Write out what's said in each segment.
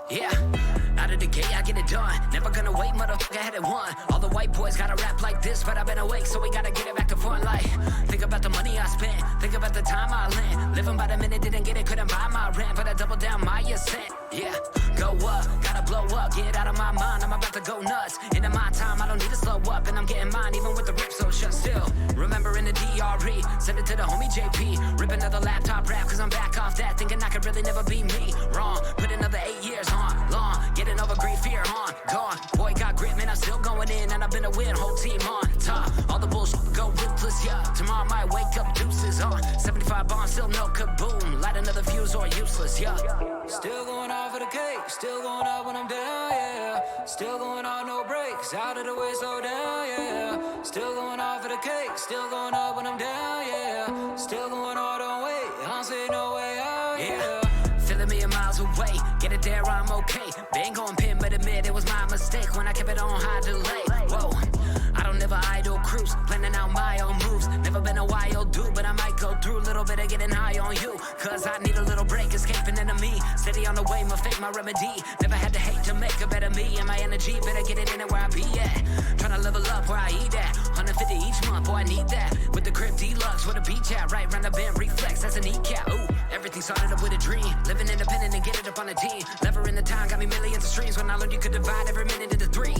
Yeah. Out of the gate, I get it done. Never gonna wait, motherfucker, had it won. All the white boys gotta rap like this, but I've been awake, so we gotta get it back to front. Like, think about the money I spent, think about the time I lent. Living by the minute, didn't get it, couldn't buy my rent, but I doubled down my ascent. Yeah, go up, gotta blow up, get out of my mind, I'm about to go nuts. Into my time, I don't need to slow up, and I'm getting mine, even with the rip, so shut still. Remember in the DRE, send it to the homie JP. Rip another laptop rap, cause I'm back off that, thinking I could really never be me. Wrong, put another 8 years on, long, getting over grief, fear on, gone. Boy got grit, man, I'm still going in, and I've been a win, whole team on top. All the bullshit go ruthless, yeah. Tomorrow might wake up, deuces on. 75 bombs, still no kaboom. Light another fuse or useless, yeah. Still going off for the cake, still going up when I'm down, yeah. Still going on, no breaks, out of the way, slow down, yeah. Still going off for the cake, still going up when I'm down, yeah. Still going on, don't wait, I don't see no way out, yeah. Feeling a million miles away, get it there, I'm okay. Been going pin, but admit it was my mistake when I kept it on high delay. Whoa, I don't never idle cruise, planning out my own moves. Never been a wild dude, but I might go through a little bit of getting high on you. Cause I need a little break, escaping into me. Steady on the way, my fate, my remedy. Never had to hate to make a better me. And my energy, better get it in it where I be at. Tryna level up where I eat at. 150 each month, boy, I need that. With the crib deluxe, where the beach at. Right round the bend, reflex, that's a kneecap. Ooh, everything started up with a dream. Living independent and get it up on a team. Lever in the time, got me millions of streams. When I learned you could divide every minute into 3.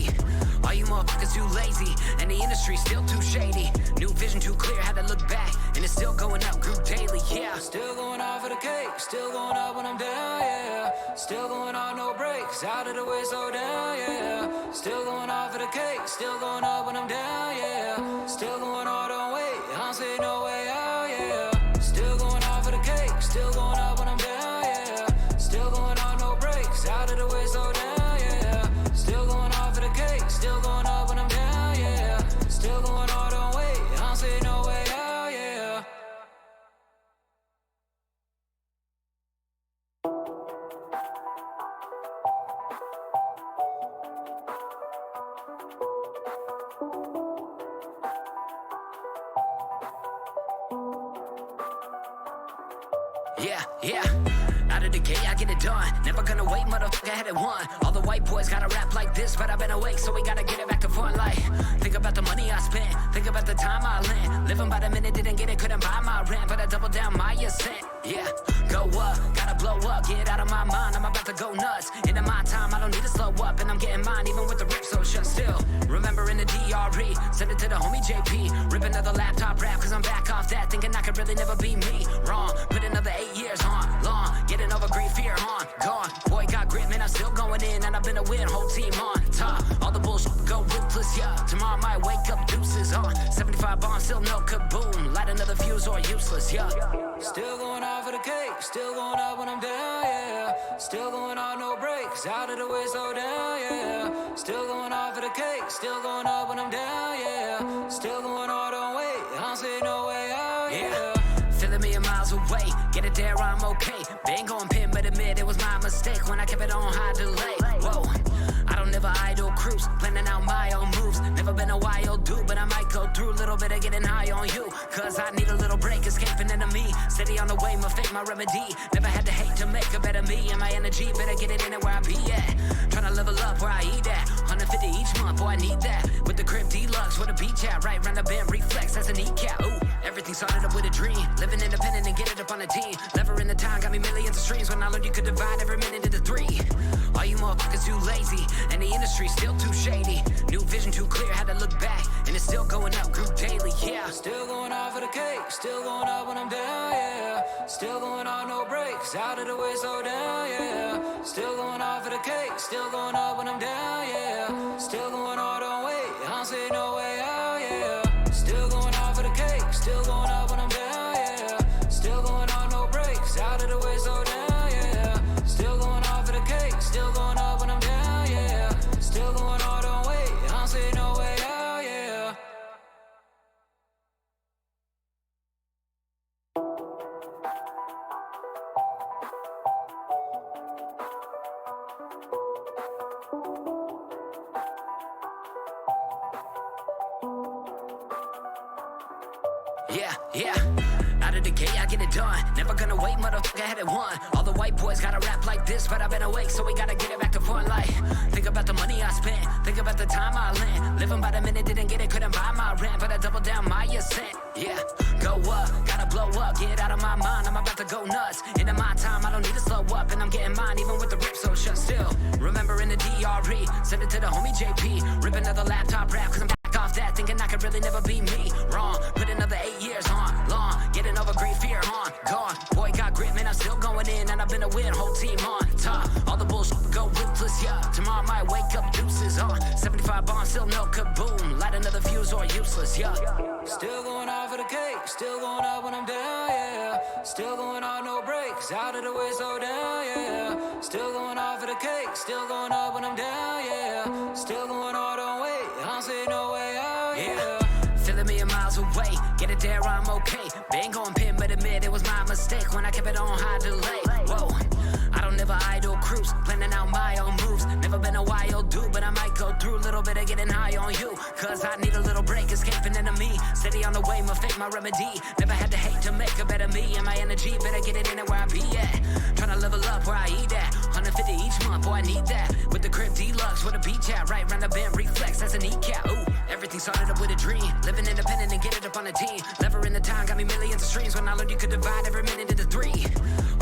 All you motherfuckers too lazy, and the industry still too shady. New vision too clear, had to look back, and it's still going up, grew daily, yeah. Still going off for the cake, still going up when I'm down, yeah. Still going on, no breaks, out of the way, slow down, yeah. Still going off for the cake, still going up when I'm down, yeah. Still going on, don't wait, I don't see no way out, yeah. Still going off for the cake, still going up when I'm down, yeah. Still going on, no breaks, out of the way, slow down, yeah. Still going off for the cake, still going up when I'm down, yeah. Still going on, don't wait, I don't see no way out, yeah. Yeah. Out of the gate, I get it done. Never gonna wait, motherfucker, had it won. All the white boys gotta rap like this, but I've been awake, so we gotta get it back to front. Like, think about the money I spent, think about the time I lent. Living by the minute, didn't get it, couldn't buy my rent, but I doubled down my ascent. Yeah, go up, gotta blow up, get out of my mind, I'm about to go nuts. Into my time, I don't need to slow up, and I'm getting mine, even with the rip, so shut still. Remember in the DRE, send it to the homie JP. Rip another laptop rap, cause I'm back off that, thinking I could really never be me. Wrong, put another 8 years on, long, getting over grief, fear on, gone. Boy got grit, man, I'm still going in, and I've been a win, whole team on top. All the bullshit go ruthless, yeah. Tomorrow might wake up, deuces on. 75 bombs, still no kaboom. Light another fuse or useless, yeah. Still going off for the cake, still going up when I'm down, yeah. Still going on, no breaks, out of the way, slow down, yeah. Still going off for the cake, still going up when I'm down, yeah. Still going on, don't wait, I don't see no way out, yeah. Feeling a million miles away, get it there, I'm okay. Been going pin, but admit it was my mistake when I kept it on high delay. Whoa, I don't never idle cruise, planning out my own moves. Never been a wild dude, but I might go through a little bit of getting high on you. Cause I need a little break, escaping into me. Steady on the way, my fate, my remedy. Never had to hate to make a better me. And my energy, better get it in it where I be at. Tryna level up where I eat at. 150 each month, boy, I need that. With the crib deluxe, where the beach at. Right round the bend, reflex, that's a kneecap. Ooh, everything started up with a dream. Living independent and get it up on a team. Lever in the time, got me millions of streams. When I learned you could divide every minute into 3. All you motherfuckers too lazy, and the industry still too shady. New vision too clear, had to look back, and it's still going up, grew daily, yeah. Still going off for the cake, still going up when I'm down, yeah. Still going on, no breaks, out of the way, slow down, yeah. Still going off for the cake, still going up when I'm down, yeah. Still going on, don't wait, I don't see no way out, yeah. Still going off for the cake, still going up when I'm down, yeah. Still going on, no breaks, out of the way, slow down, yeah. Still going off for the cake, still going up when I'm down, yeah. Still going on, don't wait, I don't see no way out, yeah. Yeah. Out of the gate, I get it done. Never gonna wait, motherfucker, had it won. All the white boys gotta rap like this, but I've been awake, so we gotta get it back to front light. Think about the money I spent, think about the time I lent. Living by the minute, didn't get it, couldn't buy my rent, but I doubled down my ascent. Yeah, go up, gotta blow up, get out of my mind, I'm about to go nuts. Into my time, I don't need to slow up, and I'm getting mine even with the rip so shut still. Remember in the DRE, send it to the homie JP, rip another laptop rap, cause I'm back off that, thinking I could really never be me. Wrong, put another 8 years on, long, getting over great fear on, gone. Boy got grit, man, I'm still going in, and I've been a win, whole team on top. All the bullshit go ruthless, yeah. Tomorrow I might wake up deuces on 75 bombs, still no kaboom. Light another fuse or useless, yeah. Still going off of the cake, still going up when I'm down, yeah. Still going on, no breaks, out of the way, slow down, yeah. Still going off of the cake, still going up when I'm down, yeah. Still going on, don't wait, I don't see no way out, yeah. Feeling me a miles away, get it there, I'm okay. Been going pin, but admit it was my mistake when I kept it on high delay. Whoa, I don't never idle cruise, planning out my own moves. Never been a wild dude, but I might go through a little bit of getting high on you. Cause I need a little break, escaping into me. Steady on the way, my fate, my remedy. Never had to hate to make a better me. And my energy, better get it in it where I be at. Tryna level up where I eat at. 150 each month, boy, I need that. With the crib deluxe, with a beach at. Right round the bend, reflex, that's a kneecap. Ooh, everything started up with a dream. Living independent and get it up on a team. Lever in the time, got me millions of streams. When I learned you could divide every minute into 3.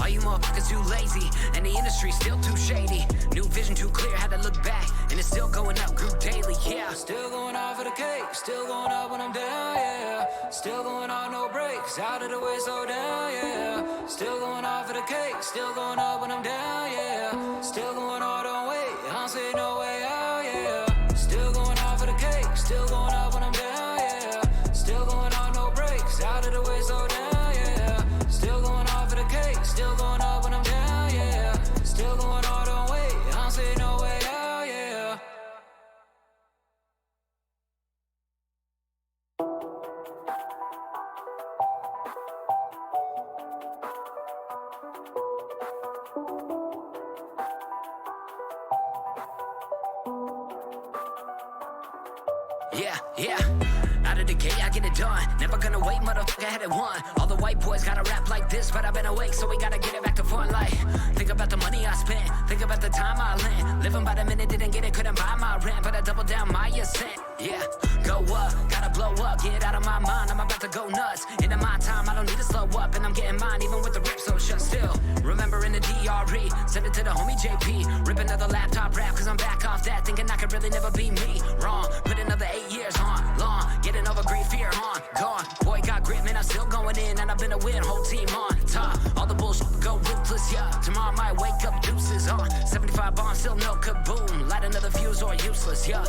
All you motherfuckers too lazy, and the industry still too shady. New vision too clear, had to look back, and it's still going up, grew daily, yeah. Still going off of the cake, still going up when I'm down, yeah. Still going on, no breaks, out of the way, slow down, yeah. Still going off of the cake, still going up when I'm down, yeah. Still going on, don't wait, I don't see no way out, yeah. Still going off of the cake, still going up when I'm down, yeah. Still going on, no breaks, out of the way, slow down, yeah. Still going off of the cake, still going up when I'm down, yeah. Still going on, don't wait, I don't see no way out, yeah. Yeah. Out of the gate, I get it done. Never gonna wait, motherfucker, had it won. All the white boys gotta rap like this, but I've been awake, so we gotta get it back to front light. Think about the money I spent, think about the time I lent. Living by the minute, didn't get it, couldn't buy my rent, but I doubled down my ascent. Yeah, go up, gotta blow up, get out of my mind, I'm about to go nuts. Into my time, I don't need to slow up, and I'm getting mine even with the rip so shut still. Remember in the DRE, send it to the homie JP, rip another laptop rap, cause I'm back off that, thinking I could really never be me. Wrong, put another 8 years on, long, getting over great fear on, gone. Boy got grit, man, I'm still going in, and I've been a win, whole team on top. All the bullshit go ruthless, yeah. Tomorrow I might wake up deuces on 75 bombs, still no kaboom. Light another fuse or useless, yeah.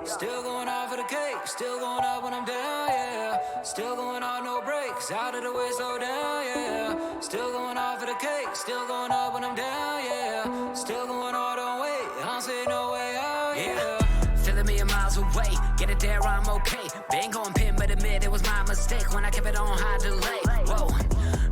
Still going off of the cake, still going up when I'm down, yeah. Still going on, no breaks, out of the way, slow down, yeah. Still going off of the cake, still going up when I'm down, yeah. Still going on, don't wait, I don't see no way out, yeah. Feeling me a miles away, get it there, I'm okay. Been going pin, but admit it was my mistake when I kept it on high delay. Whoa,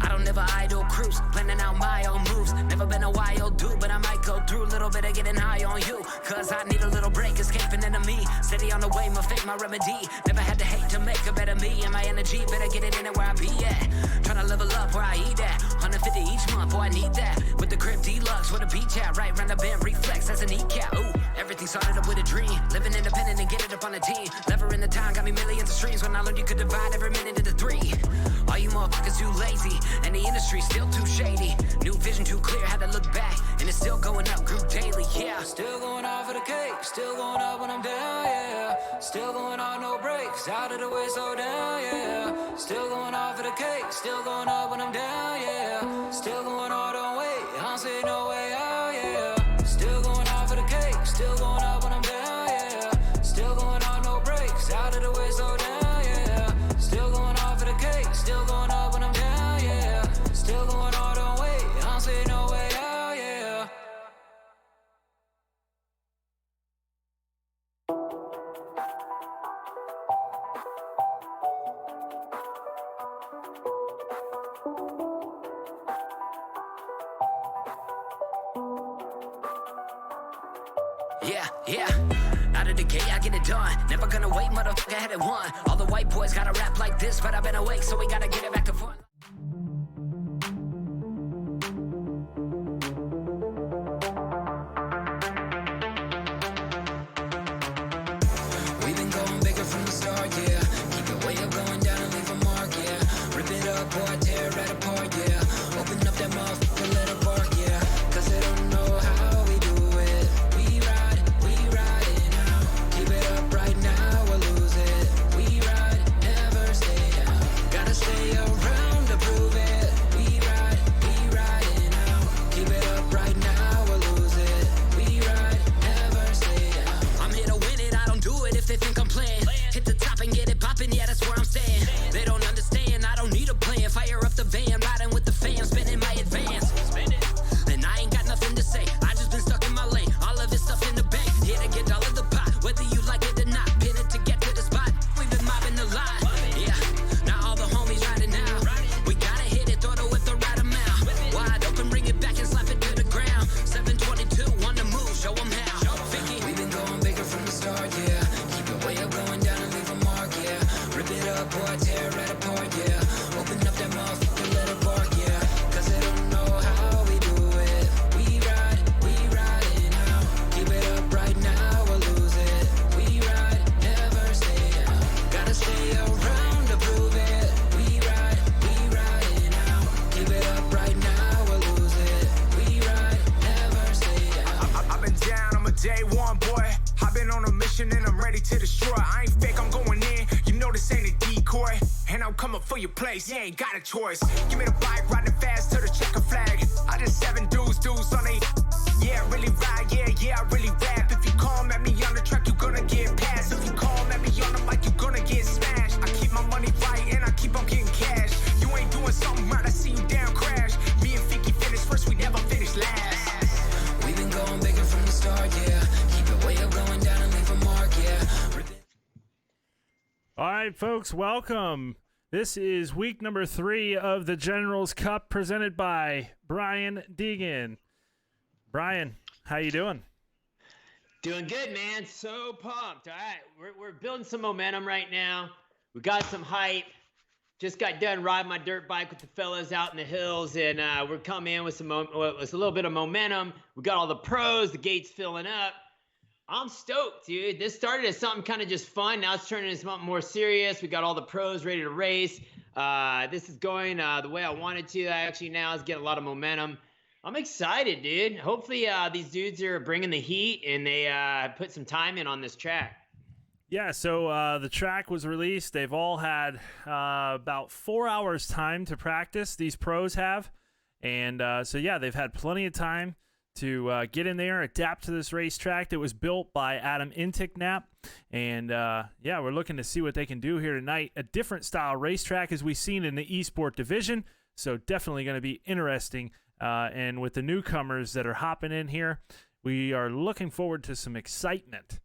I don't never idle cruise, planning out my own moves. Never been a wild dude, but I might go through a little bit of getting high on you. Cause I need a little break, escaping into me. Steady on the way, my fate, my remedy. Never had to hate to make a better me. And my energy, better get it in it where I be at. Tryna level up where I eat at. 150 each month, boy, I need that. With the crib deluxe, with a beach at. Right round the bend, reflex, that's a kneecap. Ooh, everything started up with a dream. Living independent and get it up on a team. Lever in the time, got me millions of streams. When I learned you could divide every minute into 3. All you motherfuckers too lazy, and the industry still too shady. New vision too clear, had to look back, and it's still going up, grew daily, yeah. Still going off of the cake, still going up when I'm down, yeah. Still going on, no breaks, out of the way, slow down, yeah. Still going off of the cake, still going up when I'm down, yeah. Still going on, don't wait, I don't see no way out, yeah. Still going off of the cake, still going up when I'm down, yeah. Still going on, no breaks, out of the way, slow down, yeah. Still going off of the cake, still going up when I'm down, yeah. Still going on, don't wait, I don't see no way out, yeah. Yeah. Out of the gate, I get it done. Never gonna wait, motherfucker, had it won. All the white boys gotta rap like this, but I've been awake, so we gotta get it back to front. race, you ain't got a choice. Give me the bike, riding fast to the checker flag. I just 7 dudes on a. Yeah, I really ride, yeah, I really rap. If you come at me on the track, you gonna get passed. If you come at me on the mic, you gonna get smashed. I keep my money right and I keep on getting cash. You ain't doing something right, I see you down crash. Me and Fiki finish first, we never finish last. We've been going bigger from the start, yeah. Keep it way up, going down and leave a mark, yeah. All right, folks, welcome. This is week number 3 of the Generals Cup presented by Brian Deegan. Brian, how you doing? Doing good, man. So pumped. All right, we're building some momentum right now. We got some hype. Just got done riding my dirt bike with the fellas out in the hills, and we're coming in with a little bit of momentum. We got all the pros, the gate's filling up. I'm stoked, dude. This started as something kind of just fun. Now it's turning into something more serious. We got all the pros ready to race. This is going the way I wanted to. I actually now is getting a lot of momentum. I'm excited, dude. Hopefully these dudes are bringing the heat and they put some time in on this track. Yeah, so the track was released. They've all had about 4 hours time to practice, these pros have. And so, yeah, they've had plenty of time to get in there, adapt to this racetrack. It was built by Adam Inticknap. And, yeah, we're looking to see what they can do here tonight. A different style racetrack as we've seen in the eSport division. So definitely going to be interesting. And with the newcomers that are hopping in here, we are looking forward to some excitement.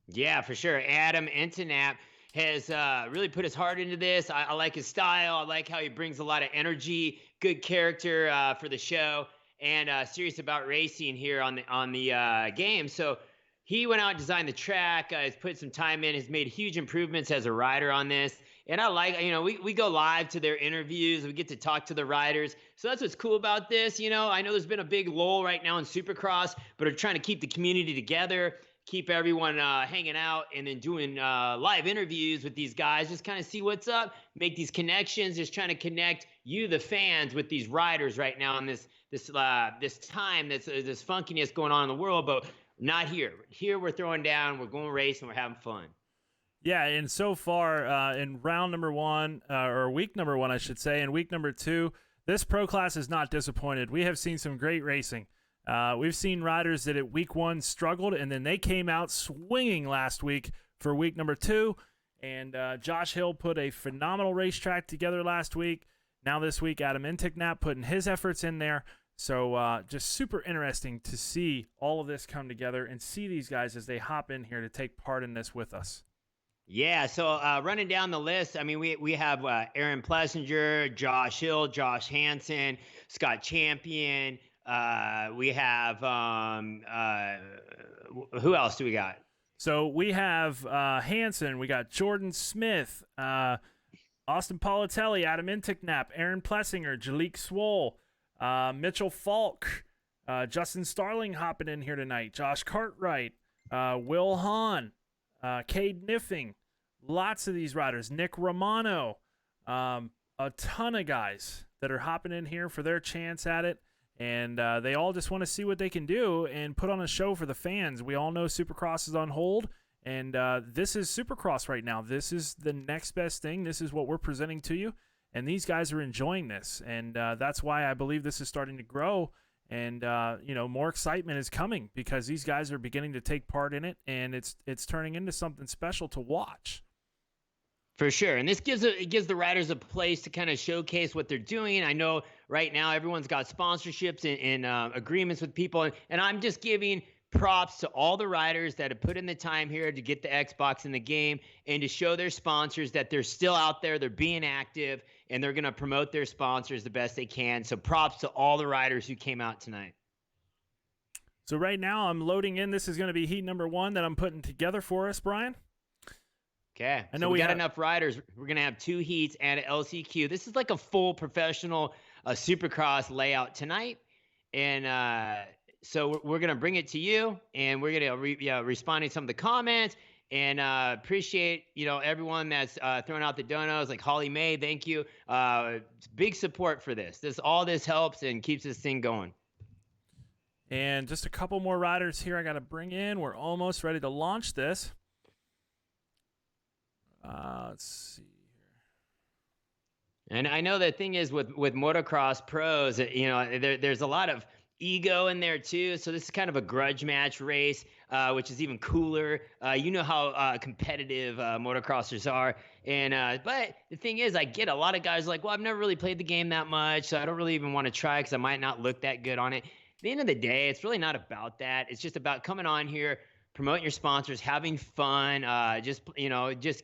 Yeah, for sure. Adam Inticknap has really put his heart into this. I like his style. I like how he brings a lot of energy, good character for the show, and serious about racing here on the game. So he went out and designed the track, has put some time in, has made huge improvements as a rider on this. And I like, we go live to their interviews. We get to talk to the riders. So that's what's cool about this. I know there's been a big lull right now in Supercross, but are trying to keep the community together, keep everyone hanging out, and then doing live interviews with these guys. Just kind of see what's up, make these connections, just trying to connect you, the fans, with these riders right now in this time, this funkiness going on in the world. But not here. Here we're throwing down, we're going race, and we're having fun. Yeah, and so far in round number 1, or week number 1, I should say, and week number 2, this pro class is not disappointed. We have seen some great racing. We've seen riders that at week 1 struggled, and then they came out swinging last week for week number 2. And Josh Hill put a phenomenal racetrack together last week. Now this week, Adam Inticknap putting his efforts in there. So just super interesting to see all of this come together and see these guys as they hop in here to take part in this with us. Yeah, so running down the list, I mean, we have Aaron Plessinger, Josh Hill, Josh Hansen, Scott Champion. We have who else do we got? So we have Hansen, we got Jordan Smith, Austin Politelli, Adam Inticknap, Aaron Plessinger, Jalik Swoll, Mitchell Falk, Justin Starling hopping in here tonight, Josh Cartwright, Will Hahn, Cade Niffing, lots of these riders, Nick Romano, a ton of guys that are hopping in here for their chance at it. And they all just want to see what they can do and put on a show for the fans. We all know Supercross is on hold, and this is Supercross right now. This is the next best thing. This is what we're presenting to you, and these guys are enjoying this. And that's why I believe this is starting to grow, and more excitement is coming because these guys are beginning to take part in it, and it's turning into something special to watch. For sure. And this gives the riders a place to kind of showcase what they're doing. I know right now everyone's got sponsorships and agreements with people. And I'm just giving props to all the riders that have put in the time here to get the Xbox in the game and to show their sponsors that they're still out there, they're being active, and they're going to promote their sponsors the best they can. So props to all the riders who came out tonight. So right now I'm loading in. This is going to be heat number 1 that I'm putting together for us, Brian. Okay. I know so we got enough riders. We're going to have 2 heats and an LCQ. This is like a full professional Supercross layout tonight. And so we're going to bring it to you, and we're going to respond to some of the comments, and appreciate, everyone that's throwing out the donos, like Holly May. Thank you. Big support for this. All this helps and keeps this thing going. And just a couple more riders here I got to bring in. We're almost ready to launch this. Let's see here. And I know the thing is with motocross pros, there's a lot of ego in there too. So this is kind of a grudge match race, which is even cooler. You know how competitive motocrossers are. And but the thing is, I get a lot of guys like, well, I've never really played the game that much, so I don't really even want to try because I might not look that good on it. At the end of the day, it's really not about that. It's just about coming on here, promoting your sponsors, having fun, just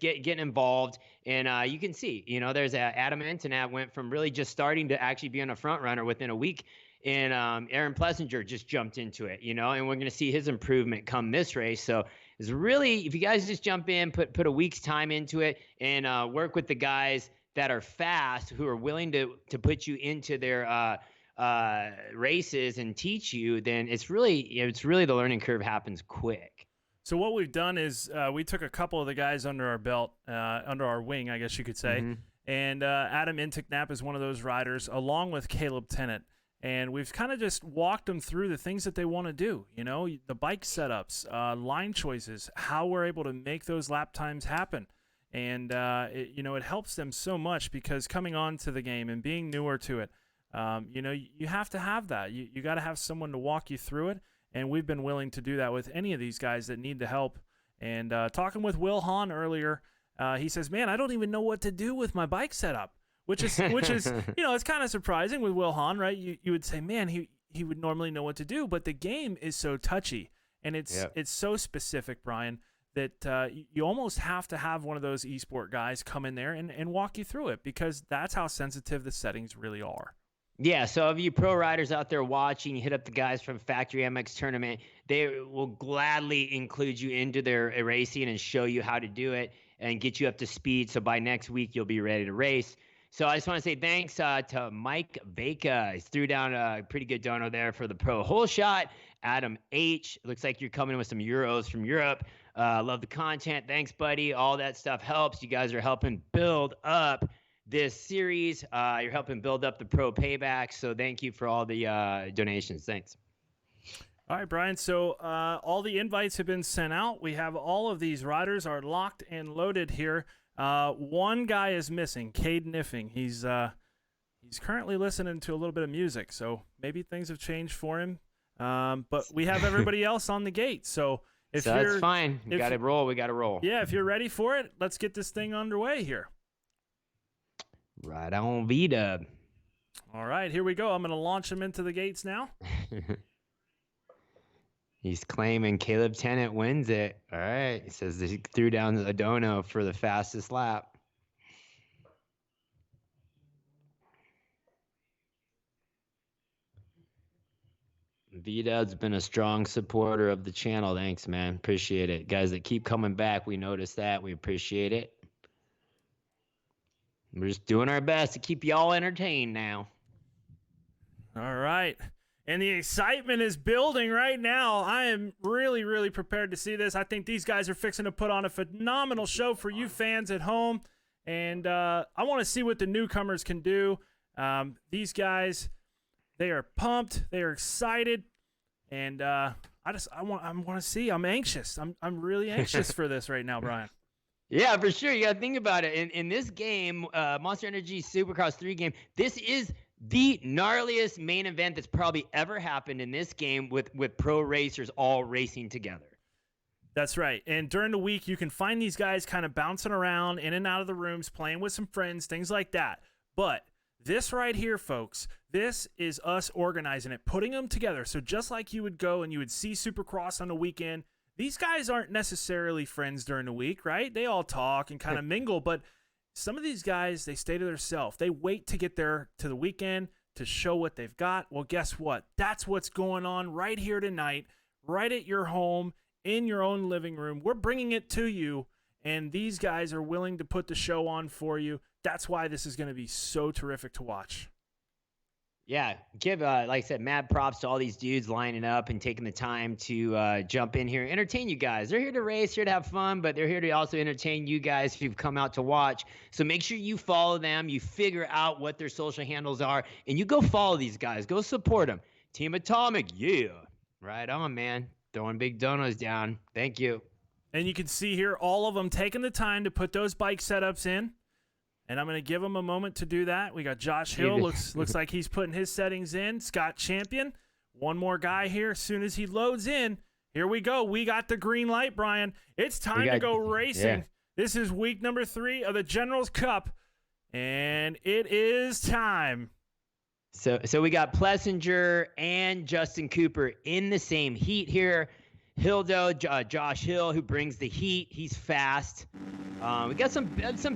getting involved. And you can see, there's Adam Antonat went from really just starting to actually being a front runner within a week. And Aaron Plessinger just jumped into it, and we're going to see his improvement come this race. So it's really, if you guys just jump in, put a week's time into it and work with the guys that are fast, who are willing to put you into their races and teach you, then it's really the learning curve happens quick. So what we've done is we took a couple of the guys under our belt, under our wing, I guess you could say. Mm-hmm. And Adam Inticknap is one of those riders, along with Caleb Tennant. And we've kind of just walked them through the things that they want to do, the bike setups, line choices, how we're able to make those lap times happen. And, it helps them so much because coming on to the game and being newer to it, you have to have that. You got to have someone to walk you through it. And we've been willing to do that with any of these guys that need the help. And talking with Will Hahn earlier, he says, man, I don't even know what to do with my bike setup, which is it's kind of surprising with Will Hahn, right? You would say, man, he would normally know what to do, but the game is so touchy and it's so specific, Brian, that you almost have to have one of those esport guys come in there and walk you through it because that's how sensitive the settings really are. Yeah, so if you pro riders out there watching, you hit up the guys from Factory MX Tournament. They will gladly include you into their racing and show you how to do it and get you up to speed. So by next week, you'll be ready to race. So I just want to say thanks to Mike Veka. He threw down a pretty good dono there for the pro hole shot. Adam H. It looks like you're coming with some euros from Europe. Love the content. Thanks, buddy. All that stuff helps. You guys are helping build up this series. You're helping build up the pro payback. So thank you for all the donations. Thanks. All right, Brian. So all the invites have been sent out. We have all of these riders are locked and loaded here. One guy is missing, Cade Niffing. He's currently listening to a little bit of music, so maybe things have changed for him. But we have everybody else on the gate. So that's fine. We got to roll. Yeah, if you're ready for it, let's get this thing underway here. Right on, V-Dub. All right, here we go. I'm going to launch him into the gates now. He's claiming Caleb Tennant wins it. All right. He says he threw down a dono for the fastest lap. V-Dub's been a strong supporter of the channel. Thanks, man. Appreciate it. Guys that keep coming back, we notice that. We appreciate it. We're just doing our best to keep y'all entertained now. All right. And the excitement is building right now. I am really, really prepared to see this. I think these guys are fixing to put on a phenomenal show for you fans at home. And I want to see what the newcomers can do. These guys, they are pumped. They are excited. And I want to see. I'm anxious. I'm really anxious for this right now, Brian. Yeah, for sure. You got to think about it. In this game, Monster Energy Supercross 3 game, this is the gnarliest main event that's probably ever happened in this game with pro racers all racing together. That's right. And during the week, you can find these guys kind of bouncing around in and out of the rooms, playing with some friends, things like that. But this right here, folks, this is us organizing it, putting them together. So just like you would go and you would see Supercross on the weekend, these guys aren't necessarily friends during the week, right? They all talk and kind of mingle, but some of these guys, they stay to themselves. They wait to get there to the weekend to show what they've got. Well, guess what? That's what's going on right here tonight, right at your home, in your own living room. We're bringing it to you, and these guys are willing to put the show on for you. That's why this is going to be so terrific to watch. Yeah, give, like I said, mad props to all these dudes lining up and taking the time to jump in here and entertain you guys. They're here to race, here to have fun, but they're here to also entertain you guys who've come out to watch. So make sure you follow them, you figure out what their social handles are, and you go follow these guys. Go support them. Team Atomic, yeah. Right on, man. Throwing big donos down. Thank you. And you can see here all of them taking the time to put those bike setups in. and I'm going to give him a moment to do that. We got Josh Hill. Looks like he's putting his settings in. Scott Champion. One more guy here. As soon as he loads in, here we go. We got the green light, Brian. It's time to go racing. Yeah. This is week number 3 of the General's Cup, and it is time. So we got Plessinger and Justin Cooper in the same heat here. Josh Hill, who brings the heat. He's fast. We got some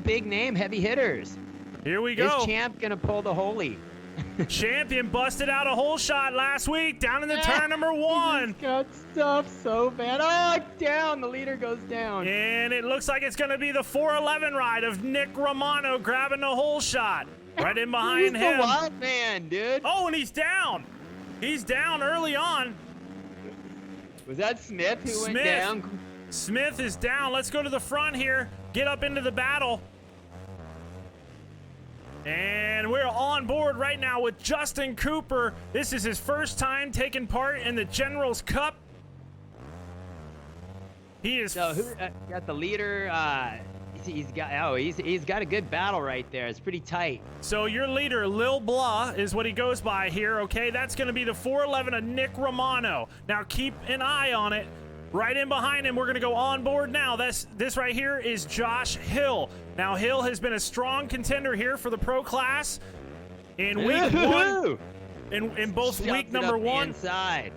big name heavy hitters. Here we go. Is Champ gonna pull the holy? Champion busted out a hole shot last week down in the turn number 1. He's got stuff so bad. Oh, down. The leader goes down. And it looks like it's going to be the 411 ride of Nick Romano grabbing the hole shot. Right in behind He's him. the wild man, dude. Oh, and he's down. He's down early on. Was that Smith who went down? Smith is down. Let's go to the front here. Get up into the battle. And we're on board right now with Justin Cooper. This is his first time taking part in the General's Cup. He is. So who got the leader? He's got a good battle right there. It's pretty tight. So your leader, Lil Blah, is what he goes by here, okay? That's going to be the 411 of Nick Romano. Now keep an eye on it. Right in behind him, we're going to go on board now. This right here is Josh Hill. Now, Hill has been a strong contender here for the pro class in week 1. In both week number 1. Inside.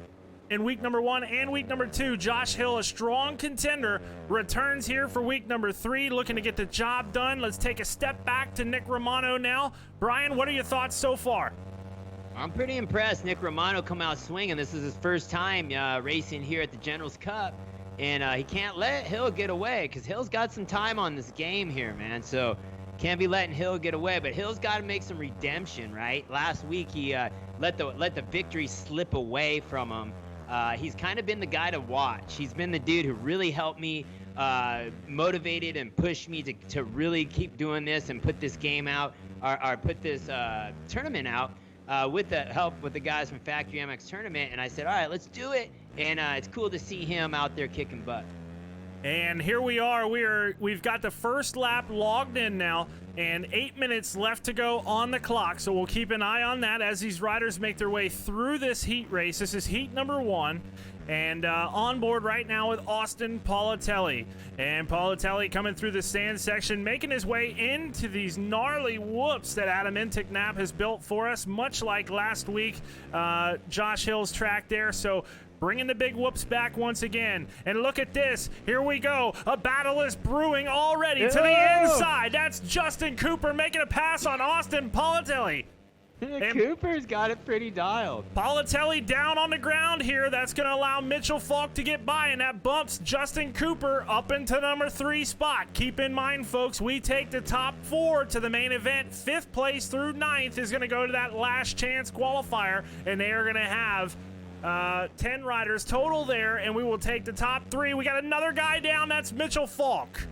In week number 1 and week number 2, Josh Hill, a strong contender, returns here for week number 3, looking to get the job done. Let's take a step back to Nick Romano now. Brian, what are your thoughts so far? I'm pretty impressed. Nick Romano come out swinging. This is his first time racing here at the General's Cup, and he can't let Hill get away because Hill's got some time on this game here, man. So can't be letting Hill get away, but Hill's got to make some redemption, right? Last week he let the victory slip away from him. He's kind of been the guy to watch. He's been the dude who really helped me, motivated and pushed me to really keep doing this and put this game out, or put this tournament out. With the help with the guys from Factory MX Tournament, and I said, all right, let's do it. And it's cool to see him out there kicking butt. And here we are. We've got the first lap logged in now, and 8 minutes left to go on the clock. So we'll keep an eye on that as these riders make their way through this heat race. This is heat number 1. And on board right now with Austin Politelli. And Politelli coming through the sand section, making his way into these gnarly whoops that Adam Intignap has built for us, much like last week, Josh Hill's track there. So bringing the big whoops back once again. And look at this. Here we go. A battle is brewing already to the inside. That's Justin Cooper making a pass on Austin Politelli. Cooper's got it pretty dialed. Politelli down on the ground here. That's going to allow Mitchell Falk to get by, and that bumps Justin Cooper up into number 3 spot. Keep in mind, folks, we take the top 4 to the main event. 5th place through 9th is going to go to that last chance qualifier, and they are going to have 10 riders total there, and we will take the top 3. We got another guy down. That's Mitchell Falk.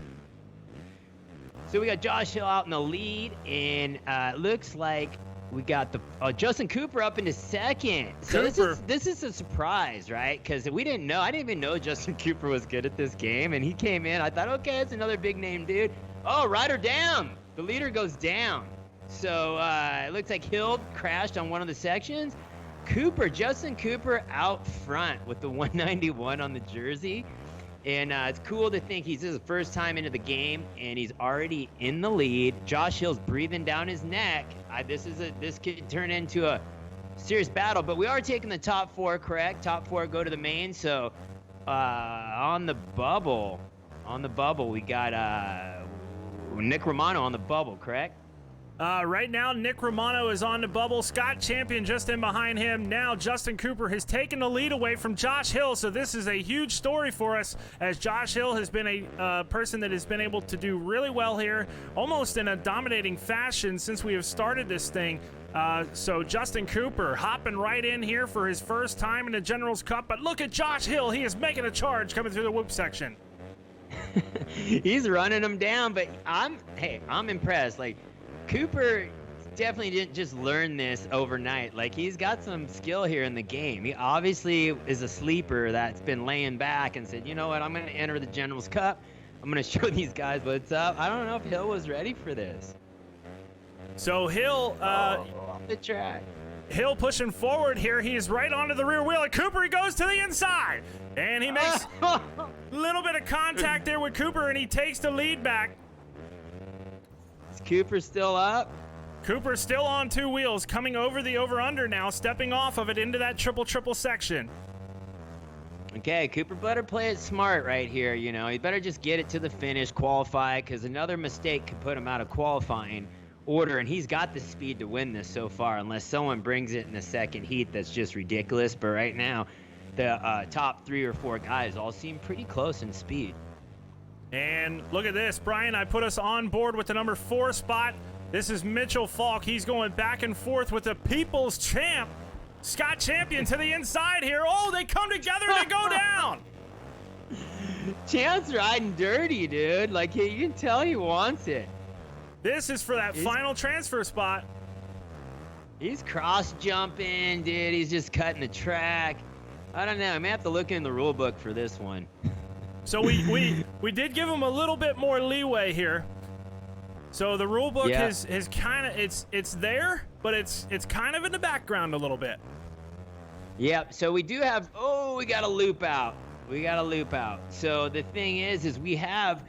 So we got Josh Hill out in the lead, and looks like we got the Justin Cooper up into 2nd. So this is a surprise, right? Because we didn't know. I didn't even know Justin Cooper was good at this game, and he came in. I thought, okay, it's another big name dude. Oh, rider down. The leader goes down. So it looks like Hill crashed on one of the sections. Justin Cooper out front with the 191 on the jersey. And it's cool to think this is his first time into the game, and he's already in the lead. Josh Hill's breathing down his neck. This could turn into a serious battle, but we are taking the top 4, correct? Top 4 go to the main. So on the bubble, we got Nick Romano on the bubble, correct? Right now, Nick Romano is on the bubble. Scott Champion just in behind him. Now, Justin Cooper has taken the lead away from Josh Hill, so this is a huge story for us, as Josh Hill has been a person that has been able to do really well here, almost in a dominating fashion since we have started this thing. So Justin Cooper hopping right in here for his first time in the General's Cup, but look at Josh Hill. He is making a charge coming through the whoop section. He's running him down, but I'm impressed. Like, Cooper definitely didn't just learn this overnight. Like, he's got some skill here in the game. He obviously is a sleeper that's been laying back and said, you know what, I'm going to enter the General's Cup. I'm going to show these guys what's up. I don't know if Hill was ready for this. So Hill, off the track. Hill pushing forward here. He's right onto the rear wheel of Cooper. He goes to the inside, and he makes a little bit of contact there with Cooper, and he takes the lead back. Is Cooper still up? Cooper still on 2 wheels, coming over the over-under now, stepping off of it into that triple section. Okay, Cooper better play it smart right here. You know, he better just get it to the finish, qualify, because another mistake could put him out of qualifying order, and he's got the speed to win this so far, unless someone brings it in the second heat. That's just ridiculous. But right now, the top 3 or 4 guys all seem pretty close in speed. And look at this, Brian, I put us on board with the number 4 spot. This is Mitchell Falk. He's going back and forth with the People's Champ, Scott Champion, to the inside here. Oh, they come together and they go down. Champ's riding dirty, dude. Like, you can tell he wants it. This is for that final transfer spot. He's cross jumping, dude. He's just cutting the track. I don't know. I may have to look in the rule book for this one. So we did give him a little bit more leeway here. So the rule book is kind of it's there, but it's kind of in the background a little bit. Yep. So we do have. Oh, we got to loop out. So the thing is we have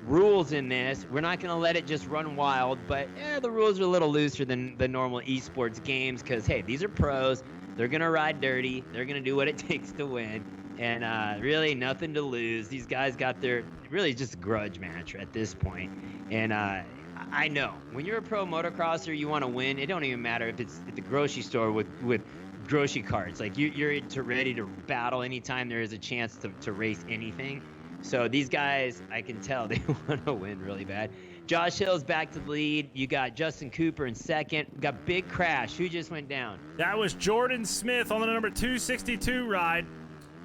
rules in this. We're not going to let it just run wild, but the rules are a little looser than the normal esports games because, hey, these are pros. They're going to ride dirty. They're going to do what it takes to win. And really nothing to lose. These guys got their really just a grudge match at this point. And I know when you're a pro motocrosser, you want to win. It don't even matter if it's at the grocery store with grocery carts. Like you're ready to battle anytime there is a chance to race anything. So these guys, I can tell they want to win really bad. Josh Hill's back to the lead. You got Justin Cooper in second. We got Big Crash. Who just went down? That was Jordan Smith on the number 262 ride.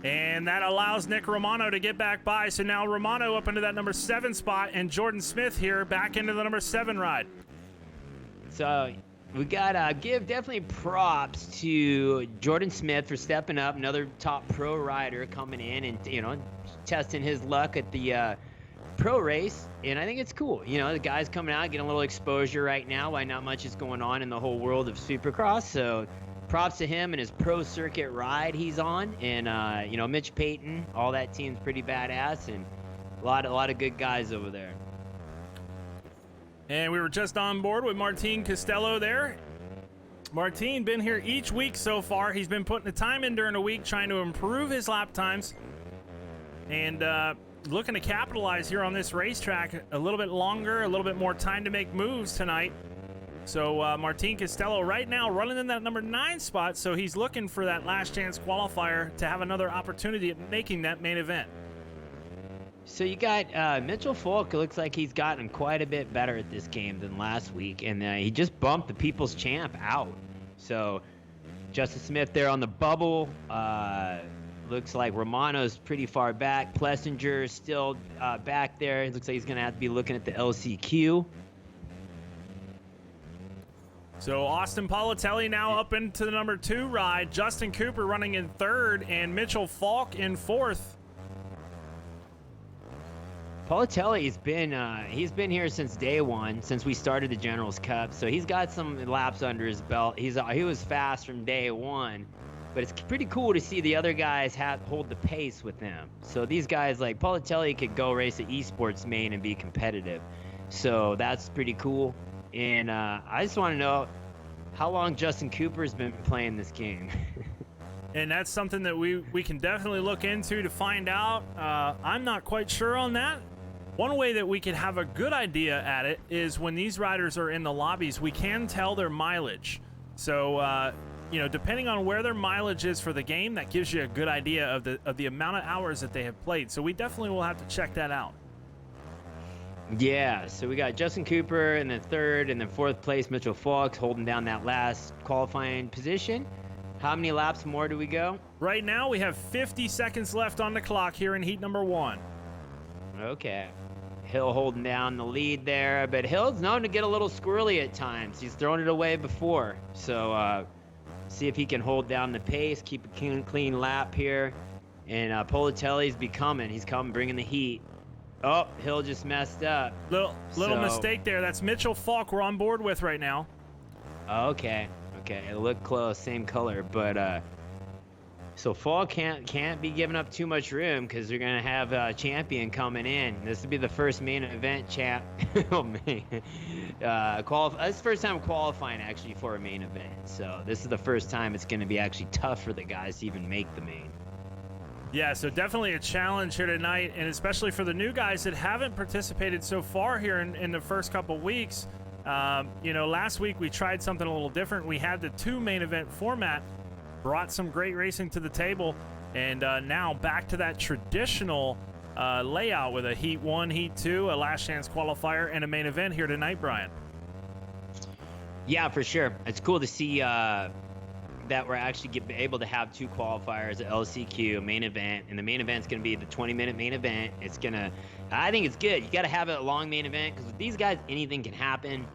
And that allows Nick Romano to get back by. So now Romano up into that number 7 spot, and Jordan Smith here back into the number 7 ride. So we got to give definitely props to Jordan Smith for stepping up, another top pro rider coming in and, you know, testing his luck at the pro race. And I think it's cool. You know, the guy's coming out, getting a little exposure right now while not much is going on in the whole world of Supercross. So props to him and his pro circuit ride he's on. And, you know, Mitch Payton, all that team's pretty badass, and a lot of good guys over there. And we were just on board with Martin Costello there. Martin been here each week so far. He's been putting the time in during the week, trying to improve his lap times. And looking to capitalize here on this racetrack a little bit longer, a little bit more time to make moves tonight. So Martin Costello right now running in that number 9 spot, so he's looking for that last chance qualifier to have another opportunity at making that main event. So you got Mitchell Falk. It looks like he's gotten quite a bit better at this game than last week, and he just bumped the People's Champ out. So Justin Smith there on the bubble. Looks like Romano's pretty far back. Plessinger still back there. It looks like he's going to have to be looking at the LCQ. So Austin Politelli now up into the number 2 ride. Justin Cooper running in 3rd, and Mitchell Falk in 4th. Politelli's he's been here since day one, since we started the Generals Cup. So he's got some laps under his belt. He was fast from day one, but it's pretty cool to see the other guys hold the pace with them. So these guys like Politelli could go race at esports main and be competitive. So that's pretty cool. And I just want to know how long Justin Cooper's been playing this game. And that's something that we can definitely look into to find out. I'm not quite sure on that. One way that we could have a good idea at it is when these riders are in the lobbies, we can tell their mileage. So, you know, depending on where their mileage is for the game, that gives you a good idea of the amount of hours that they have played. So we definitely will have to check that out. Yeah, so we got Justin Cooper in the 3rd, and then 4th place Mitchell Falk holding down that last qualifying position. How many laps more do we go? Right now we have 50 seconds left on the clock here in heat number 1. Okay. Hill holding down the lead there, but Hill's known to get a little squirrely at times. He's thrown it away before. So see if he can hold down the pace, keep a clean lap here. And Politelli's coming. He's coming, bringing the heat. Oh, Hill just messed up. Little So- mistake there. That's Mitchell Falk we're on board with right now. Okay. It looked close, same color, but so Fall can't be giving up too much room because they're gonna have a champion coming in. This will be the first main event champ. Oh man, this is the first time qualifying actually for a main event. So this is the first time it's gonna be actually tough for the guys to even make the main. Yeah, so definitely a challenge here tonight, and especially for the new guys that haven't participated so far here in the first couple weeks. Last week we tried something a little different. We had the 2 main event format, brought some great racing to the table, and now back to that traditional layout with a Heat 1, Heat 2, a last chance qualifier, and a main event here tonight, Brian. Yeah, for sure. It's cool to see that we're actually able to have 2 qualifiers, at LCQ main event, and the main event's going to be the 20-minute main event. I think it's good. You got to have a long main event because with these guys, anything can happen.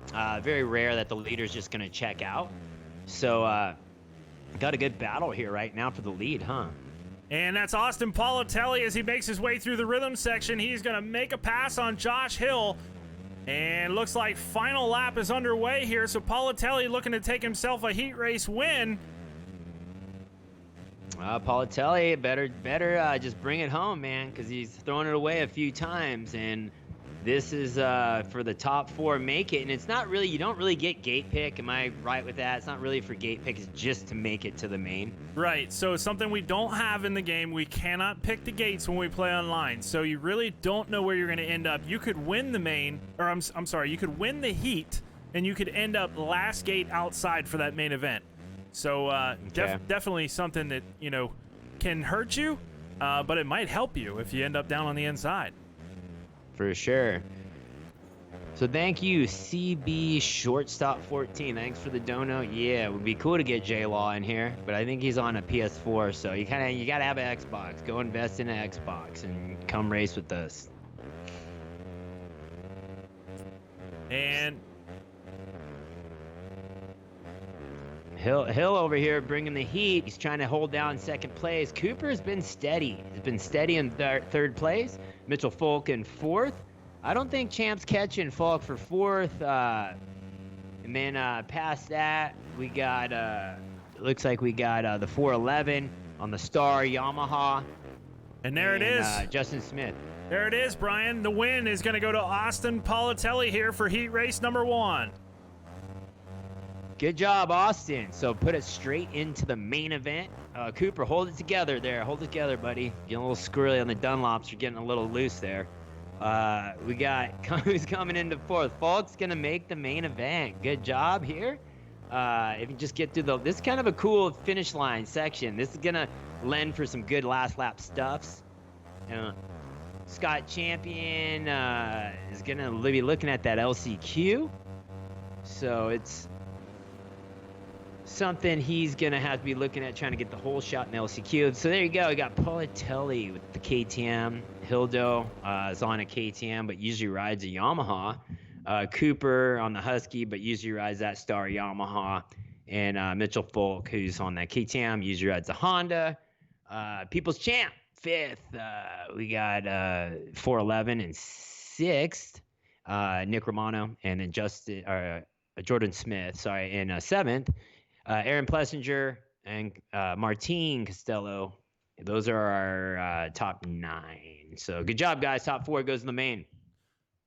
Very rare that the leader's just going to check out. So, got a good battle here right now for the lead, huh? And that's Austin Politelli as he makes his way through the rhythm section. He's going to make a pass on Josh Hill. And looks like final lap is underway here. So Politelli looking to take himself a heat race win. Politelli better just bring it home, man, because he's thrown it away a few times, and this is for the top 4 make it. And it's not really, you don't really get gate pick. Am I right with that? It's not really for gate pick. It's just to make it to the main. Right. So something we don't have in the game. We cannot pick the gates when we play online. So you really don't know where you're going to end up. You could win the main, or I'm sorry, you could win the heat, and you could end up last gate outside for that main event. So definitely something that, can hurt you, but it might help you if you end up down on the inside. For sure. So thank you, CB Shortstop 14. Thanks for the dono. Yeah, it would be cool to get J-Law in here, but I think he's on a PS4, so you gotta have an Xbox. Go invest in an Xbox and come race with us. And Hill over here bringing the heat. He's trying to hold down second place. Cooper's been steady. He's been steady in third place. Mitchell Folk in 4th. I don't think Champ's catching Folk for 4th. And then past that, we got, it looks like we got the 411 on the Star Yamaha. And there it is. Justin Smith. There it is, Brian. The win is going to go to Austin Politelli here for heat race number 1. Good job, Austin. So put it straight into the main event. Cooper, hold it together there. Hold it together, buddy. Getting a little squirrely on the Dunlops. You're getting a little loose there. We got who's coming into 4th. Falk's going to make the main event. Good job here. If you just get through this is kind of a cool finish line section. This is going to lend for some good last lap stuffs. Scott Champion is going to be looking at that LCQ. So it's something he's going to have to be looking at, trying to get the whole shot in LCQ. So there you go. We got Politelli with the KTM. Hildo is on a KTM, but usually rides a Yamaha. Cooper on the Husky, but usually rides that Star Yamaha. And Mitchell Folk, who's on that KTM, usually rides a Honda. People's Champ, 5th. We got 411 in 6th. Nick Romano, and then Jordan Smith, in 7th. Aaron Plessinger and Martin Costello. Those are our top 9. So good job, guys. Top 4 goes in the main.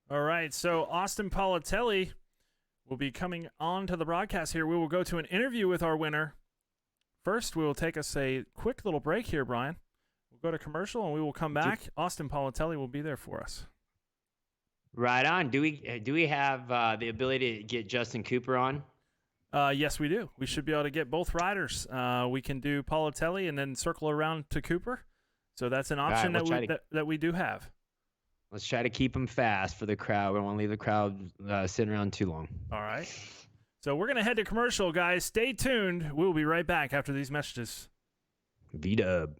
All right. So Austin Politelli will be coming on to the broadcast here. We will go to an interview with our winner. First, we will take us a quick little break here, Brian. We'll go to commercial, and we will come back. Austin Politelli will be there for us. Right on. Do we have the ability to get Justin Cooper on? Yes, we do. We should be able to get both riders. We can do Politelli and then circle around to Cooper. So that's an option that we do have. Let's try to keep them fast for the crowd. We don't want to leave the crowd sitting around too long. All right. So we're going to head to commercial, guys. Stay tuned. We'll be right back after these messages. V-dub.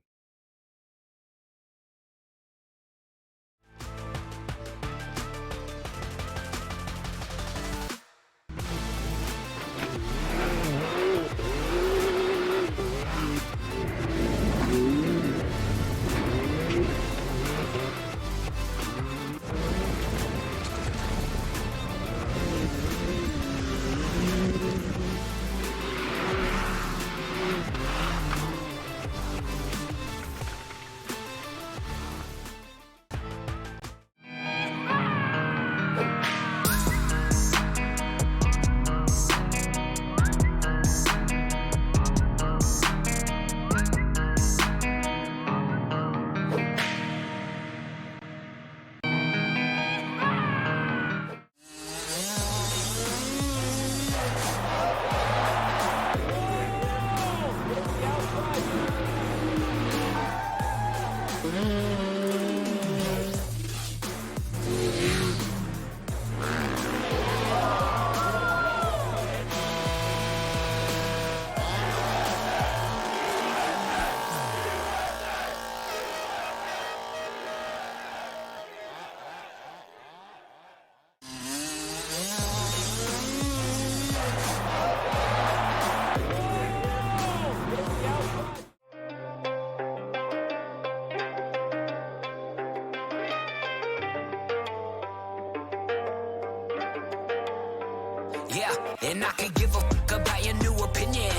And I could give a fuck about your new opinion,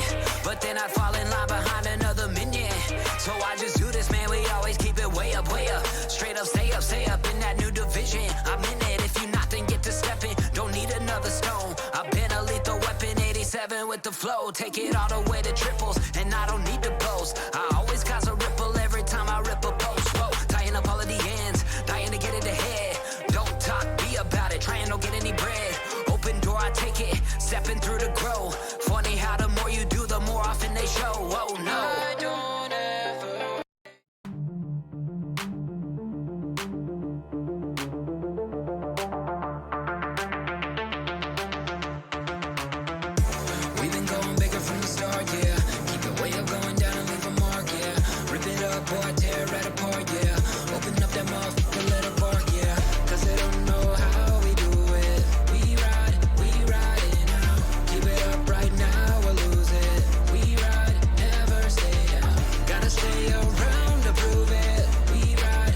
but then I'd fall in line behind another minion. So I just do this, man, we always keep it way up, way up. Straight up, stay up in that new division. I'm in it, if you not, then get to stepping. Don't need another stone. I've been a lethal weapon, 87 with the flow. Take it all the way to triples, and I don't need to boast. I always cause a ripple every time I rip a post. Whoa, tying up all of the ends, dying to get it ahead. Don't talk, be about it, trying don't get any bread. Open door, I take it, stepping through the grow. Funny how the more you do, the more often they show. Oh no. I don't ever. We've been going bigger from the start, yeah. Keep it way up, going down and leave a mark, yeah. Rip it up, boy, tear it right apart, yeah. Open up that motherfucker, let it bark, yeah. Cause they don't know how we do it. We ride it out. Keep it up right now or lose it. We ride, never stay down. Gotta stay around to prove it. We ride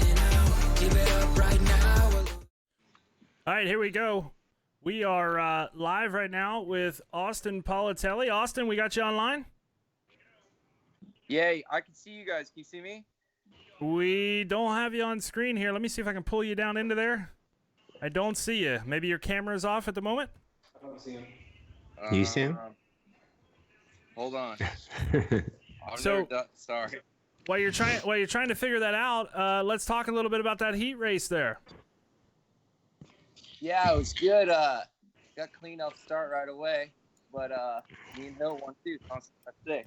it out. Keep it up right now or lose it. All right, here we go. We are live right now with Austin Politelli. Austin, we got you online? Yay, I can see you guys. Can you see me? We don't have you on screen here. Let me see if I can pull you down into there. I don't see you. Maybe your camera's off at the moment? I don't see him. You see him? Hold on. So- Sorry. While you're trying to figure that out, let's talk a little bit about that heat race there. Yeah, it was good. Got clean up start right away, but me and Hill won too. So that's sick.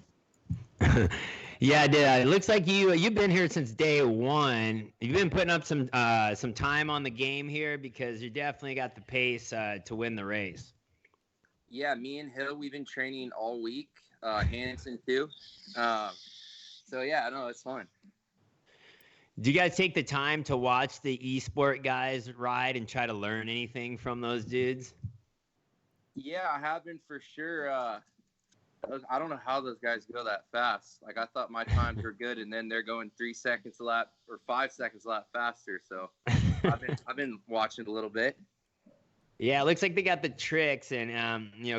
Yeah, I did. It looks like you've been here since day one. You've been putting up some time on the game here because you definitely got the pace to win the race. Yeah, me and Hill, we've been training all week. Hanson too. So yeah, I know it's fun. Do you guys take the time to watch the esport guys ride and try to learn anything from those dudes? Yeah, I have been for sure. I don't know how those guys go that fast. Like I thought my times were good, and then they're going 3 seconds a lap or 5 seconds a lap faster. So I've been watching a little bit. Yeah, it looks like they got the tricks, and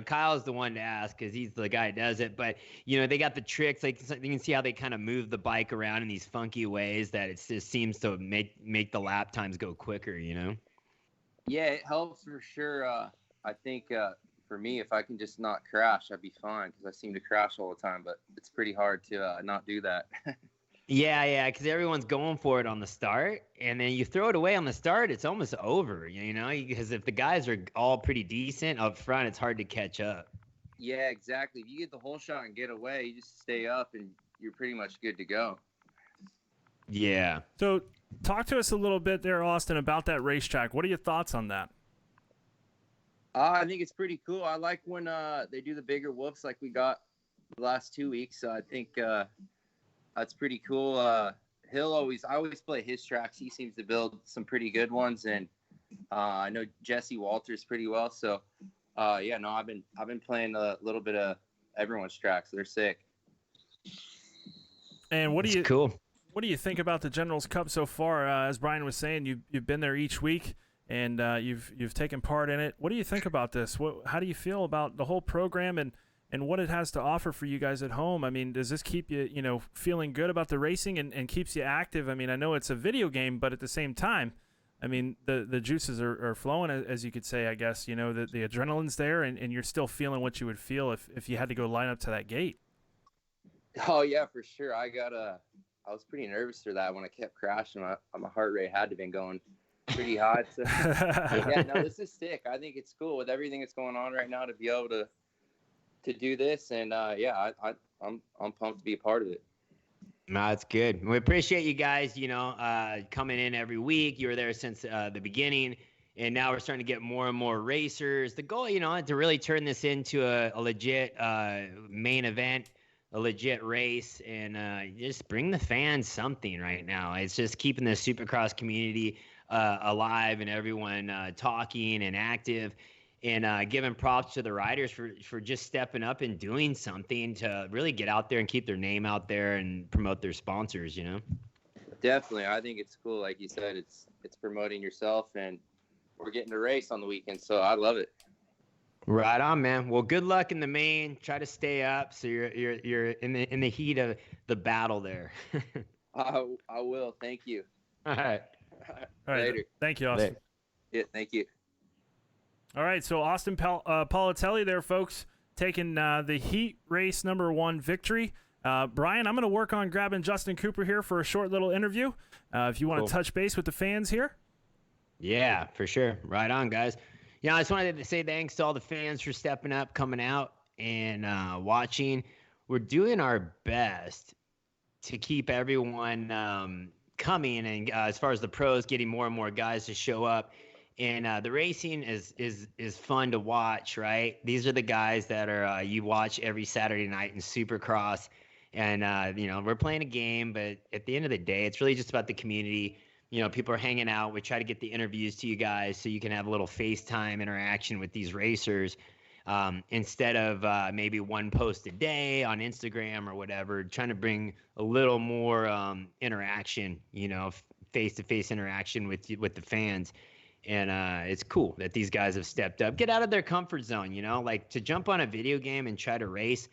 Kyle's the one to ask because he's the guy who does it. But they got the tricks. Like you can see how they kind of move the bike around in these funky ways that it just seems to make the lap times go quicker. Yeah, it helps for sure. I think for me, if I can just not crash, I'd be fine because I seem to crash all the time. But it's pretty hard to not do that. Yeah, because everyone's going for it on the start, and then you throw it away on the start, it's almost over, because if the guys are all pretty decent up front, it's hard to catch up. Yeah, exactly. If you get the whole shot and get away, you just stay up, and you're pretty much good to go. Yeah. So talk to us a little bit there, Austin, about that racetrack. What are your thoughts on that? I think it's pretty cool. I like when they do the bigger whoops like we got the last 2 weeks. So I think that's pretty cool. I always play his tracks. He seems to build some pretty good ones, and I know Jesse Walters pretty well. So I've been playing a little bit of everyone's tracks. They're sick. And what do you cool. What do you think about the Generals Cup so far? As Brian was saying, you've been there each week, and you've taken part in it. What do you think about this? How do you feel about the whole program and what it has to offer for you guys at home? I mean, does this keep you, feeling good about the racing and keeps you active? I mean, I know it's a video game, but at the same time, I mean, the juices are flowing, as you could say, I guess. The adrenaline's there, and you're still feeling what you would feel if you had to go line up to that gate. Oh, yeah, for sure. I was pretty nervous for that when I kept crashing. My heart rate had to have been going pretty high. So, yeah, no, this is sick. I think it's cool with everything that's going on right now to be able to do this. And, I'm pumped to be a part of it. No, it's good. We appreciate you guys, coming in every week. You were there since the beginning, and now we're starting to get more and more racers. The goal, to really turn this into a legit main event, a legit race, and just bring the fans something right now. It's just keeping the Supercross community alive and everyone talking and active, and giving props to the riders for just stepping up and doing something to really get out there and keep their name out there and promote their sponsors, Definitely. I think it's cool. Like you said, it's promoting yourself, and we're getting to race on the weekend, so I love it. Right on, man. Well, good luck in the main. Try to stay up so you're in the heat of the battle there. I will. Thank you. All right. All right. Later. Thank you, Austin. Yeah, thank you. All right, so Austin Politelli there, folks, taking the heat race #1 victory. Brian, I'm going to work on grabbing Justin Cooper here for a short little interview. If you want to touch base with the fans here. Yeah, for sure. Right on, guys. I just wanted to say thanks to all the fans for stepping up, coming out, and watching. We're doing our best to keep everyone coming, and as far as the pros, getting more and more guys to show up. And the racing is fun to watch, right? These are the guys that are you watch every Saturday night in Supercross, and we're playing a game, but at the end of the day, it's really just about the community. People are hanging out. We try to get the interviews to you guys so you can have a little FaceTime interaction with these racers instead of maybe one post a day on Instagram or whatever. Trying to bring a little more interaction, face-to-face interaction with the fans. And it's cool that these guys have stepped up. Get out of their comfort zone, like to jump on a video game and try to race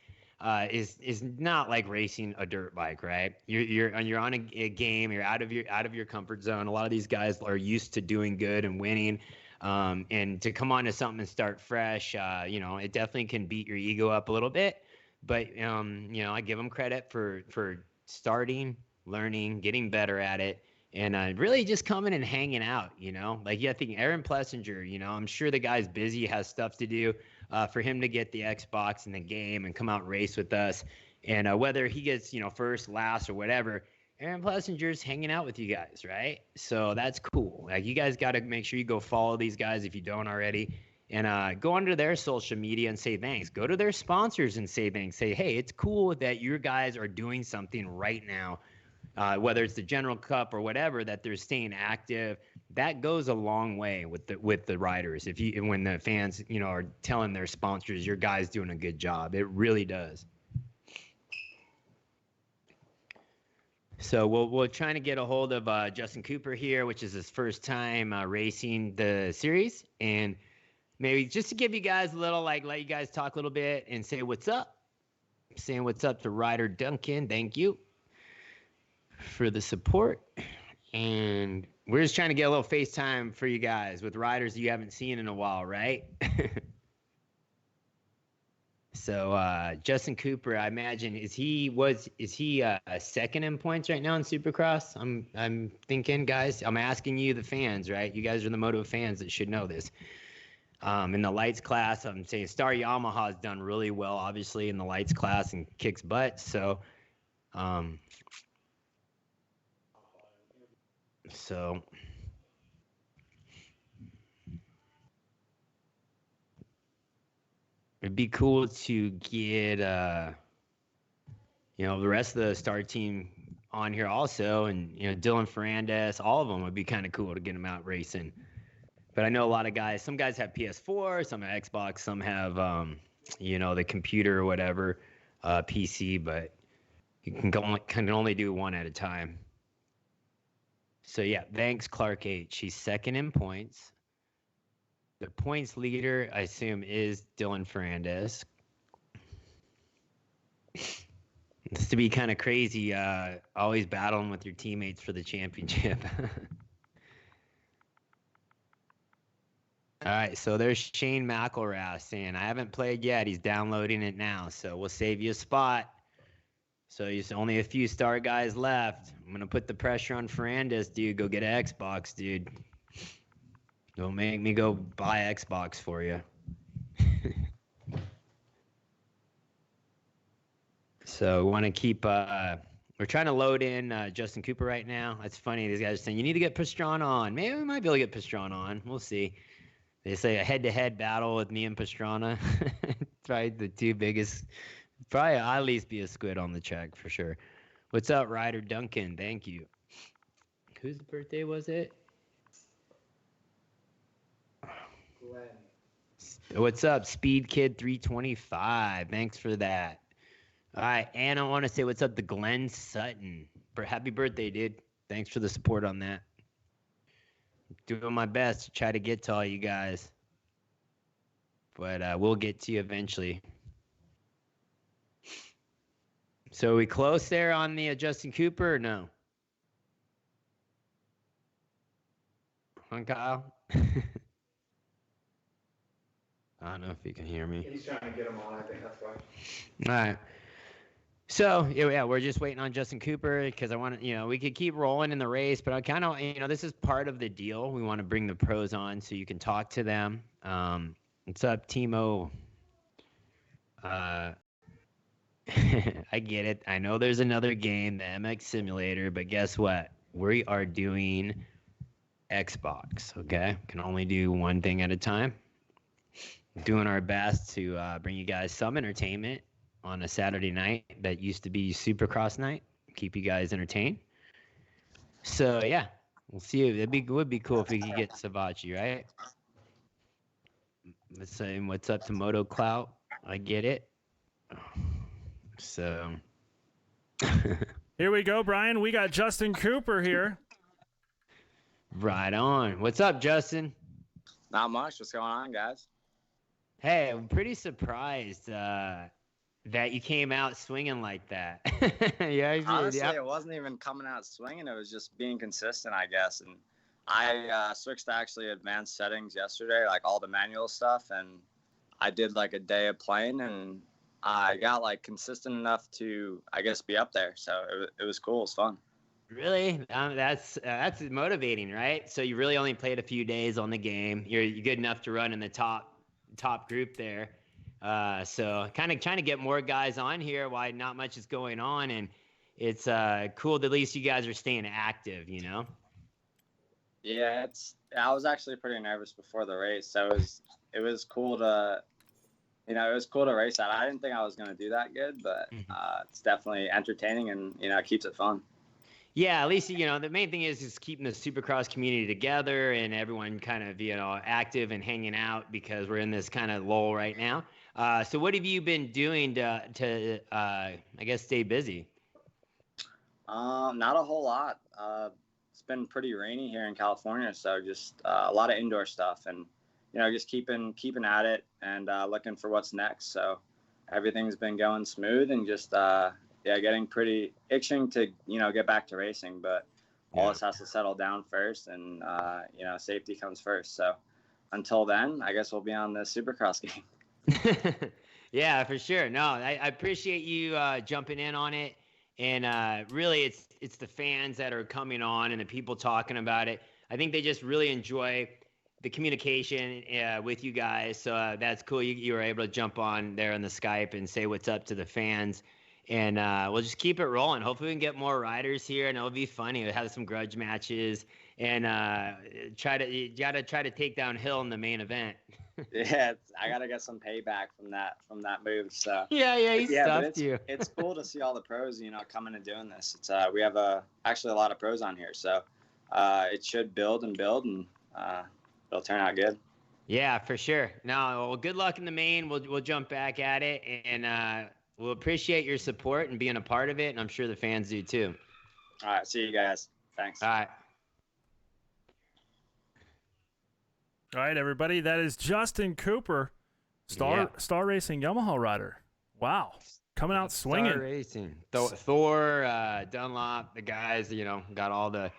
is not like racing a dirt bike, right? You're on a game. You're out of your comfort zone. A lot of these guys are used to doing good and winning, and to come on to something and start fresh, it definitely can beat your ego up a little bit. But I give them credit for starting, learning, getting better at it. And really just coming and hanging out, I think Aaron Plessinger, I'm sure the guy's busy, has stuff to do. For him to get the Xbox and the game and come out and race with us, and whether he gets first, last, or whatever, Aaron Plessinger's hanging out with you guys, right? So that's cool. Like, you guys got to make sure you go follow these guys if you don't already, and go onto their social media and say thanks. Go to their sponsors and say thanks. Say, hey, it's cool that your guys are doing something right now. Whether it's the General Cup or whatever, that they're staying active, that goes a long way with the riders. When the fans, are telling their sponsors, your guy's doing a good job, it really does. So we're trying to get a hold of Justin Cooper here, which is his first time racing the series, and maybe just to give you guys a little, let you guys talk a little bit and say what's up. Saying what's up to Ryder Duncan, thank you for the support. And we're just trying to get a little FaceTime for you guys with riders you haven't seen in a while, right? So Justin Cooper, I imagine, is he second in points right now in Supercross? I'm thinking, guys, I'm asking you, the fans, right? You guys are the Moto fans that should know this. In the lights class, I'm saying Star Yamaha has done really well, obviously, in the lights class and kicks butt. So it'd be cool to get the rest of the start team on here also, and Dylan Ferrandis, all of them would be kind of cool to get them out racing. But I know a lot of guys. Some guys have PS4, some have Xbox, some have the computer or whatever, PC. But you can only do one at a time. So, yeah, thanks, Clark H. He's second in points. The points leader, I assume, is Dylan Ferrandis. It's to be kind of crazy, always battling with your teammates for the championship. All right, so there's Shane McElrath saying, I haven't played yet. He's downloading it now, so we'll save you a spot. So there's only a few star guys left. I'm going to put the pressure on Ferrandis, dude. Go get an Xbox, dude. Don't make me go buy Xbox for you. So we want to keep we're trying to load in Justin Cooper right now. That's funny. These guys are saying, you need to get Pastrana on. Maybe we might be able to get Pastrana on. We'll see. They say a head-to-head battle with me and Pastrana. Probably the two biggest. Probably at least be a squid on the track for sure. What's up, Ryder Duncan? Thank you. Whose birthday was it? Glenn. What's up, Speed Kid 325? Thanks for that. All right, and I want to say what's up to Glenn Sutton. Happy birthday, dude. Thanks for the support on that. Doing my best to try to get to all you guys but we'll get to you eventually. So are we close there on the Justin Cooper or no? On Kyle? I don't know if you can hear me. He's trying to get him on, I think that's why. All right. So, yeah, we're just waiting on Justin Cooper because I want to, we could keep rolling in the race, but I kind of, this is part of the deal. We want to bring the pros on so you can talk to them. What's up, Timo? I get it. I know there's another game, the MX Simulator, but guess what? We are doing Xbox, okay? Can only do one thing at a time. Doing our best to bring you guys some entertainment on a Saturday night that used to be Supercross night. Keep you guys entertained. So, yeah, we'll see. It would be cool if we could get Savachi, right? Let's say, what's up to Moto Clout? I get it. So. Here we go, Brian. We got Justin Cooper here. Right on. What's up, Justin? Not much. What's going on, guys? Hey, I'm pretty surprised that you came out swinging like that. Yeah, honestly, it wasn't even coming out swinging. It was just being consistent, I guess. And I switched to actually advanced settings yesterday, like all the manual stuff. And I did like a day of playing, and I got like consistent enough to, I guess, be up there. So it was cool. It was fun. Really? That's motivating, right? So you really only played a few days on the game. You're good enough to run in the top group there. So kind of trying to get more guys on here while not much is going on, and it's cool that at least you guys are staying active, Yeah, I was actually pretty nervous before the race, so it was cool to race that. I didn't think I was going to do that good, but it's definitely entertaining and it keeps it fun. Yeah, at least, the main thing is keeping the Supercross community together and everyone kind of, active and hanging out because we're in this kind of lull right now. So what have you been doing to I guess, stay busy? Not a whole lot. It's been pretty rainy here in California, so just a lot of indoor stuff and, just keeping at it and looking for what's next. So everything's been going smooth and just getting pretty itching to, get back to racing, but all this has to settle down first and, safety comes first. So until then, I guess we'll be on the Supercross game. Yeah, for sure. No, I appreciate you jumping in on it. And really, it's the fans that are coming on and the people talking about it. I think they just really enjoy the communication with you guys. So that's cool. You were able to jump on there on the Skype and say what's up to the fans. And we'll just keep it rolling. Hopefully we can get more riders here, and it'll be funny. We'll have some grudge matches, and you gotta try to take down Hill in the main event. Yeah, I gotta get some payback from that move. So yeah, he stuffed you. It's cool to see all the pros, coming and doing this. It's we have actually a lot of pros on here, so it should build, and it'll turn out good. Yeah, for sure. No, well, good luck in the main. We'll jump back at it, and we'll appreciate your support and being a part of it, and I'm sure the fans do too. All right, see you guys. Thanks. All right. All right, everybody. That is Justin Cooper, Star Racing Yamaha rider. Wow, coming out swinging. Star Racing. Thor, Dunlop, the guys. Got all the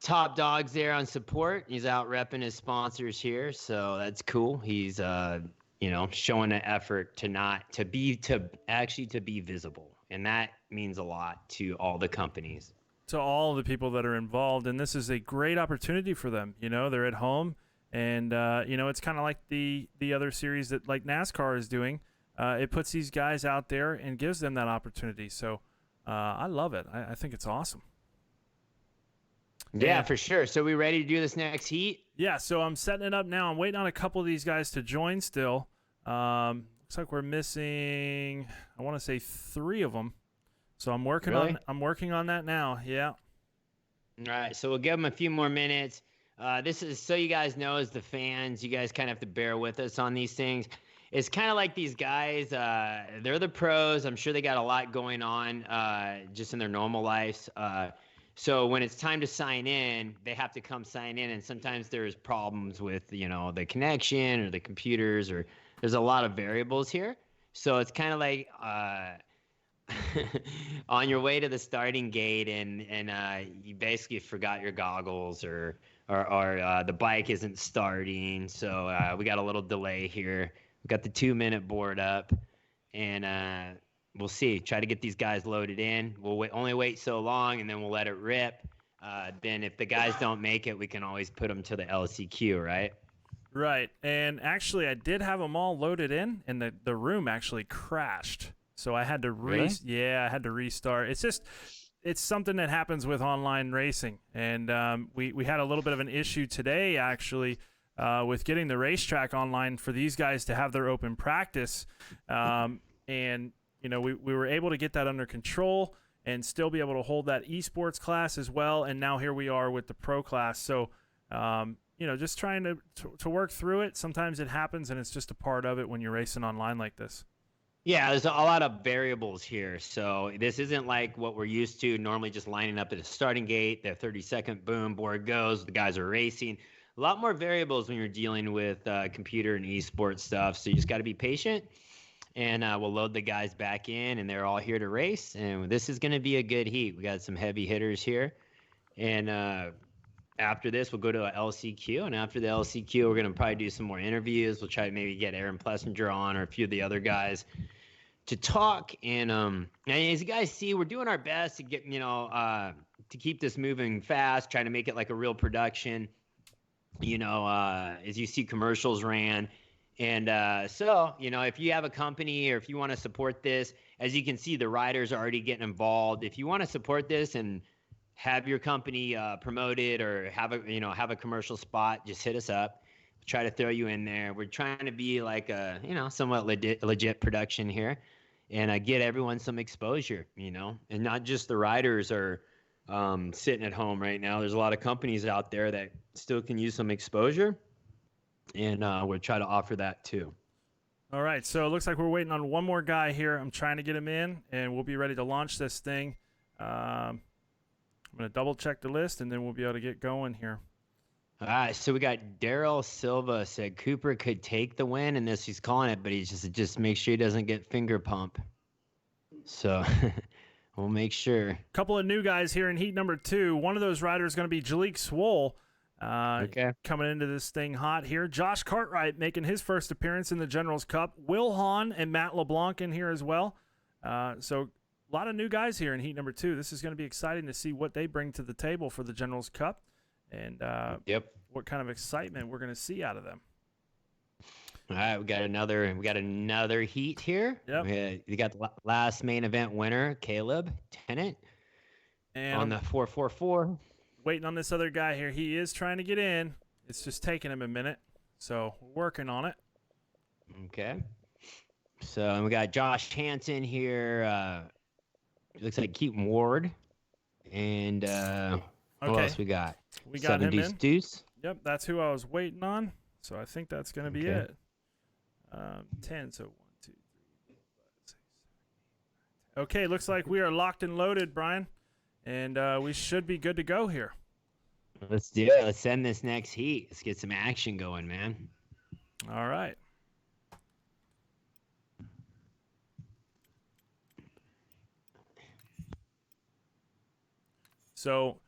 top dogs there on support. He's out repping his sponsors here, so that's cool. He's showing an effort to be visible, and that means a lot to all the companies, to all the people that are involved, and this is a great opportunity for them. They're at home, and it's kind of like the other series that like NASCAR is doing. It puts these guys out there and gives them that opportunity. So I love it. I think it's awesome. Yeah, for sure. So we ready to do this next heat? Yeah, so I'm setting it up now. I'm waiting on a couple of these guys to join still. Looks like we're missing, I want to say 3 of them. So I'm working on that now. Yeah. All right, so we'll give them a few more minutes. This is, so you guys know, as the fans, you guys kind of have to bear with us on these things. It's kind of like these guys, they're the pros. I'm sure they got a lot going on just in their normal lives. So when it's time to sign in, they have to come sign in, and sometimes there's problems with, the connection or the computers, or there's a lot of variables here. So it's kind of like on your way to the starting gate, and you basically forgot your goggles, or the bike isn't starting. So we got a little delay here. We got the 2-minute board up, and we'll see. Try to get these guys loaded in. We'll only wait so long, and then we'll let it rip. Then if the guys don't make it, we can always put them to the LCQ, right? Right. And actually, I did have them all loaded in, and the room actually crashed. So I had to I had to restart. It's something that happens with online racing, and we had a little bit of an issue today actually with getting the racetrack online for these guys to have their open practice, and we were able to get that under control and still be able to hold that esports class as well. And now here we are with the pro class. So just trying to work through it. Sometimes it happens, and it's just a part of it when you're racing online like this. Yeah, there's a lot of variables here. So this isn't like what we're used to, normally just lining up at a starting gate, the 30-second boom, board goes, the guys are racing. A lot more variables when you're dealing with computer and esports stuff. So you just got to be patient, and we'll load the guys back in, and they're all here to race. And this is going to be a good heat. We got some heavy hitters here. And after this, we'll go to a LCQ. And after the LCQ, we're going to probably do some more interviews. We'll try to maybe get Aaron Plessinger on, or a few of the other guys to talk. And as you guys see, we're doing our best to get, to keep this moving fast, trying to make it like a real production, as you see commercials ran. And so, if you have a company, or if you want to support this, as you can see, the riders are already getting involved. If you want to support this and have your company promoted, or have a commercial spot, just hit us up. We'll try to throw you in there. We're trying to be like a, somewhat legit production here, and get everyone some exposure, and not just the riders are sitting at home right now. There's a lot of companies out there that still can use some exposure, and we'll try to offer that too. All right, so it looks like we're waiting on one more guy here. I'm trying to get him in, and we'll be ready to launch this thing. I'm going to double check the list, and then we'll be able to get going here. All right, so we got Daryl Silva said Cooper could take the win in this. He's calling it, but he's just make sure he doesn't get finger pump. So we'll make sure. A couple of new guys here in heat number 2. One of those riders is going to be Jalik Swole. Coming into this thing hot here. Josh Cartwright making his first appearance in the Generals Cup. Will Hahn and Matt LeBlanc in here as well. So a lot of new guys here in heat number 2. This is going to be exciting to see what they bring to the table for the Generals Cup, and what kind of excitement we're going to see out of them. All right, we got another heat here. Yep. We got the last main event winner, Caleb Tennant, and on the 444. Waiting on this other guy here. He is trying to get in. It's just taking him a minute, so we're working on it. Okay. So and we got Josh Hansen here. Looks like Keaton Ward, and what else we got? We got him in. Deuce. Yep, that's who I was waiting on. So I think that's going to be it. 10. So 1, 2, 3, 4, 5, 6, 7, 8, 9, 10. Okay, looks like we are locked and loaded, Brian, and we should be good to go here. Let's do it. Let's send this next heat. Let's get some action going, man. All right. So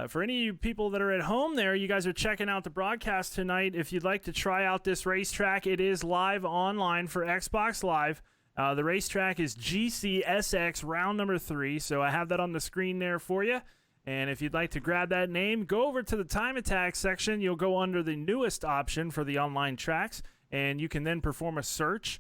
for any of you people that are at home there, you guys are checking out the broadcast tonight. If you'd like to try out this racetrack, it is live online for Xbox Live. The racetrack is GCSX round number 3. So I have that on the screen there for you. And if you'd like to grab that name, go over to the time attack section. You'll go under the newest option for the online tracks, and you can then perform a search.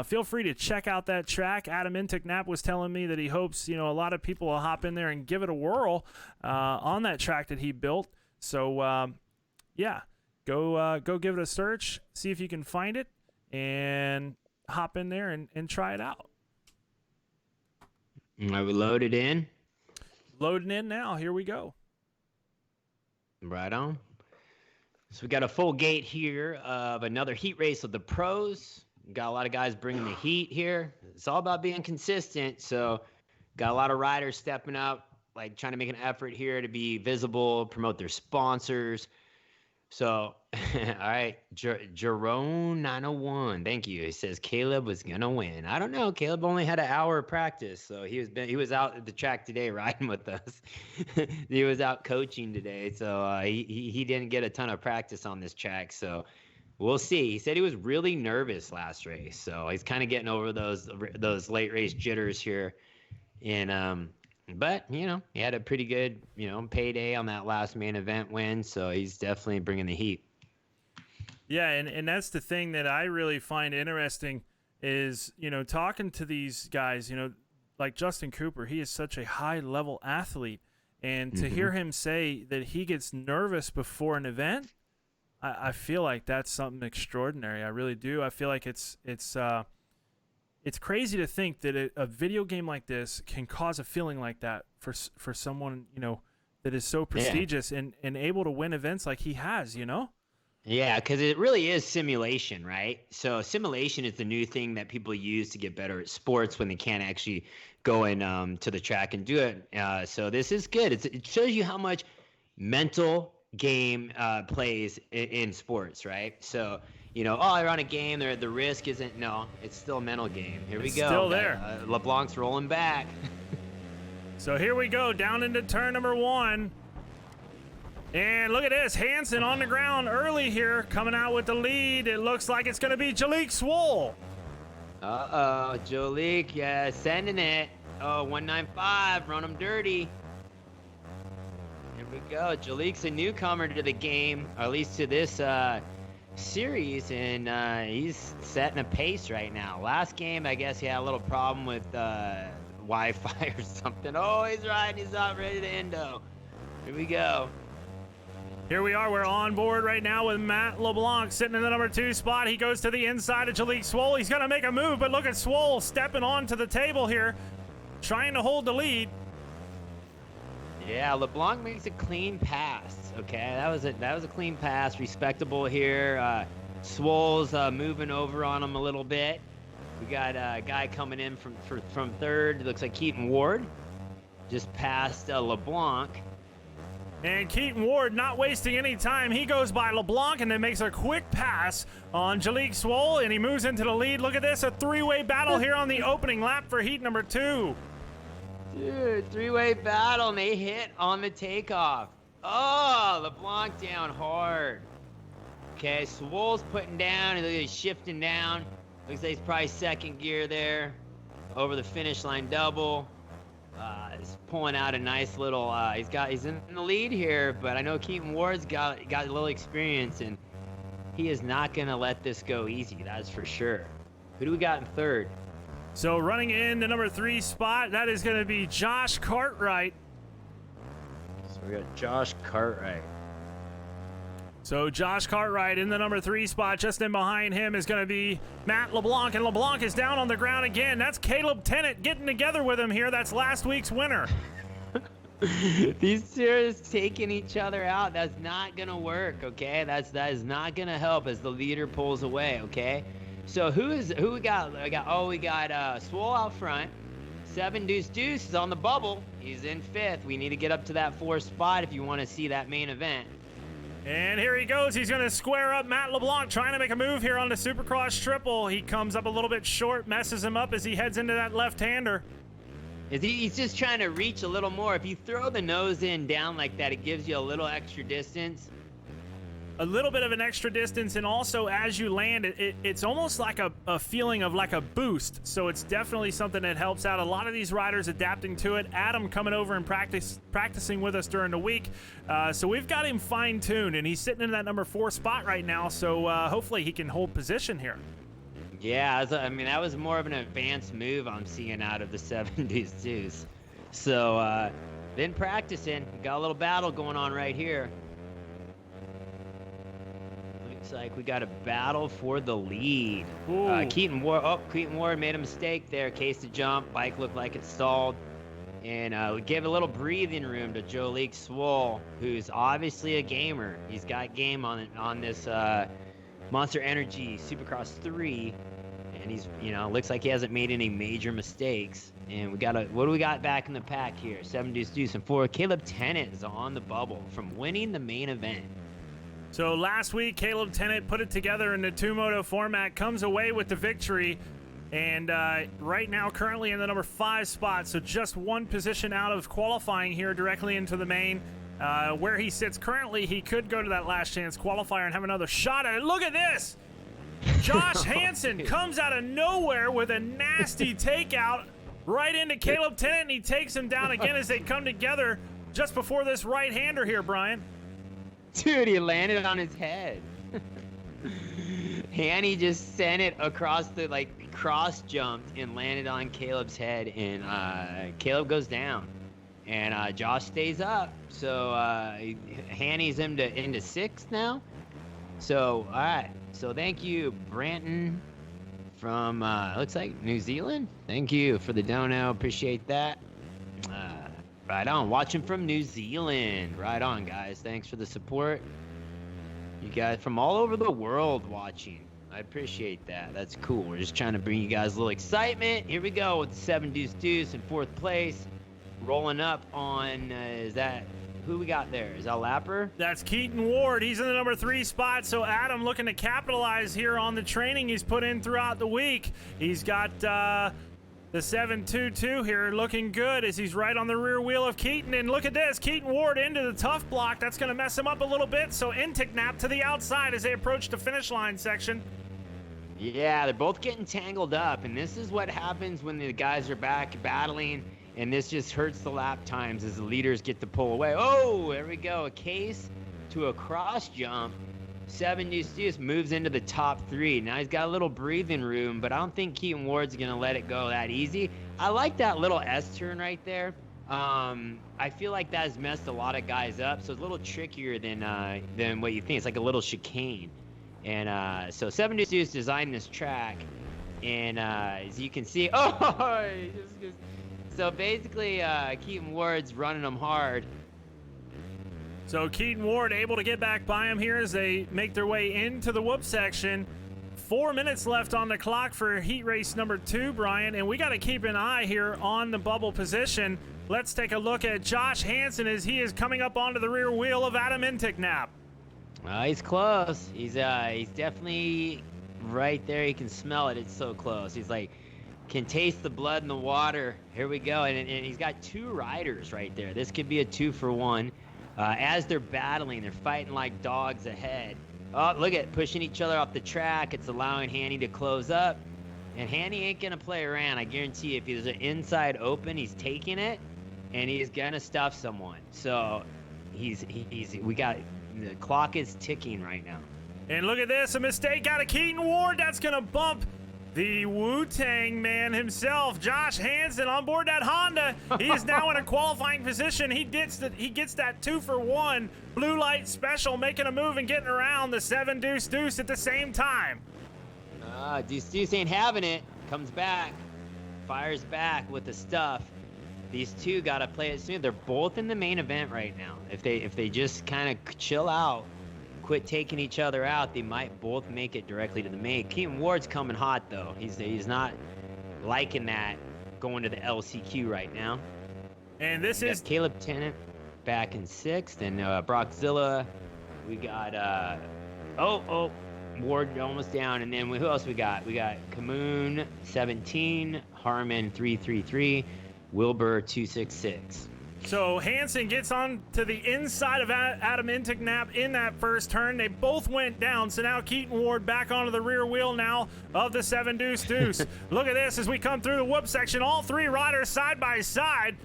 Feel free to check out that track. Adam Inticknap was telling me that he hopes, a lot of people will hop in there and give it a whirl on that track that he built. So, go give it a search, see if you can find it, and hop in there and try it out. Are we loaded in? Loading in now. Here we go. Right on. So we got a full gate here of another heat race of the pros. Got a lot of guys bringing the heat here. It's all about being consistent. So got a lot of riders stepping up, like trying to make an effort here to be visible, promote their sponsors. So, all right, Jerome 901, thank you. He says Caleb was gonna win. I don't know. Caleb only had an hour of practice, so he was out at the track today riding with us. He was out coaching today, so he didn't get a ton of practice on this track. So we'll see. He said he was really nervous last race, so he's kind of getting over those late race jitters here. And but he had a pretty good payday on that last main event win, so he's definitely bringing the heat. Yeah, and that's the thing that I really find interesting is talking to these guys, like Justin Cooper. He is such a high level athlete, and to hear him say that he gets nervous before an event, I feel like that's something extraordinary. I really do. I feel like it's crazy to think that a video game like this can cause a feeling like that for someone that is so prestigious and able to win events like he has. Yeah, because it really is simulation, right? So simulation is the new thing that people use to get better at sports when they can't actually go in to the track and do it. So this is good. It shows you how much mental game plays in sports, right? So you're on a game, the risk isn't. No, it's still a mental game. Here we go. Still there. LeBlanc's rolling back. So here we go down into turn number 1. And look at this, Hansen on the ground early here, coming out with the lead. It looks like it's going to be Jalik Swoll. Uh-oh, Jalik, yeah, sending it. Oh, 195, run him dirty. Here we go. Jalik's a newcomer to the game, or at least to this series, and he's setting a pace right now. Last game, I guess he had a little problem with Wi-Fi or something. Oh, he's riding. He's not ready to endo. Here we go. Here we are. We're on board right now with Matt LeBlanc sitting in the number 2 spot. He goes to the inside of Jalik Swoll. He's going to make a move, but look at Swoll stepping onto the table here, trying to hold the lead. Yeah, LeBlanc makes a clean pass. Okay, that was a clean pass, respectable here. Swoll's moving over on him a little bit. We got a guy coming in from third. It looks like Keaton Ward, just past LeBlanc. And Keaton Ward not wasting any time. He goes by LeBlanc and then makes a quick pass on Jalik Swoll, and he moves into the lead. Look at this, a 3-way battle here on the opening lap for heat number 2. Dude, 3-way battle, and they hit on the takeoff. Oh, LeBlanc down hard. Okay, Swoll's putting down, and he's shifting down. Looks like he's probably second gear there. Over the finish line double. He's pulling out a nice little, he's in the lead here, but I know Keaton Ward's got a little experience, and he is not going to let this go easy, that's for sure. Who do we got in third? So running in the number 3 spot, that is going to be Josh Cartwright. So we got Josh Cartwright. So Josh Cartwright in the number 3 spot. Just in behind him is going to be Matt LeBlanc, and LeBlanc is down on the ground again. That's Caleb Tennant getting together with him here. That's last week's winner. These two are taking each other out. That's not going to work, okay? That is not going to help as the leader pulls away, okay? So who we got? We got Swoll out front. 7 Deuce Deuce is on the bubble. He's in 5th. We need to get up to that 4th spot if you want to see that main event. And here he goes. He's going to square up Matt LeBlanc, trying to make a move here on the Supercross triple. He comes up a little bit short, messes him up as he heads into that left-hander. He's just trying to reach a little more. If you throw the nose in down like that, it gives you a little extra distance. A little bit of an extra distance, and also as you land, it's almost like a feeling of like a boost. So it's definitely something that helps out a lot of these riders adapting to it. Adam coming over and practicing with us during the week. So we've got him fine-tuned, and he's sitting in that number 4 spot right now. So hopefully he can hold position here. Yeah, that was more of an advanced move I'm seeing out of the 7 Deuce Deuce. So been practicing. Got a little battle going on right here. Looks like we got a battle for the lead. Keaton Ward made a mistake there. Case to jump. Bike looked like it stalled. And we gave a little breathing room to Jalik Swoll, who's obviously a gamer. He's got game on this Monster Energy Supercross 3. and he's, looks like he hasn't made any major mistakes. And what do we got back in the pack here? 7 deuce deuce and 4. Caleb Tennant is on the bubble from winning the main event. So last week, Caleb Tennant put it together in the 2-moto format, comes away with the victory, and right now currently in the number 5 spot, so just one position out of qualifying here directly into the main. Where he sits currently, he could go to that last chance qualifier and have another shot at it. Look at this! Josh Hansen comes out of nowhere with a nasty takeout right into Caleb Tennant, and he takes him down again as they come together just before this right-hander here, Brian. Dude, he landed on his head. Hanny just sent it across the, cross-jumped and landed on Caleb's head, and Caleb goes down. And Josh stays up, so Hanny's him into 6th now. So, all right. So thank you, Branton from, looks like New Zealand. Thank you for the dono. Appreciate that. Right on. Watching from New Zealand. Right on, guys. Thanks for the support. You guys from all over the world watching. I appreciate that. That's cool. We're just trying to bring you guys a little excitement. Here we go with the 7 deuce deuce in 4th place. Rolling up on, is that, who we got there? Is that Lapper? That's Keaton Ward. He's in the number 3 spot. So Adam looking to capitalize here on the training he's put in throughout the week. He's got the 722 here looking good as he's right on the rear wheel of Keaton. And look at this, Keaton Ward into the tough block. That's going to mess him up a little bit. So Intignap to the outside as they approach the finish line section. Yeah, they're both getting tangled up. And this is what happens when the guys are back battling. And this just hurts the lap times as the leaders get to pull away. Oh, there we go. A case to a cross jump. 7 deuce deuce moves into the top 3. Now he's got a little breathing room, but I don't think Keaton Ward's going to let it go that easy. I like that little S-turn right there. I feel like that has messed a lot of guys up, so it's a little trickier than what you think. It's like a little chicane. And so 7 deuce deuce designed this track, and as you can see, so basically, Keaton Ward's running them hard. So Keaton Ward able to get back by him here as they make their way into the whoop section. 4 minutes left on the clock for heat race number 2, Brian, and we got to keep an eye here on the bubble position. Let's take a look at Josh Hansen as he is coming up onto the rear wheel of Adam Intignap. He's close. He's definitely right there. You can smell it. It's so close. He's like, can taste the blood in the water. Here we go. And he's got 2 riders right there. This could be a 2-for-1. As they're battling, they're fighting like dogs ahead. Oh, look at pushing each other off the track. It's allowing Hanny to close up. And Hanny ain't going to play around. I guarantee you, if there's an inside open, he's taking it. And he's going to stuff someone. So we got, the clock is ticking right now. And look at this, a mistake out of Keaton Ward. That's going to bump the Wu-Tang man himself, Josh Hansen, on board that Honda. He is now in a qualifying position. He gets that 2-for-1 blue light special, making a move and getting around the 7 deuce deuce at the same time. Deuce deuce ain't having it. Comes back, fires back with the stuff. These two got to play it soon. They're both in the main event right now. If they just kind of chill out, quit taking each other out, they might both make it directly to the main. Keaton Ward's coming hot though. He's not liking that going to the LCQ right now. And this is Caleb Tennant back in 6th, and Brockzilla. We got Ward almost down, and then who else we got? We got Kamoon 17, Harmon 333, Wilbur 266. So Hansen gets on to the inside of Adam Intignap in that first turn. They both went down, so now Keaton Ward back onto the rear wheel now of the 7 deuce deuce. Look at this as we come through the whoop section. All 3 riders side by side.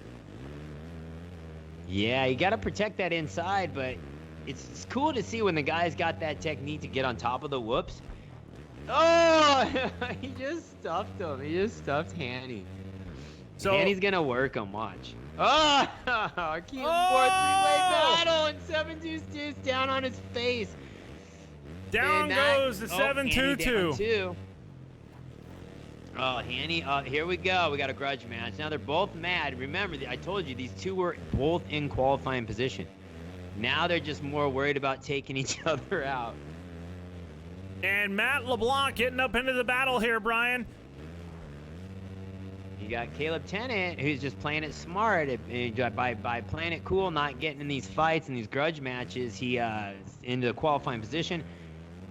Yeah, you got to protect that inside, but it's cool to see when the guy's got that technique to get on top of the whoops. Oh, he just stuffed him. He just stuffed Hanny. So Hanny's going to work him, watch. Oh, Keaton Ward 3-way battle, and 7 deuce deuce down on his face. Down goes the 722. Oh, Hanny, here we go. We got a grudge match. Now they're both mad. Remember, I told you these two were both in qualifying position. Now they're just more worried about taking each other out. And Matt LeBlanc getting up into the battle here, Brian. You got Caleb Tennant, who's just playing it smart. By playing it cool, not getting in these fights and these grudge matches, he into the qualifying position.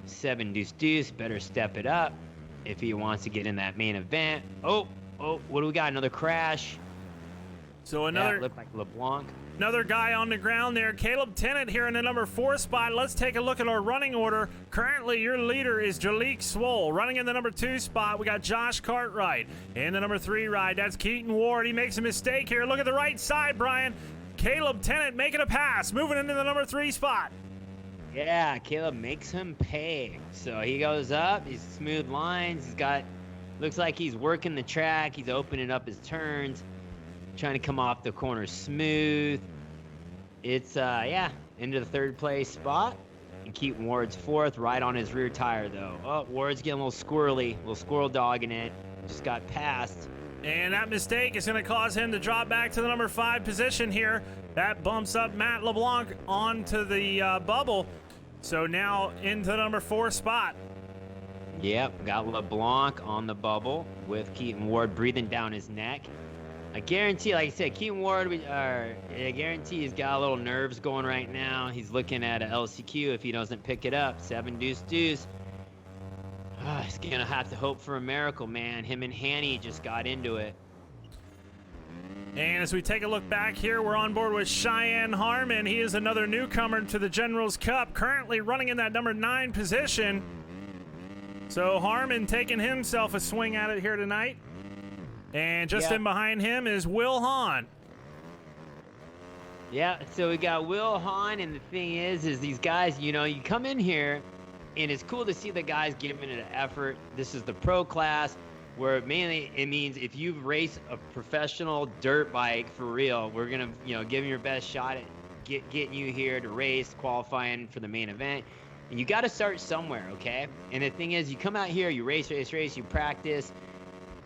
7 deuce. Better step it up if he wants to get in that main event. Oh, what do we got? Another crash. So another That looked like LeBlanc. Another guy on the ground there, Caleb Tennant here in the number 4 spot. Let's take a look at our running order. Currently, your leader is Jalik Swole. Running in the number 2 spot, we got Josh Cartwright. In the number 3 ride, that's Keaton Ward. He makes a mistake here. Look at the right side, Brian. Caleb Tennant making a pass, moving into the number 3 spot. Yeah, Caleb makes him pay. So he goes up, he's smooth lines. Looks like he's working the track. He's opening up his turns, trying to come off the corner smooth. It's, into the 3rd place spot. And Keaton Ward's 4th, right on his rear tire, though. Oh, Ward's getting a little squirrely, little squirrel dog in it. Just got passed. And that mistake is going to cause him to drop back to the number 5 position here. That bumps up Matt LeBlanc onto the bubble. So now into the number 4 spot. Yep, got LeBlanc on the bubble with Keaton Ward breathing down his neck. I guarantee, like I said, Keaton Ward, I guarantee he's got a little nerves going right now. He's looking at a LCQ if he doesn't pick it up. 7 deuce. He's going to have to hope for a miracle, man. Him and Hanny just got into it. And as we take a look back here, we're on board with Cheyenne Harmon. He is another newcomer to the Generals Cup, currently running in that number 9 position. So Harmon taking himself a swing at it here tonight. And just in behind him is Will Hahn. Yeah, so we got Will Hahn, and the thing is these guys, you come in here, and it's cool to see the guys giving it an effort. This is the pro class, where mainly it means if you race a professional dirt bike for real, we're going to, give them your best shot at getting you here to race, qualifying for the main event. And you got to start somewhere, okay? And the thing is, you come out here, you race, you practice,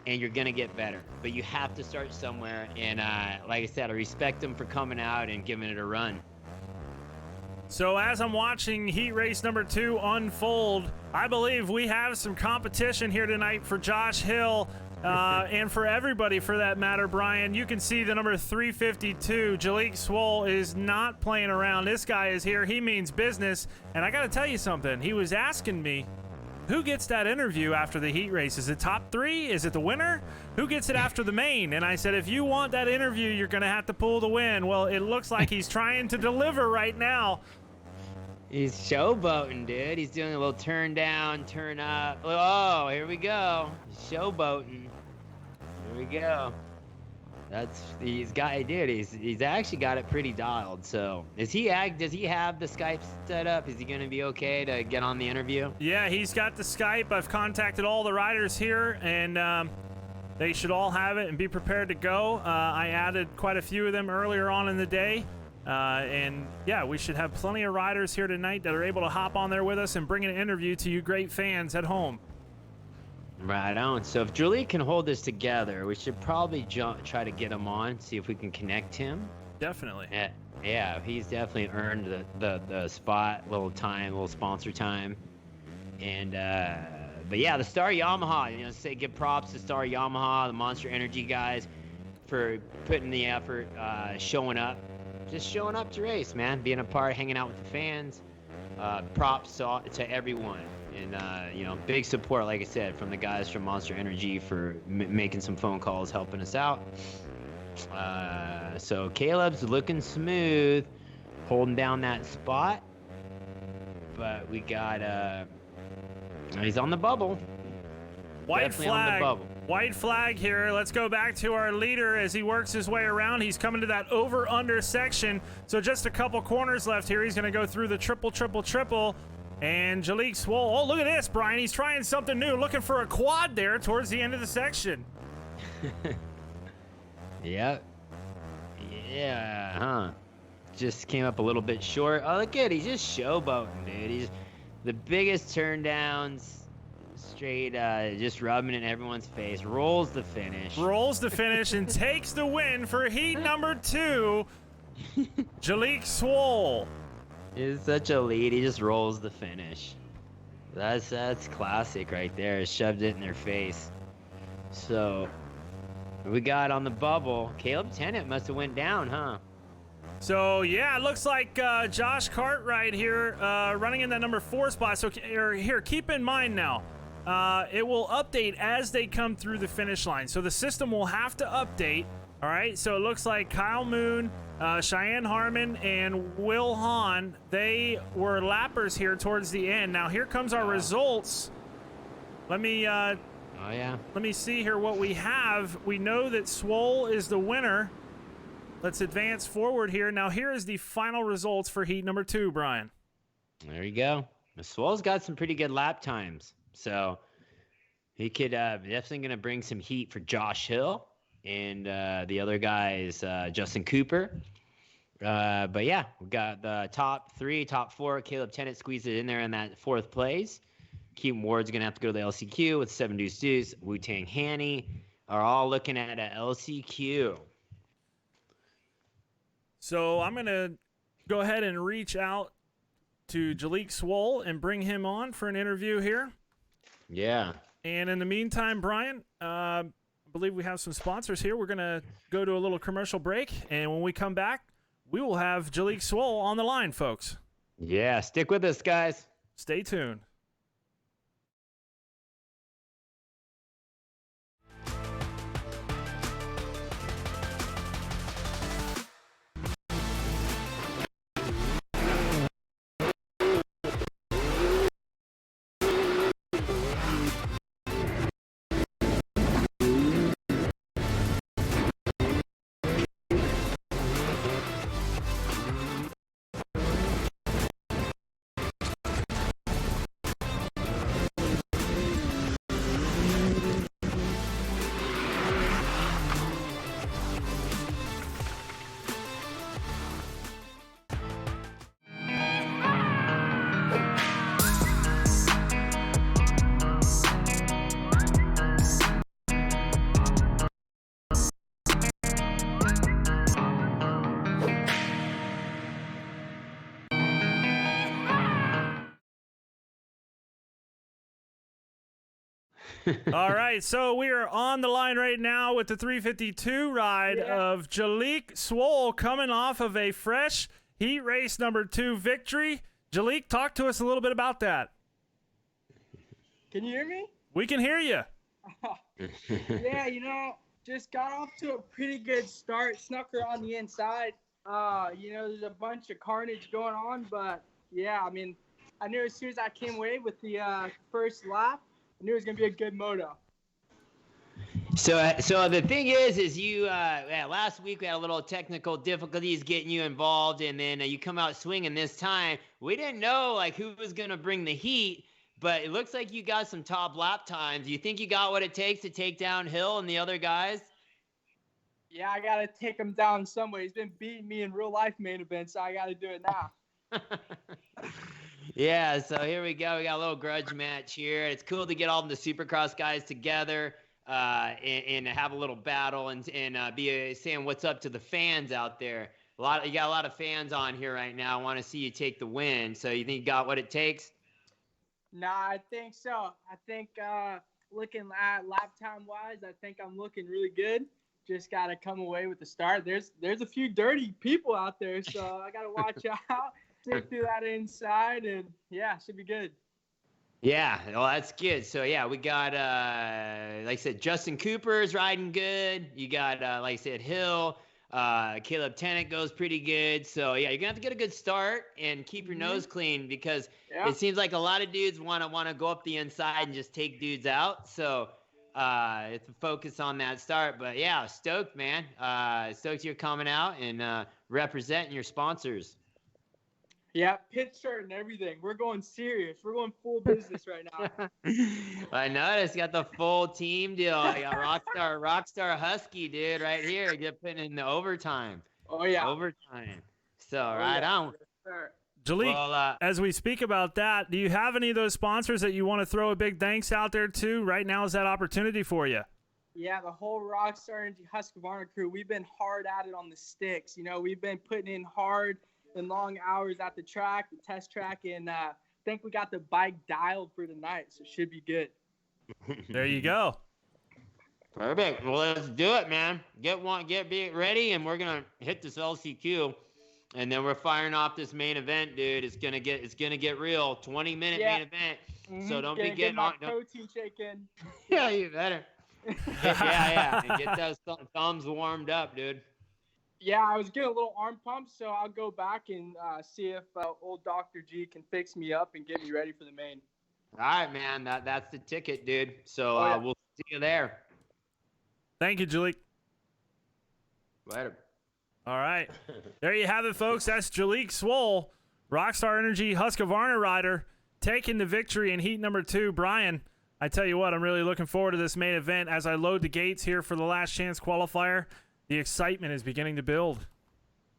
and you're going to get better. But you have to start somewhere. And like I said, I respect them for coming out and giving it a run. So as I'm watching heat race number 2 unfold, I believe we have some competition here tonight for Josh Hill and for everybody for that matter, Brian. You can see the number 352, Jalik Swole, is not playing around. This guy is here. He means business. And I got to tell you something. He was asking me, who gets that interview after the heat race? Is it top 3? Is it the winner? Who gets it after the main? And I said, if you want that interview, you're going to have to pull the win. Well, it looks like he's trying to deliver right now. He's showboating, dude. He's doing a little turn down, turn up. Oh, here we go. Showboating. Here we go. He's actually got it pretty dialed. So does he have the Skype set up? Is he going to be okay to get on the interview? Yeah, he's got the Skype. I've contacted all the riders here, and they should all have it and be prepared to go. I added quite a few of them earlier on in the day. And yeah, we should have plenty of riders here tonight that are able to hop on there with us and bring an interview to you great fans at home. Right on. So if Julie can hold this together, we should probably try to get him on, see if we can connect him. Definitely. Yeah, he's definitely earned the spot, little sponsor time. And but yeah, the Star Yamaha, give props to Star Yamaha, the Monster Energy guys, for putting the effort, showing up to race, man, being a part, hanging out with the fans. Props to everyone. And, big support, like I said, from the guys from Monster Energy for making some phone calls, helping us out. So Caleb's looking smooth, holding down that spot. But we got, he's on the bubble. White Definitely flag. on the bubble. White flag here. Let's go back to our leader as he works his way around. He's coming to that over-under section. So just a couple corners left here. He's going to go through the triple. And Jalik Swole. Oh, look at this, Brian. He's trying something new, looking for a quad there towards the end of the section. Yep. Yeah, huh. Just came up a little bit short. Oh, look at it. He's just showboating, dude. He's the biggest turn downs, straight, just rubbing it in everyone's face. Rolls the finish And takes the win for heat number 2, Jalik Swole. He's such a lead. He just rolls the finish. That's classic right there. Shoved it in their face. So we got on the bubble. Caleb Tennant must have went down, huh? So, yeah, it looks like Josh Cartwright here running in that number 4 spot. So, here, keep in mind now, it will update as they come through the finish line. So, the system will have to update, all right? So, it looks like Kyle Moon, Cheyenne Harmon, and Will Hahn, they were lappers here towards the end. Now, here comes our results. Let me let me see here what we have. We know that Swole is the winner. Let's advance forward here. Now, here is the final results for heat number 2, Brian. There you go. Swole's got some pretty good lap times. So he could definitely going to bring some heat for Josh Hill. And the other guy is Justin Cooper. But, yeah, we got the top 3, top 4. Caleb Tennant squeezed it in there in that 4th place. Keaton Ward's going to have to go to the LCQ with 7 Deuce Deuce. Wu-Tang Hanny are all looking at a LCQ. So I'm going to go ahead and reach out to Jalik Swole and bring him on for an interview here. Yeah. And in the meantime, Brian, I believe we have some sponsors here. We're going to go to a little commercial break, and when we come back, we will have Jalik Swole on the line, folks. Yeah, stick with us, guys. Stay tuned. All right, so we are on the line right now with the 352 ride of Jalik Swole coming off of a fresh heat race number 2 victory. Jalik, talk to us a little bit about that. Can you hear me? We can hear you. Yeah, just got off to a pretty good start, snuck her on the inside. There's a bunch of carnage going on, but yeah, I mean, I knew as soon as I came away with the first lap, I knew it was going to be a good moto. So the thing is you last week we had a little technical difficulties getting you involved, and then you come out swinging this time. We didn't know who was going to bring the heat, but it looks like you got some top lap times. Do you think you got what it takes to take down Hill and the other guys? Yeah, I got to take him down some way. He's been beating me in real life main events, so I got to do it now. Yeah, so here we go. We got a little grudge match here. It's cool to get all the Supercross guys together and have a little battle and be saying what's up to the fans out there. You got a lot of fans on here right now. I want to see you take the win. So you think you got what it takes? Nah, I think so. I think looking at lap time wise, I think I'm looking really good. Just got to come away with the start. There's a few dirty people out there, so I got to watch out. Stick through that inside, and yeah, should be good. Yeah, well, that's good. So yeah, we got like I said, Justin Cooper is riding good. You got like I said, Hill, Caleb Tennant goes pretty good. So yeah, you're gonna have to get a good start and keep your nose clean because it seems like a lot of dudes want to go up the inside and just take dudes out. So it's a focus on that start. But yeah, stoked, man. Stoked you're coming out and representing your sponsors. Yeah, pit shirt and everything. We're going serious. We're going full business right now. I noticed. Got the full team deal. I got Rockstar Husky, dude, right here. Get putting in the overtime. Oh, yeah. Overtime. So, right on. Yes, Jalik, well, as we speak about that, do you have any of those sponsors that you want to throw a big thanks out there to? Right now is that opportunity for you. Yeah, the whole Rockstar and Husqvarna crew, we've been hard at it on the sticks. We've been putting in hard and long hours at the track, the test track in think we got the bike dialed for tonight, so it should be good. There you go. Perfect. Well, let's do it, man. Be ready, and we're gonna hit this LCQ, and then we're firing off this main event, dude. It's gonna get real. 20-minute main event. Mm-hmm. So don't Gonna be getting get my on. protein shake in. Yeah, you better. Yeah. And get those thumbs warmed up, dude. Yeah, I was getting a little arm pump, so I'll go back and see if old Dr. G can fix me up and get me ready for the main. All right, man. That's the ticket, dude. So yeah. we'll see you there. Thank you, Jalik. Later. All right. There you have it, folks. That's Jalik Swole, Rockstar Energy Husqvarna rider, taking the victory in heat number 2. Brian, I tell you what, I'm really looking forward to this main event. As I load the gates here for the last chance qualifier, the excitement is beginning to build.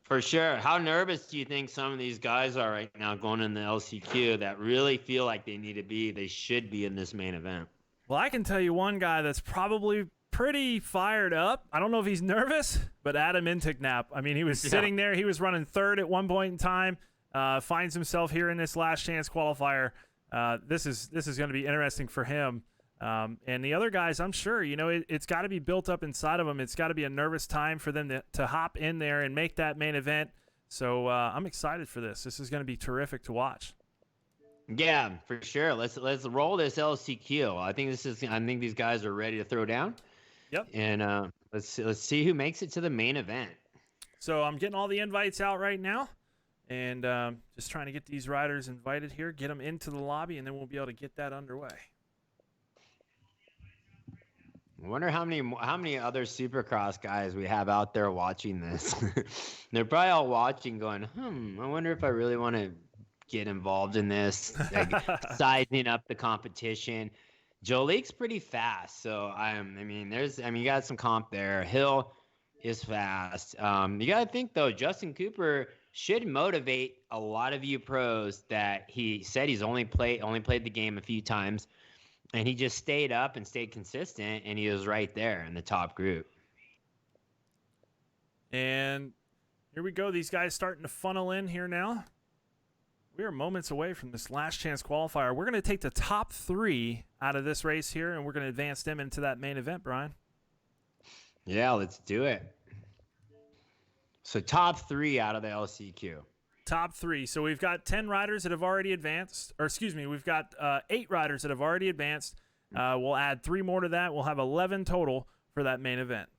For sure. How nervous do you think some of these guys are right now going in the LCQ that really feel like they should be in this main event? Well, I can tell you one guy that's probably pretty fired up. I don't know if he's nervous, but Adam Intignap. I mean, he was sitting there. He was running third at one point in time. Finds himself here in this last chance qualifier. This is going to be interesting for him. And the other guys, I'm sure, it's got to be built up inside of them. It's got to be a nervous time for them to hop in there and make that main event. So I'm excited for this. This is going to be terrific to watch. Yeah, for sure. Let's roll this LCQ. I think these guys are ready to throw down. Yep. And let's see who makes it to the main event. So I'm getting all the invites out right now, and just trying to get these riders invited here, get them into the lobby, and then we'll be able to get that underway. I wonder how many other Supercross guys we have out there watching this. They're probably all watching, going, I wonder if I really want to get involved in this, like sizing up the competition. Jolik's pretty fast, so you got some comp there. Hill is fast. You got to think though, Justin Cooper should motivate a lot of you pros that he said he's only played the game a few times, and he just stayed up and stayed consistent, and he was right there in the top group. And here we go. These guys starting to funnel in here now. We are moments away from this last chance qualifier. We're going to take the top 3 out of this race here, and we're going to advance them into that main event, Brian. Yeah, let's do it. So top 3 out of the LCQ. Top 3. So we've got 10 riders that have already advanced. Or excuse me, we've got 8 riders that have already advanced. We'll add 3 more to that. We'll have 11 total for that main event.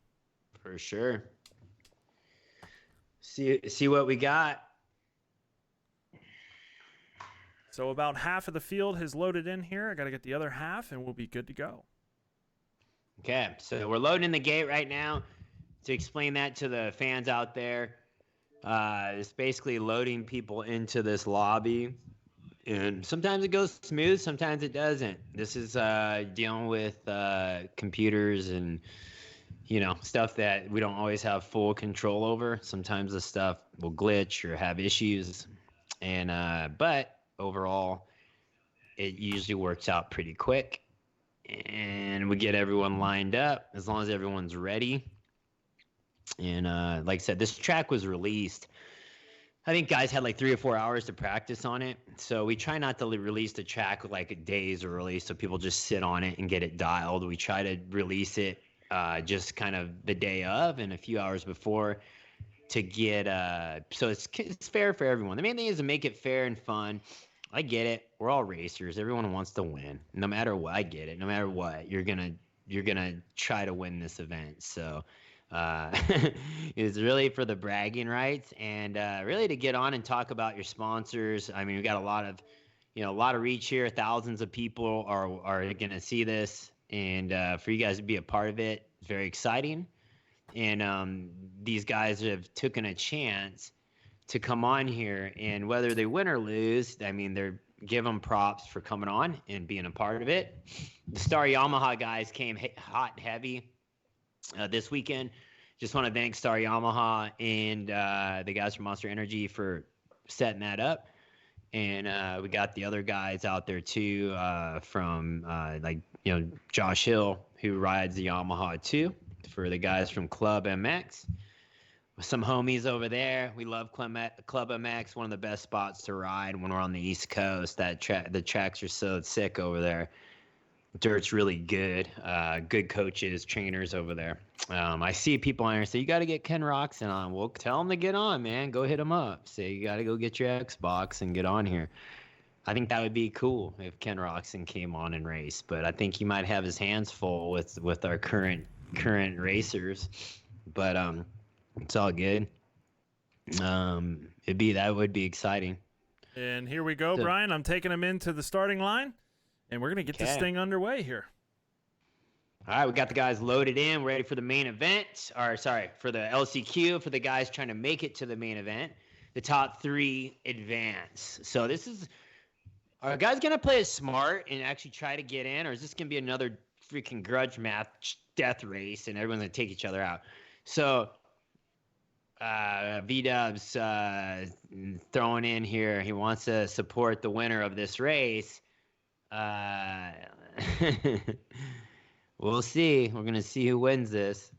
For sure. See what we got. So about half of the field has loaded in here. I got to get the other half, and we'll be good to go. Okay, so we're loading the gate right now. To explain that to the fans out there, it's basically loading people into this lobby. And sometimes it goes smooth, sometimes it doesn't. This is dealing with computers and, stuff that we don't always have full control over. Sometimes the stuff will glitch or have issues. And but overall, it usually works out pretty quick. And we get everyone lined up as long as everyone's ready. And like I said, this track was released. I think guys had like 3 or 4 hours to practice on it. So we try not to release the track with like days early so people just sit on it and get it dialed. We try to release it just kind of the day of and a few hours before to get so it's fair for everyone. The main thing is to make it fair and fun. I get it. We're all racers. Everyone wants to win. No matter what, I get it. No matter what, you're gonna try to win this event. So it's really for the bragging rights and really to get on and talk about your sponsors. I mean, we've got a lot of reach here. Thousands of people are gonna see this, and for you guys to be a part of it, it's very exciting. And these guys have taken a chance to come on here, and whether they win or lose, I mean, give them props for coming on and being a part of it. The Star Yamaha guys came hot and heavy this weekend. Just want to thank Star Yamaha and the guys from Monster Energy for setting that up. And we got the other guys out there too from Josh Hill, who rides the Yamaha too, for the guys from Club MX. some homies over there. We love Club MX, one of the best spots to ride when we're on the East Coast. The tracks are so sick over there. Dirt's really good. Good coaches, trainers over there. I see people on here say, you got to get Ken Roxon on. Well, tell him to get on, man. Go hit him up. Say, you got to go get your Xbox and get on here. I think that would be cool if Ken Roxon came on and raced. But I think he might have his hands full with our current racers. But it's all good. That would be exciting. And here we go, Brian. I'm taking him into the starting line. And we're going to get this thing underway here. All right, we got the guys loaded in, ready for the main event. For the LCQ, for the guys trying to make it to the main event. The top 3 advance. So are guys going to play it smart and actually try to get in, or is this going to be another freaking grudge match death race and everyone's going to take each other out? So V-Dub's throwing in here. He wants to support the winner of this race. We'll see. We're gonna see who wins this.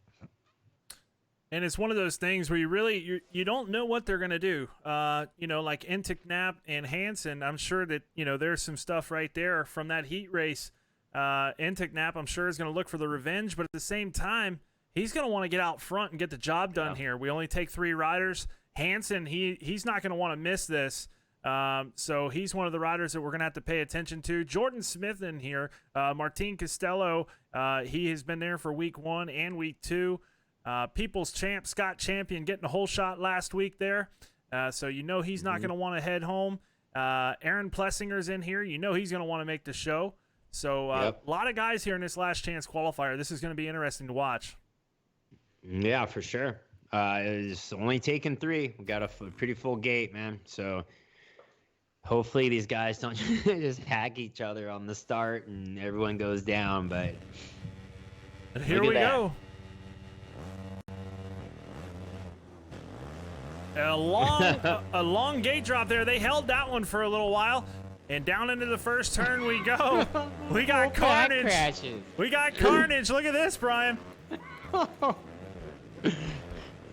And it's one of those things where you don't know what they're gonna do. Like Intiknap and Hansen, I'm sure that there's some stuff right there from that heat race. Intiknap, I'm sure, is gonna look for the revenge, but at the same time, he's gonna want to get out front and get the job done here. We only take 3 riders. Hansen, he's not gonna want to miss this. So he's one of the riders that we're going to have to pay attention to. Jordan Smith in here. Martin Costello, he has been there for week 1 and week 2. People's champ, Scott Champion, getting a whole shot last week there. So he's not going to want to head home. Aaron Plessinger's in here. He's going to want to make the show. So a lot of guys here in this last chance qualifier. This is going to be interesting to watch. Yeah, for sure. It's only taken 3. We got a pretty full gate, man. So hopefully these guys don't just hack each other on the start and everyone goes down, but here we go. A long gate drop there. They held that one for a little while. And down into the first turn we go. We got carnage. We got carnage. Look at this, Brian.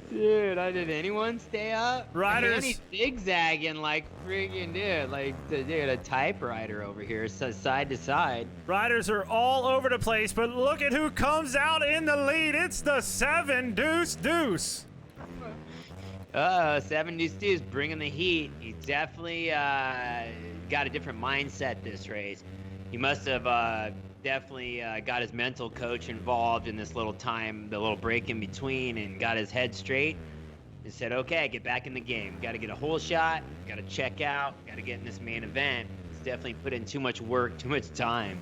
Dude, did anyone stay up? Riders. He's zigzagging like friggin' a typewriter over here, side to side. Riders are all over the place, but look at who comes out in the lead. It's the 7 Deuce. 7 Deuce bringing the heat. He definitely got a different mindset this race. He must have definitely got his mental coach involved in this little time, the little break in between, and got his head straight and said, okay, get back in the game. Got to get a whole shot, got to check out, got to get in this main event. He's definitely put in too much work, too much time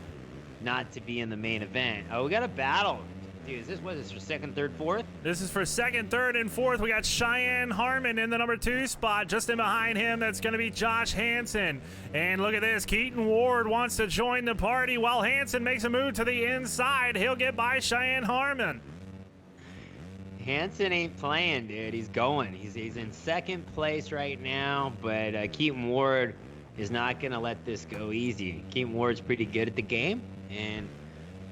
not to be in the main event. Oh, we got a battle. Dude, what is this for 2nd, 3rd, 4th? This is for 2nd, 3rd, and 4th. We got Cheyenne Harmon in the number 2 spot. Just in behind him, that's going to be Josh Hansen. And look at this. Keaton Ward wants to join the party while Hansen makes a move to the inside. He'll get by Cheyenne Harmon. Hansen ain't playing, dude. He's going. He's in 2nd place right now, but Keaton Ward is not going to let this go easy. Keaton Ward's pretty good at the game, and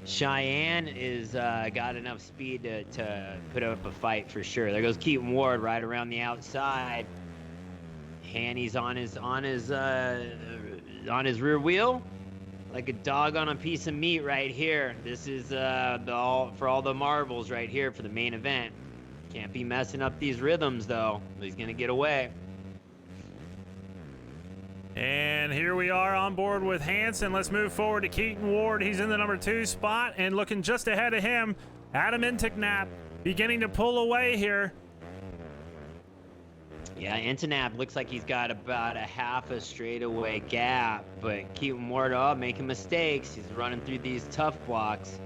Cheyenne is got enough speed to put up a fight for sure. There goes Keaton Ward right around the outside. Hanny's on his rear wheel like a dog on a piece of meat right here. This is for all the marbles right here for the main event. Can't be messing up these rhythms though. He's gonna get away. And here we are on board with Hansen. Let's move forward to Keaton Ward. He's in the number 2 spot, and looking just ahead of him, Adam Intiknap beginning to pull away here. Yeah, Intiknap looks like he's got about a half a straightaway gap, but Keaton Ward making mistakes. He's running through these tough blocks.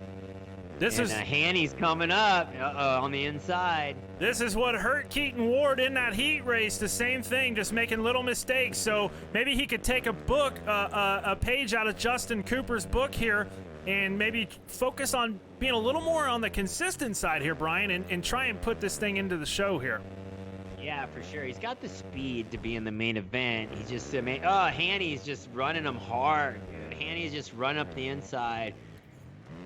Hanny's coming up on the inside. This is what hurt Keaton Ward in that heat race. The same thing, just making little mistakes. So maybe he could take a page out of Justin Cooper's book here and maybe focus on being a little more on the consistent side here, Brian, and try and put this thing into the show here. Yeah, for sure. He's got the speed to be in the main event. He's just, Hanny's just running him hard, dude. Hanny's just running up the inside.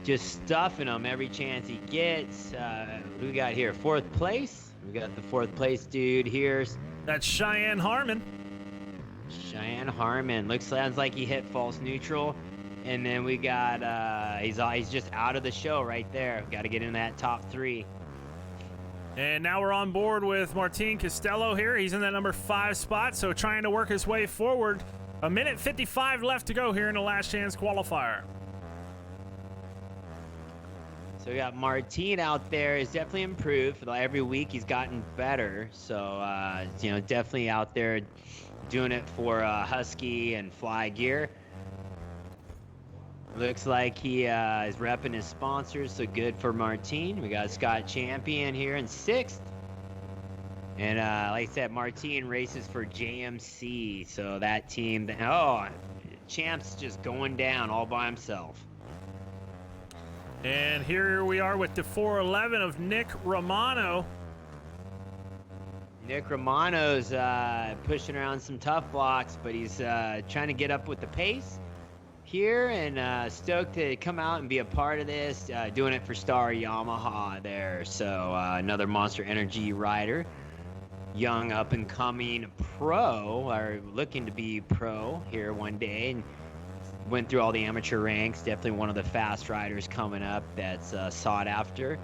Just stuffing him every chance he gets. Who we got here? 4th place? We got the 4th place dude here. That's Cheyenne Harmon. Cheyenne Harmon. Sounds like he hit false neutral. And then we got, he's just out of the show right there. Got to get in that top 3. And now we're on board with Martin Costello here. He's in that number 5 spot, so trying to work his way forward. 1:55 left to go here in the last chance qualifier. So we got Martin out there. He's definitely improved. Every week he's gotten better. So, definitely out there doing it for Husky and Fly Gear. Looks like he is repping his sponsors, so good for Martin. We got Scott Champion here in 6th. And like I said, Martin races for JMC. So that team, Champ's just going down all by himself. And here we are with the 411 of Nick Romano. Nick Romano's pushing around some tough blocks, but he's trying to get up with the pace here, and stoked to come out and be a part of this, doing it for Star Yamaha there. So another Monster Energy rider, young up-and-coming pro, or looking to be pro here one day, and went through all the amateur ranks. Definitely one of the fast riders coming up that's sought after.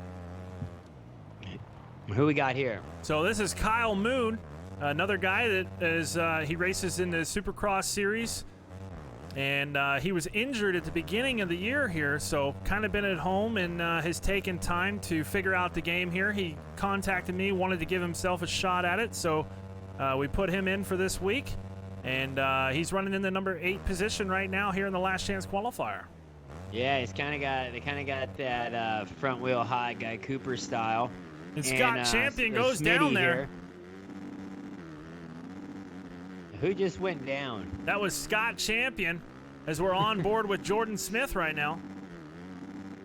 Who we got here? So this is Kyle Moon, another guy that is he races in the Supercross series, and he was injured at the beginning of the year here, so kind of been at home and has taken time to figure out the game here. He contacted me, wanted to give himself a shot at it, so we put him in for this week. And he's running in the number 8 position right now here in the last chance qualifier. Yeah, they kind of got that front wheel high Guy Cooper style. And Scott Champion goes down there. Here. Who just went down? That was Scott Champion, as we're on board with Jordan Smith right now.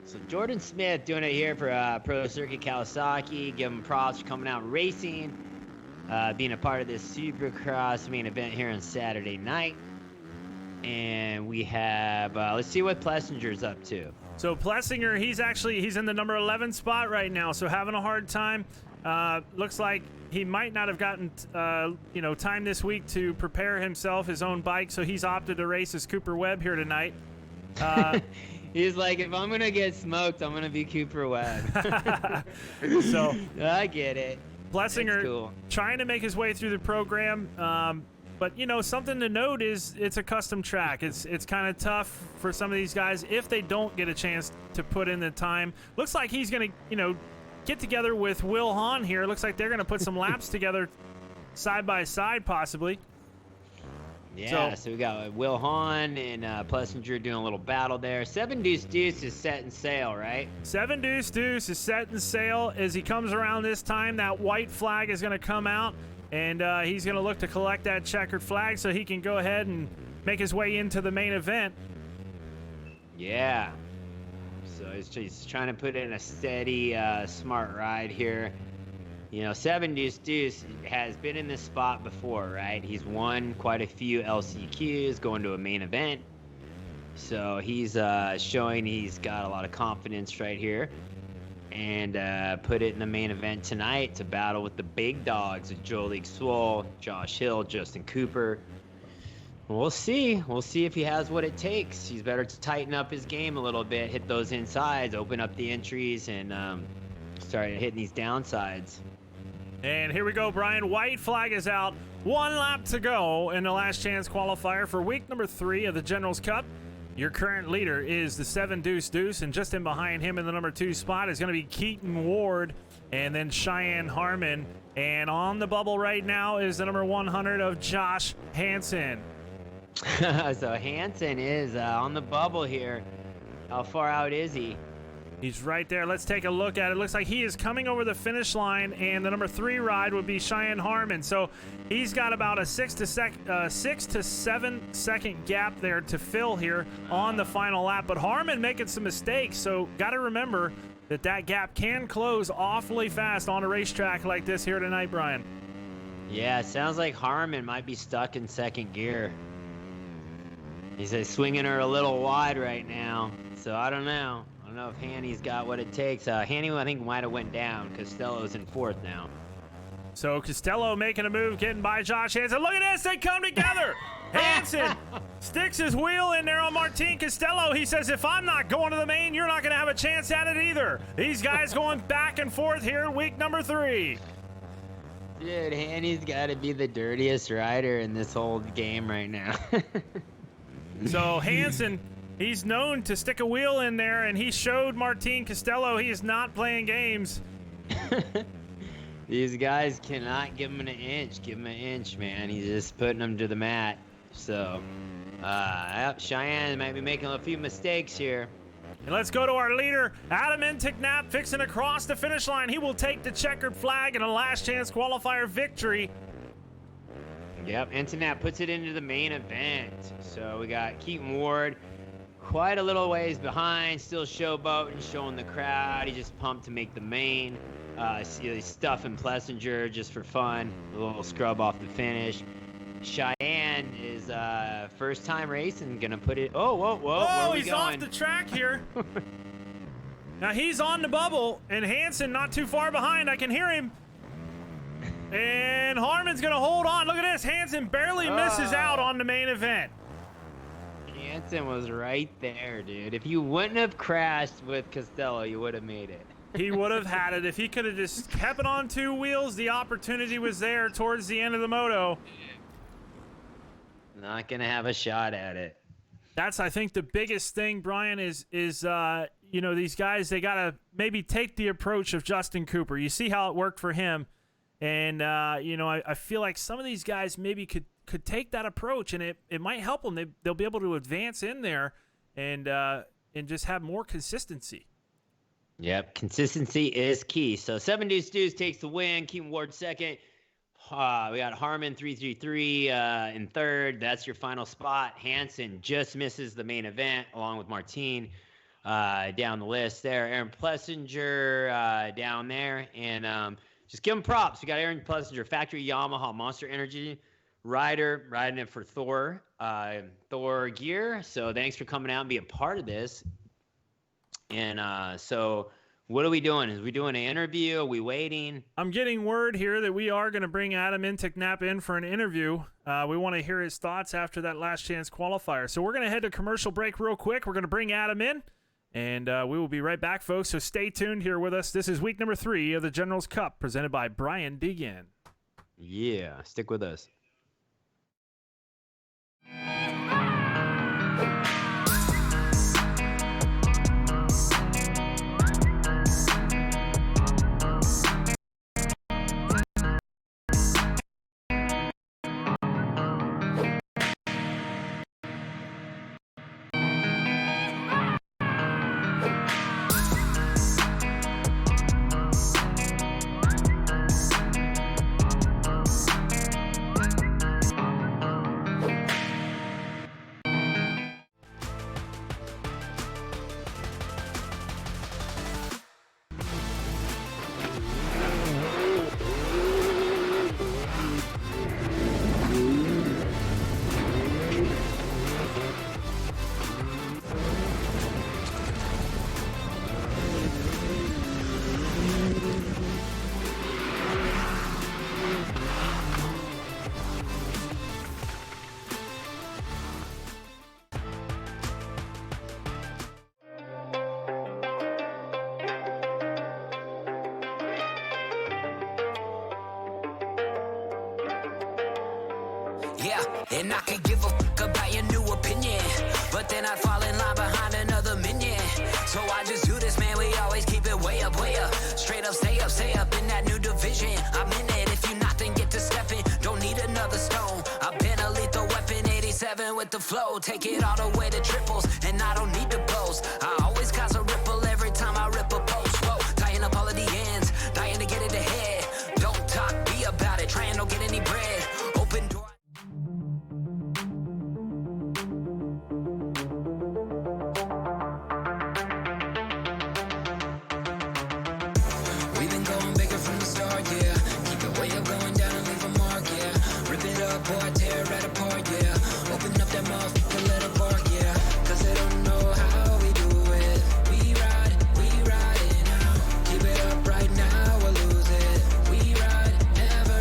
So Jordan Smith doing it here for Pro Circuit Kawasaki. Give him props for coming out racing. Being a part of this Supercross main event here on Saturday night. And we have, let's see what Plessinger's up to. So Plessinger, he's in the number 11 spot right now, so having a hard time. Looks like he might not have gotten, time this week to prepare himself, his own bike, so he's opted to race as Cooper Webb here tonight. He's like, if I'm going to get smoked, I'm going to be Cooper Webb. So I get it. Plessinger cool. Trying to make his way through the program, but something to note is it's a custom track. It's kind of tough for some of these guys if they don't get a chance to put in the time. Looks like he's going to get together with Will Hahn here. Looks like they're going to put some laps together side by side possibly. Yeah, so we got Will Hahn and Plessinger doing a little battle there. 7 Deuce Deuce is setting sail, right? 7 Deuce Deuce is setting sail. As he comes around this time, that white flag is going to come out, and he's going to look to collect that checkered flag so he can go ahead and make his way into the main event. Yeah. So he's trying to put in a steady, smart ride here. 7 Deuce Deuce has been in this spot before, right? He's won quite a few LCQs, going to a main event. So he's showing he's got a lot of confidence right here. And put it in the main event tonight to battle with the big dogs of Jolik Swole, Josh Hill, Justin Cooper. We'll see. We'll see if he has what it takes. He's better to tighten up his game a little bit, hit those insides, open up the entries, and start hitting these downsides. And here we go, Brian. White flag is out. 1 lap to go in the last chance qualifier for week number 3 of the Generals Cup. Your current leader is the 7 Deuce Deuce, and just in behind him in the number 2 spot is going to be Keaton Ward and then Cheyenne Harmon. And on the bubble right now is the number 100 of Josh Hansen. So Hansen is on the bubble here. How far out is he? He's right there. Let's take a look at it. Looks like he is coming over the finish line, and the number 3 ride would be Cheyenne Harmon. So he's got about a 6 to 7 second gap there to fill here on the final lap. But Harmon making some mistakes, so got to remember that gap can close awfully fast on a racetrack like this here tonight, Brian. Yeah, it sounds like Harmon might be stuck in second gear. He's swinging her a little wide right now, so I don't know. I don't know if Hanny's got what it takes. Hanny, I think, might have went down. Costello's in 4th now. So Costello making a move, getting by Josh Hansen. Look at this, they come together. Hansen sticks his wheel in there on Martin Costello. He says, if I'm not going to the main, you're not going to have a chance at it either. These guys going back and forth here in week number 3. Dude, Hanny's got to be the dirtiest rider in this whole game right now. So Hansen, he's known to stick a wheel in there, and he showed Martin Costello he is not playing games. These guys cannot give him an inch. Give him an inch, man. He's just putting them to the mat. So, Cheyenne might be making a few mistakes here. And let's go to our leader, Adam Enticknap, fixing to cross the finish line. He will take the checkered flag in a last chance qualifier victory. Yep, Enticknap puts it into the main event. So we got Keaton Ward quite a little ways behind, still showboating, showing the crowd. He just pumped to make the main. He's stuffing Plessinger just for fun. A little scrub off the finish. Cheyenne is first time racing, gonna put it. Oh, whoa! Oh, he's off the track here. Now he's on the bubble, and Hansen not too far behind. I can hear him. And Harmon's gonna hold on. Look at this. Hansen barely misses out on the main event. Hansen was right there, dude. If you wouldn't have crashed with Costello, you would have made it. He would have had it. If he could have just kept it on 2 wheels, the opportunity was there towards the end of the moto. Not gonna have a shot at it. That's, I think, the biggest thing, Brian, is you know, these guys, they gotta maybe take the approach of Justin Cooper. You see how it worked for him, and you know, I feel like some of these guys maybe could take that approach, and it might help them. They'll be able to advance in there and just have more consistency. Yep, consistency is key. So 7 Deuce Deuce takes the win. Keaton Ward second. We got Harmon 333 in third. That's your final spot. Hansen just misses the main event along with Martin down the list there. Aaron Plessinger down there. And just give him props. We got Aaron Plessinger, factory Yamaha Monster Energy rider, riding it for Thor gear. So thanks for coming out and being a part of this. And so what are we doing? Is we doing an interview? Are we waiting? I'm getting word here that we are going to bring Adam Enticknap in for an interview. We want to hear his thoughts after that last chance qualifier. So we're going to head to commercial break real quick. We're going to bring Adam in, and we will be right back, folks. So stay tuned here with us. This is week number 3 of the General's Cup, presented by Brian Deegan. Yeah, stick with us. Yeah, and I could give a fuck about your new opinion, but then I'd fall in line behind another minion. So I just do this, man, we always keep it way up, straight up, stay up in that new division. I'm in it, if you not, then get to stepping. Don't need another stone, I've been a lethal weapon, 87 with the flow. Take it all the way to triples, and I don't need to boast. I always cause a ripple every time I rip a post. Whoa, tying up all of the ends, dying to get it ahead. Don't talk, be about it, try and don't get any bread. Open door. We've been going bigger from the start, yeah. Keep it way up, going down and leave a mark, yeah. Rip it up, boy, tear it right apart, yeah. Open up that motherfucker, let it bark, yeah. Cause they don't know how we do it. We ride it now. Keep it up right now, we'll lose it. We ride, never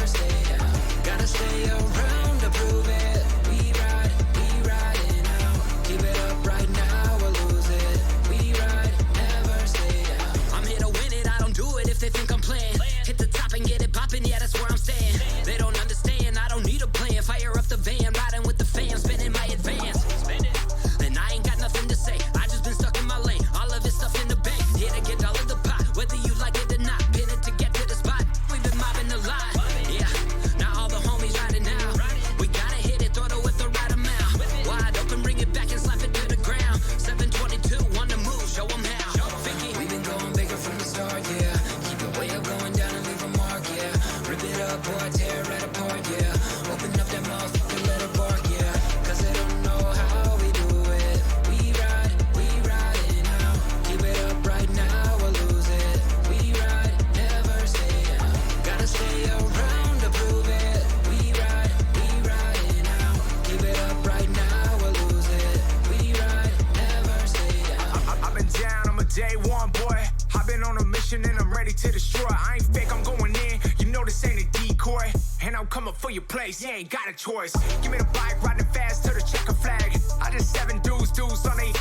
race, you ain't got a choice. Give me the bike, riding fast to the checker flag. I just 7 dudes on they.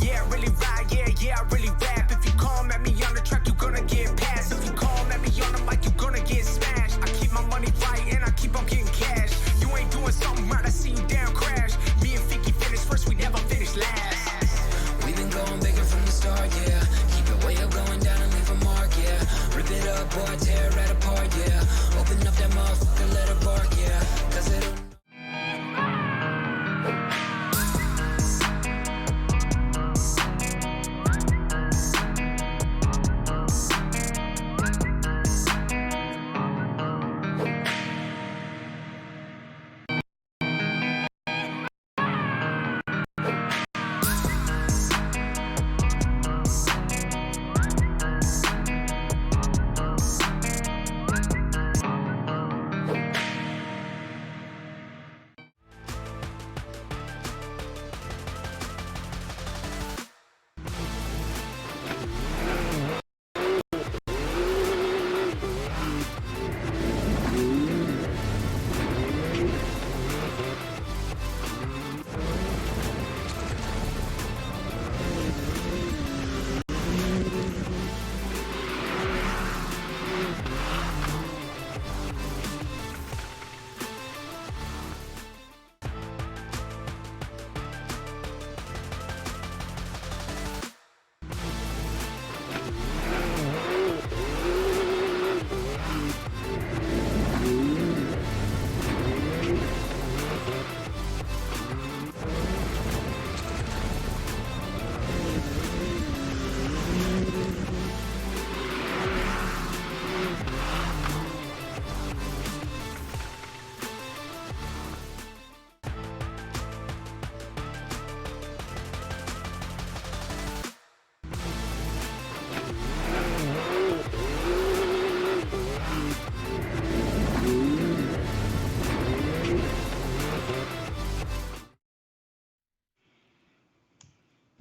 Yeah, I really ride, yeah, I really rap. If you come at me on the track, you gonna get passed. If you come at me on the mic, you gonna get smashed. I keep my money right and I keep on getting cash. You ain't doing something right, I see you down crash. Me and Ficky finish first, we never finish last. We've been going bigger from the start, yeah. Keep it way up, going down and leave a mark, yeah. Rip it up, boy, tear it right apart, yeah. Open up that motherfucker, let her bark, yeah. Cause it'll...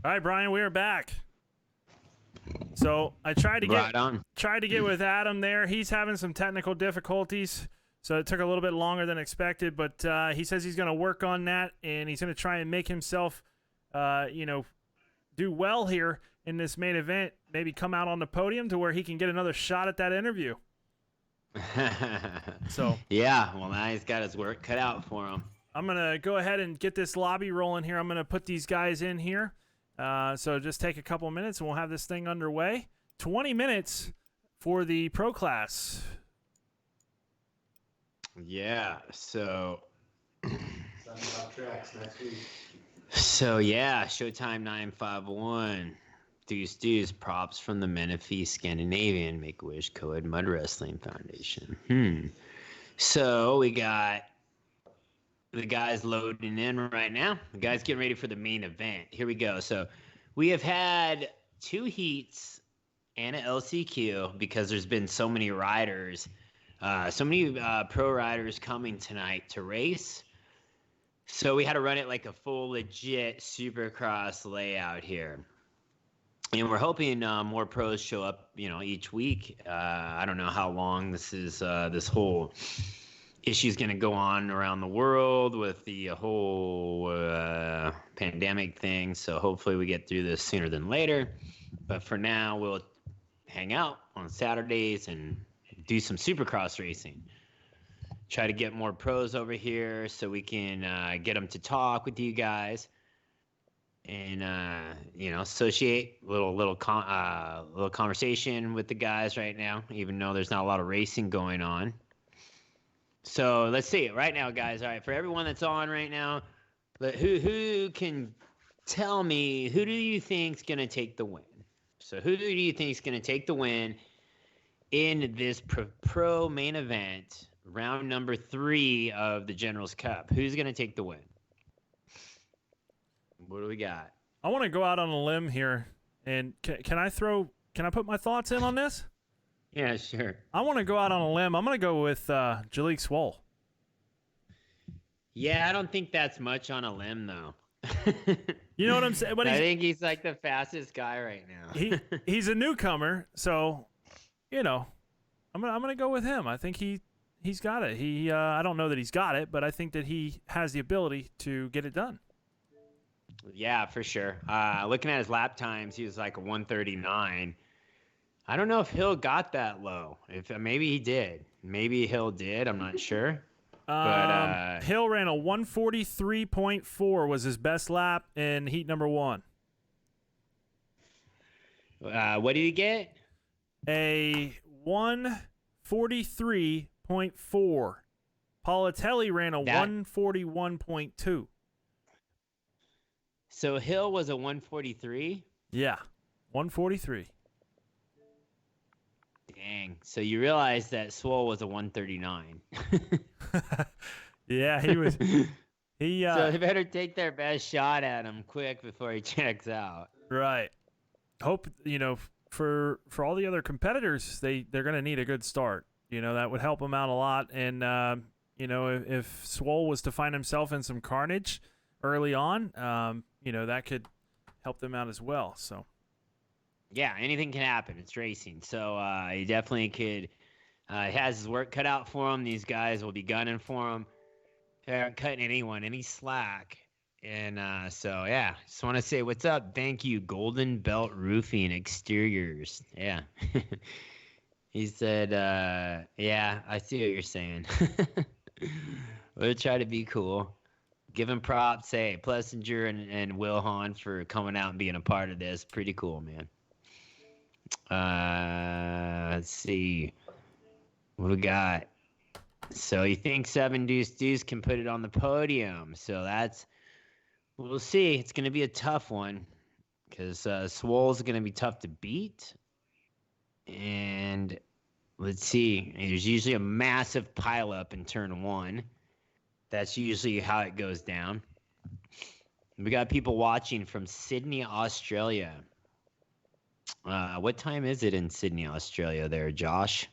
All right, Brian, we are back. So I tried to get with Adam there. He's having some technical difficulties, so it took a little bit longer than expected. But he says he's going to work on that, and he's going to try and make himself, do well here in this main event. Maybe come out on the podium to where he can get another shot at that interview. So yeah, well, now he's got his work cut out for him. I'm going to go ahead and get this lobby rolling here. I'm going to put these guys in here. So just take a couple minutes and we'll have this thing underway. 20 minutes for the pro class. Yeah, so tracks next week. So yeah, Showtime 951. Deuce, props from the Menifee Scandinavian Make-A-Wish Co-Ed Mud Wrestling Foundation. So we got the guys loading in right now. The guys getting ready for the main event. Here we go. So we have had 2 heats and an LCQ because there's been so many riders, pro riders coming tonight to race. So we had to run it like a full legit Supercross layout here. And we're hoping more pros show up, each week. I don't know how long this whole issue is going to go on around the world with the whole pandemic thing. So hopefully we get through this sooner than later. But for now, we'll hang out on Saturdays and do some Supercross racing. Try to get more pros over here so we can get them to talk with you guys and associate little conversation with the guys right now, even though there's not a lot of racing going on. So let's see right now, guys. All right, for everyone that's on right now, who can tell me, who do you think's gonna take the win? So who do you think's gonna take the win in this pro main event, round number 3 of the General's Cup? Who's gonna take the win? What do we got? I want to go out on a limb here, and can I put my thoughts in on this? Yeah, sure. I want to go out on a limb. I'm going to go with Jalik Swole. Yeah, I don't think that's much on a limb, though. You know what I'm saying? But I think he's like the fastest guy right now. He's a newcomer, so I'm gonna go with him. I think he's got it. I don't know that he's got it, but I think that he has the ability to get it done. Yeah, for sure. Looking at his lap times, he was like a 139. I don't know if Hill got that low. If maybe he did. Maybe Hill did. I'm not sure. But Hill ran a 143.4 was his best lap in heat number 1. What did he get? A 143.4. Politelli ran a 141.2. So Hill was a 143? Yeah, 143. Dang. So you realize that Swole was a 139. Yeah, he was. So they better take their best shot at him quick before he checks out. Right. Hope, for all the other competitors, they're going to need a good start. That would help them out a lot. And, if Swole was to find himself in some carnage early on, that could help them out as well. So. Yeah, anything can happen. It's racing. So he definitely could. He has his work cut out for him. These guys will be gunning for him. They aren't cutting anyone any slack. And so, yeah, just want to say what's up. Thank you, Golden Belt Roofing Exteriors. Yeah. He said, yeah, I see what you're saying. We'll try to be cool. Give him props. Hey, Plessinger and Will Hahn for coming out and being a part of this. Pretty cool, man. Let's see. What we got? So you think 7 Deuce can put it on the podium. So we'll see. It's going to be a tough one because Swole's going to be tough to beat. And let's see. There's usually a massive pileup in turn 1. That's usually how it goes down. We got people watching from Sydney, Australia. What time is it in Sydney, Australia there, Josh?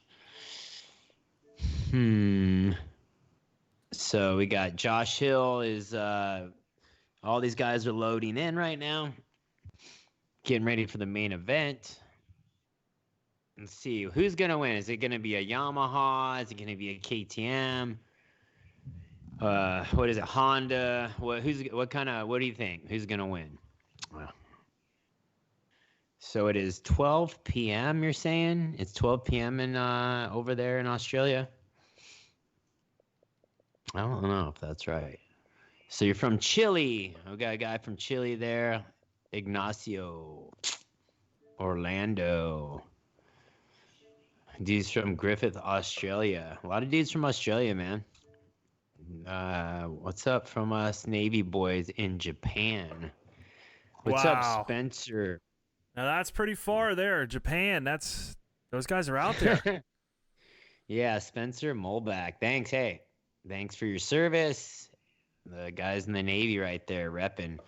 So we got Josh Hill is all these guys are loading in right now. Getting ready for the main event. Let's see. Who's going to win? Is it going to be a Yamaha? Is it going to be a KTM? What is it? Honda? What do you think? Who's going to win? Well, so it is 12 p.m. You're saying it's 12 p.m. in over there in Australia. I don't know if that's right. So you're from Chile. We got a guy from Chile there, Ignacio Orlando. Dudes from Griffith, Australia. A lot of dudes from Australia, man. What's up from us Navy boys in Japan? What's up, Spencer? Now that's pretty far there. Japan, those guys are out there. Yeah, Spencer Molback. Thanks. Hey, thanks for your service. The guys in the Navy right there repping.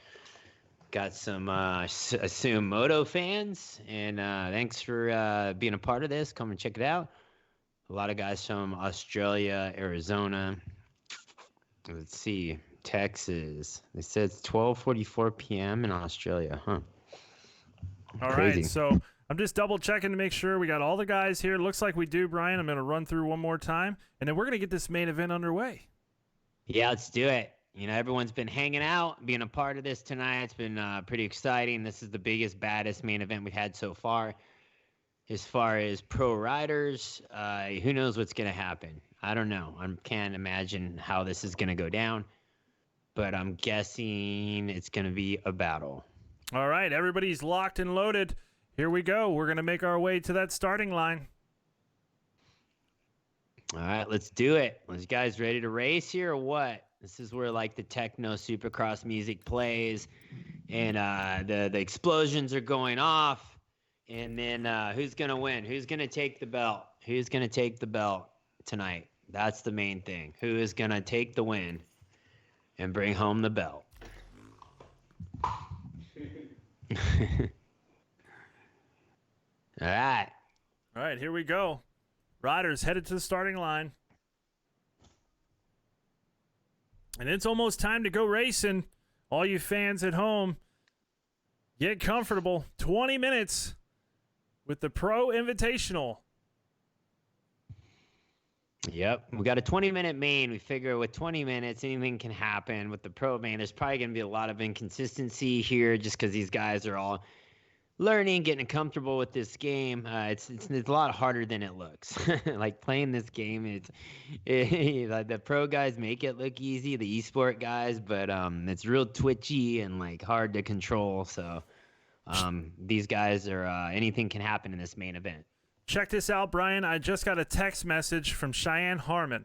Got some, I assume, Moto fans. And thanks for being a part of this. Come and check it out. A lot of guys from Australia, Arizona. Let's see. Texas. They said it's 12:44 p.m. in Australia. Huh. All Crazy. right, so I'm just double checking to make sure we got all the guys here. Looks like we do, Brian. I'm going to run through one more time, and then we're going to get this main event underway. Yeah, let's do it. Everyone's been hanging out, being a part of this tonight. It's been pretty exciting. This is the biggest, baddest main event we've had so far. As far as pro riders, who knows what's going to happen? I don't know. I can't imagine how this is going to go down, but I'm guessing it's going to be a battle. All right, everybody's locked and loaded. Here we go. We're going to make our way to that starting line. All right, let's do it. Are you guys ready to race here or what? This is where the techno supercross music plays and the explosions are going off. And then who's going to win? Who's going to take the belt? Who's going to take the belt tonight? That's the main thing. Who is going to take the win and bring home the belt? All right. All right, here we go. Riders headed to the starting line. And it's almost time to go racing. All you fans at home, get comfortable. 20 minutes with the Pro Invitational. Yep, we got a 20-minute main. We figure with 20 minutes, anything can happen. With the pro main, there's probably going to be a lot of inconsistency here just because these guys are all learning, getting comfortable with this game. It's a lot harder than it looks. Like playing this game, like the pro guys make it look easy, the esport guys, but it's real twitchy and like hard to control. So these guys are anything can happen in this main event. Check this out, Brian. I just got a text message from Cheyenne Harmon.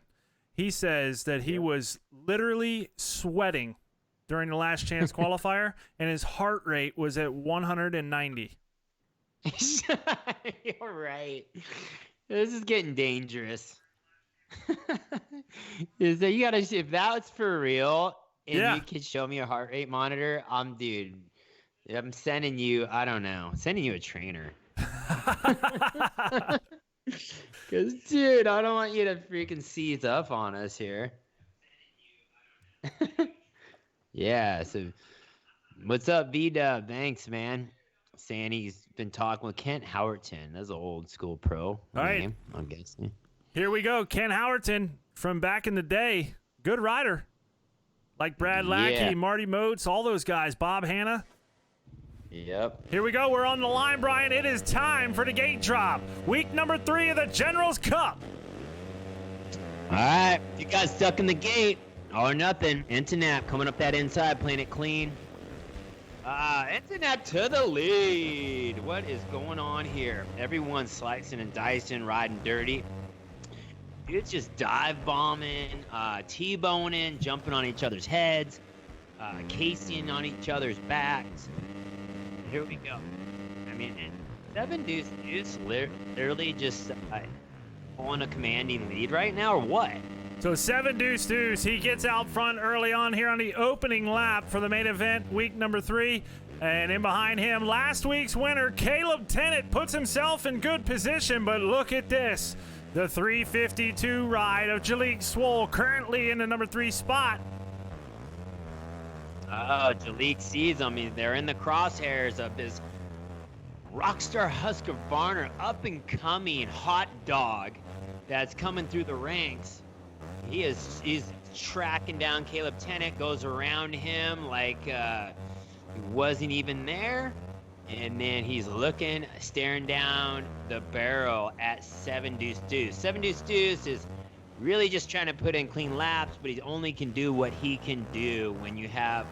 He says that he was literally sweating during the last chance qualifier, and his heart rate was at 190. You're right. This is getting dangerous. If that's for real, and you could show me a heart rate monitor, I'm sending you, I don't know, sending you a trainer. Because, dude, I don't want you to freaking seize up on us here. Yeah, so what's up, V-Dub? Thanks, man. Saying he's been talking with Kent Howerton. That's an old school pro name, I'm guessing. Here we go. Kent Howerton from back in the day. Good rider. Like Brad Lackey, Marty Moats, all those guys. Bob Hanna. Yep. Here we go. We're on the line, Brian. It is time for the gate drop. Week number 3 of the General's Cup. All right. You guys stuck in the gate. All or nothing. Internet coming up that inside, playing it clean. Internet to the lead. What is going on here? Everyone's slicing and dicing, riding dirty. Dude's just dive bombing, T-boning, jumping on each other's heads, casing on each other's backs. Here we go. I mean, 7 Deuce literally just on a commanding lead right now, or what? So 7 Deuce, he gets out front early on here on the opening lap for the main event, week number 3. And in behind him, last week's winner, Caleb Tennant, puts himself in good position, but look at this. The 352 ride of Jalik Swole, currently in the number 3 spot. Oh, Jalik sees them. They're in the crosshairs of this Rockstar Husqvarna up-and-coming hot dog that's coming through the ranks. He's tracking down Caleb Tennant, goes around him like he wasn't even there. And then he's looking, staring down the barrel at 7 Deuce. 7 Deuce is really just trying to put in clean laps, but he only can do what he can do when you have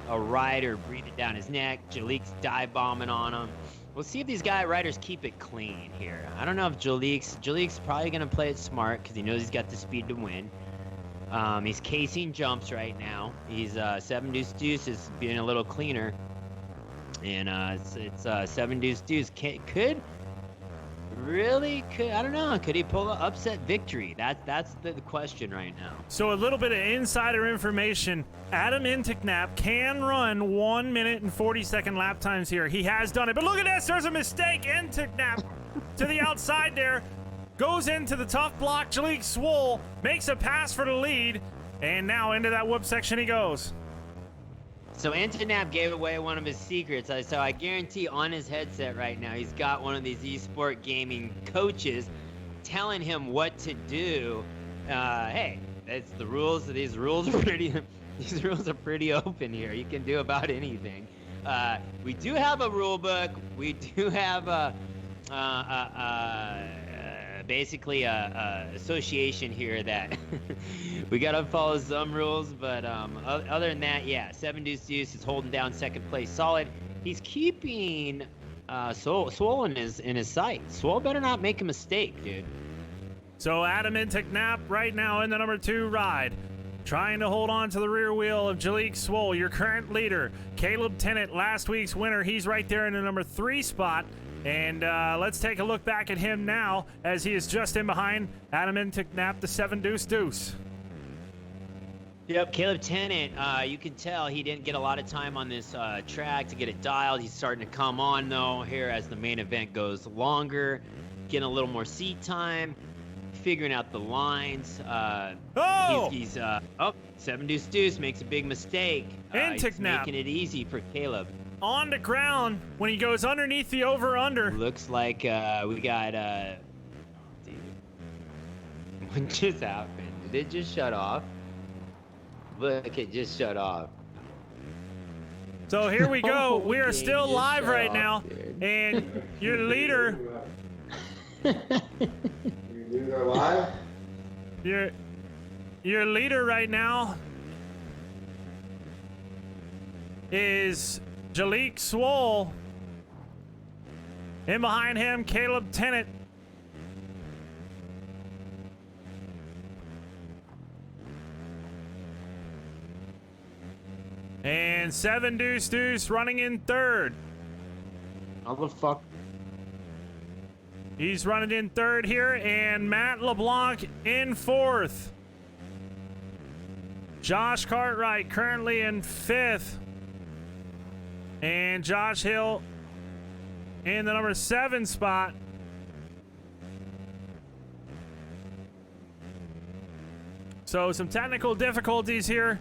a rider breathing down his neck. Jalik's dive bombing on him. We'll see if these riders keep it clean here. I don't know if Jalik's probably going to play it smart because he knows he's got the speed to win. He's casing jumps right now. He's 7 Deuce is being a little cleaner. And it's 7 Deuce. Could I don't know. Could he pull an upset victory? That's the question right now. So a little bit of insider information. Adam Intignap can run 1 minute and 40-second lap times here. He has done it. But look at this. There's a mistake. Intignap to the outside there. Goes into the tough block. Jalik Swole makes a pass for the lead. And now into that whoop section he goes. So Antonap gave away one of his secrets. So I guarantee on his headset right now, he's got one of these esport gaming coaches telling him what to do. Hey, it's the rules. These rules are pretty open here. You can do about anything. We do have a rule book. We do have basically a association here that we gotta follow some rules, but other than that, yeah, 7 Deuce is holding down second place solid. He's keeping Swole in his sight. Swole better not make a mistake, dude. So Adam Intignap right now in the number 2 ride, trying to hold on to the rear wheel of Jalik Swole, your current leader. Caleb Tennant, last week's winner, he's right there in the number 3 spot. And let's take a look back at him now as he is just in behind Adam Intignap, the 7 Deuce. Yep, Caleb Tennant, you can tell he didn't get a lot of time on this track to get it dialed. He's starting to come on, though, here as the main event goes longer, getting a little more seat time, figuring out the lines. He's 7 Deuce makes a big mistake. He's making it easy for Caleb. On the ground when he goes underneath the over-under. Looks like we got What just happened? Did it just shut off? Look, it just shut off. So here we go. We are Game still just live shut right off, now. dude. And your leader, You are live? your leader right now is Jalik Swole. In behind him, Caleb Tennant. And 7 Deuce Deuce running in third. How the fuck? He's running in third here, and Matt LeBlanc in fourth. Josh Cartwright currently in fifth. And Josh Hill in the number 7 spot. So some technical difficulties here.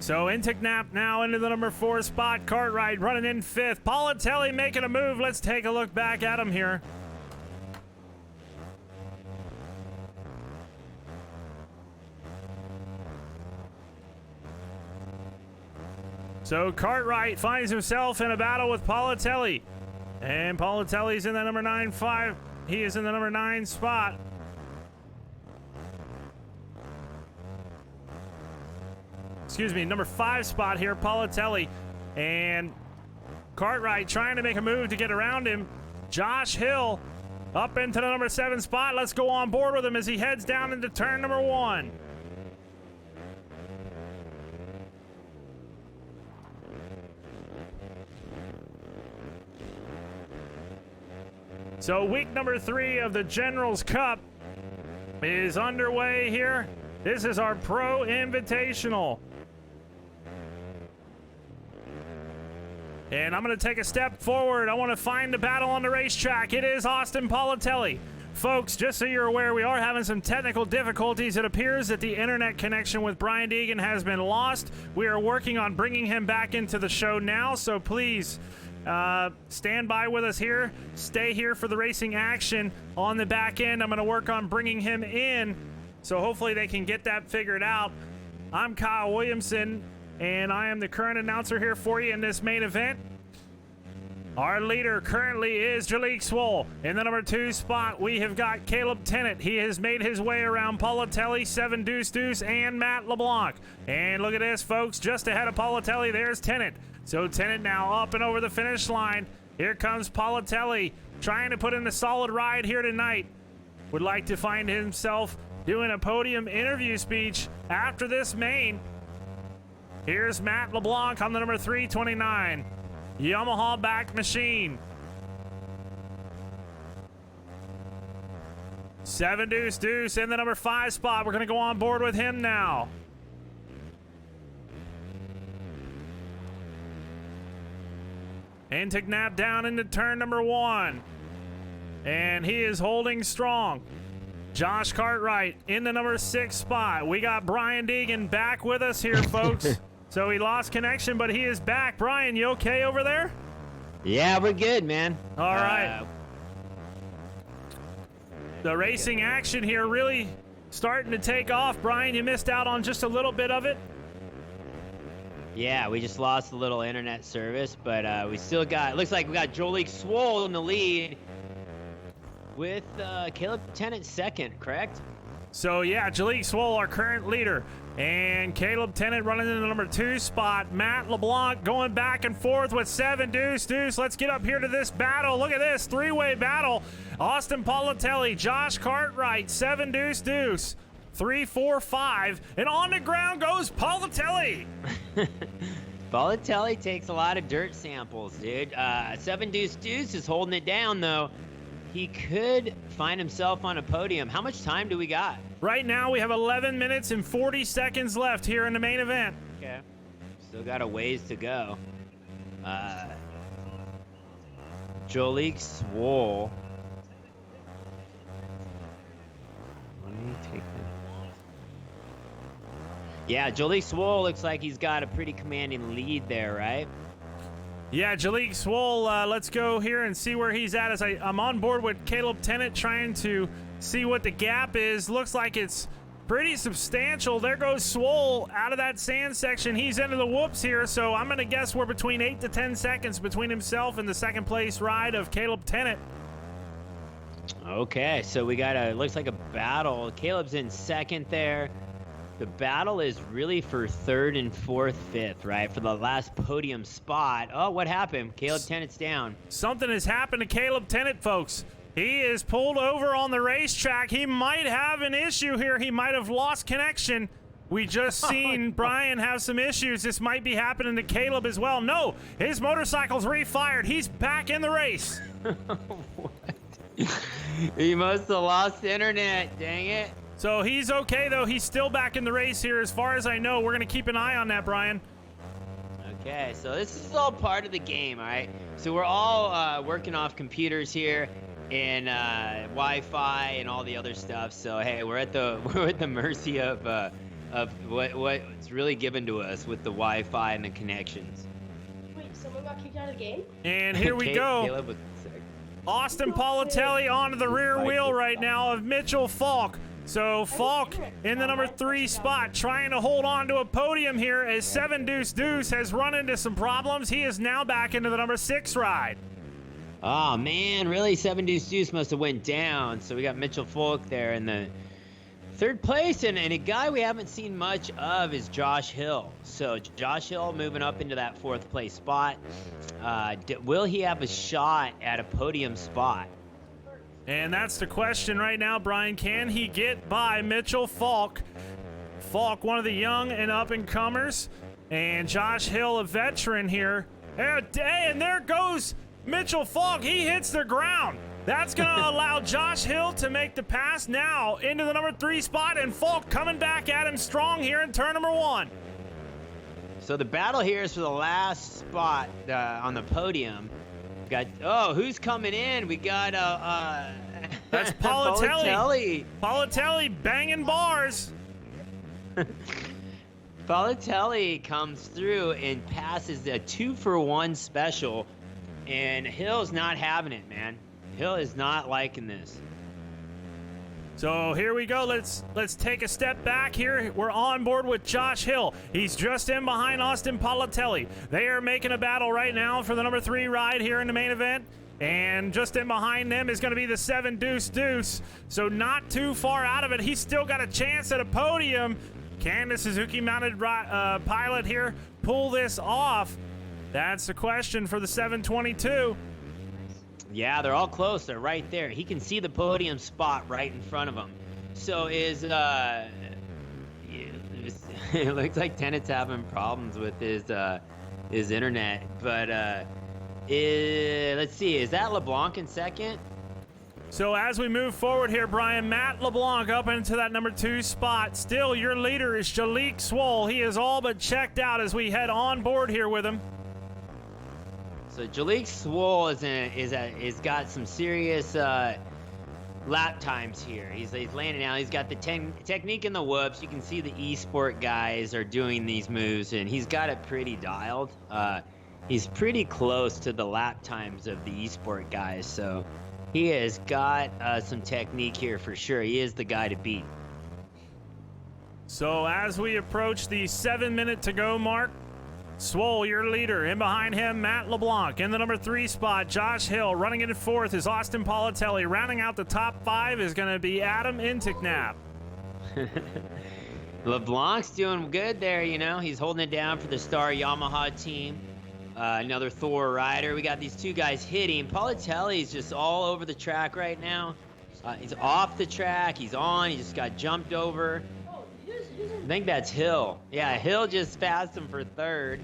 So Intignap now into the number 4 spot. Cartwright running in 5th. Politelli making a move. Let's take a look back at him here. So Cartwright finds himself in a battle with Politelli. And Politelli's in the number 9-5. He is in the number 9 spot. Excuse me, number 5 spot here, Politelli. And Cartwright trying to make a move to get around him. Josh Hill up into the number 7 spot. Let's go on board with him as he heads down into turn number 1. So week number 3 of the Generals Cup is underway here. This is our Pro Invitational. And I'm going to take a step forward. I want to find the battle on the racetrack. It is Austin Politelli. Folks, just so you're aware, we are having some technical difficulties. It appears that the internet connection with Brian Deegan has been lost. We are working on bringing him back into the show now, so please stand by with us here. Stay here for the racing action on the back end. I'm going to work on bringing him in, so hopefully they can get that figured out. I'm Kyle Williamson, and I am the current announcer here for you in this main event. Our leader currently is Jalik Swole. In the number 2 spot, we have got Caleb Tennant. He has made his way around Politelli, 7 Deuce Deuce, and Matt LeBlanc. And look at this, folks. Just ahead of Politelli, there's Tennant. So Tennant now up and over the finish line. Here comes Politelli, trying to put in a solid ride here tonight. Would like to find himself doing a podium interview speech after this main. Here's Matt LeBlanc on the number 329. Yamaha back machine. 7 Deuce Deuce in the number 5 spot. We're going to go on board with him now. Intignap down into turn number 1. And he is holding strong. Josh Cartwright in the number 6 spot. We got Brian Deegan back with us here, folks. So he lost connection, but he is back. Brian, you okay over there? Yeah, we're good, man. All right. The racing action here really starting to take off. Brian, you missed out on just a little bit of it. Yeah, we just lost a little internet service, but we still got, looks like we got Jalik Swole in the lead with Caleb Tennant second, correct? So yeah, Jalik Swole, our current leader, and Caleb Tennant running in the number 2 spot. Matt LeBlanc going back and forth with 7 Deuce Deuce. Let's get up here to this battle. Look at this 3-way battle. Austin Politelli, Josh Cartwright, 7 Deuce Deuce, 3, 4, 5, and on the ground goes Politelli. Politelli takes a lot of dirt samples, dude. 7 Deuce Deuce is holding it down, though. He could find himself on a podium. How much time do we got? Right now, we have 11 minutes and 40 seconds left here in the main event. Okay. Still got a ways to go. Jalik Swole. Yeah, Jalik Swole looks like he's got a pretty commanding lead there, right? Yeah, Jalik Swole, let's go here and see where he's at as I'm on board with Caleb Tennant trying to see what the gap is. Looks like it's pretty substantial. There goes Swole out of that sand section. He's into the whoops here, so I'm going to guess we're between 8 to 10 seconds between himself and the second place ride of Caleb Tennant. Okay, so we got looks like a battle. Caleb's in second there. The battle is really for third and fourth, fifth, right? For the last podium spot. Oh, what happened? Caleb Tennant's down. Something has happened to Caleb Tennant, folks. He is pulled over on the racetrack. He might have an issue here. He might have lost connection. We just seen Brian have some issues. This might be happening to Caleb as well. No, his motorcycle's refired. He's back in the race. What? He must have lost internet. Dang it. So he's okay, though. He's still back in the race here. As far as I know, we're going to keep an eye on that, Brian. Okay, so this is all part of the game, all right? So we're all working off computers here and Wi-Fi and all the other stuff. So hey, we're at the mercy of what's really given to us with the Wi-Fi and the connections. Wait, someone got kicked out of the game? And here we go. Caleb was sick. Austin Politelli onto the rear wheel right now of Mitchell Falk. So Falk in the number 3 spot, trying to hold on to a podium here as 7 Deuce Deuce has run into some problems. He is now back into the number 6 ride. Oh man, really? 7 Deuce Deuce must have went down. So we got Mitchell Falk there in the third place, and a guy we haven't seen much of is Josh Hill. So Josh Hill moving up into that 4th place spot. Will he have a shot at a podium spot? And that's the question right now, Brian. Can he get by Mitchell Falk? Falk, one of the young and up-and-comers. And Josh Hill, a veteran here. And there goes Mitchell Falk. He hits the ground. That's going to allow Josh Hill to make the pass now into the number 3 spot. And Falk coming back at him strong here in turn number 1. So the battle here is for the last spot on the podium. Who's coming in? We got that's Politelli. Politelli banging bars. Politelli comes through and passes a 2-for-1 special, and Hill's not having it, man. Hill is not liking this. So here we go. Let's take a step back here. We're on board with Josh Hill. He's just in behind Austin Politelli. They are making a battle right now for the number 3 ride here in the main event. And just in behind them is going to be the 7 Deuce Deuce. So not too far out of it. He's still got a chance at a podium. Can the Suzuki mounted pilot here pull this off? That's the question for the 722. Yeah, they're all close. They're right there. He can see the podium spot right in front of him. So it looks like Tennant's having problems with his internet. But let's see. Is that LeBlanc in second? So as we move forward here, Brian, Matt LeBlanc up into that number 2 spot. Still, your leader is Jalik Swole. He is all but checked out as we head on board here with him. So Jalik Swole is got some serious lap times here. He's landing out. He's got the technique in the whoops. You can see the esport guys are doing these moves, and he's got it pretty dialed. He's pretty close to the lap times of the esport guys, so he has got some technique here for sure. He is the guy to beat. So as we approach the 7-minute to go mark, Swole, your leader. In behind him, Matt LeBlanc. In the number 3 spot, Josh Hill. Running in 4th is Austin Politelli. Rounding out the top 5 is going to be Adam Intignap. LeBlanc's doing good there, you know. He's holding it down for the Star Yamaha team. Another Thor rider. We got these 2 guys hitting. Politelli's just all over the track right now. He's off the track. He's on. He just got jumped over. I think that's Hill. Yeah, Hill just passed him for 3rd.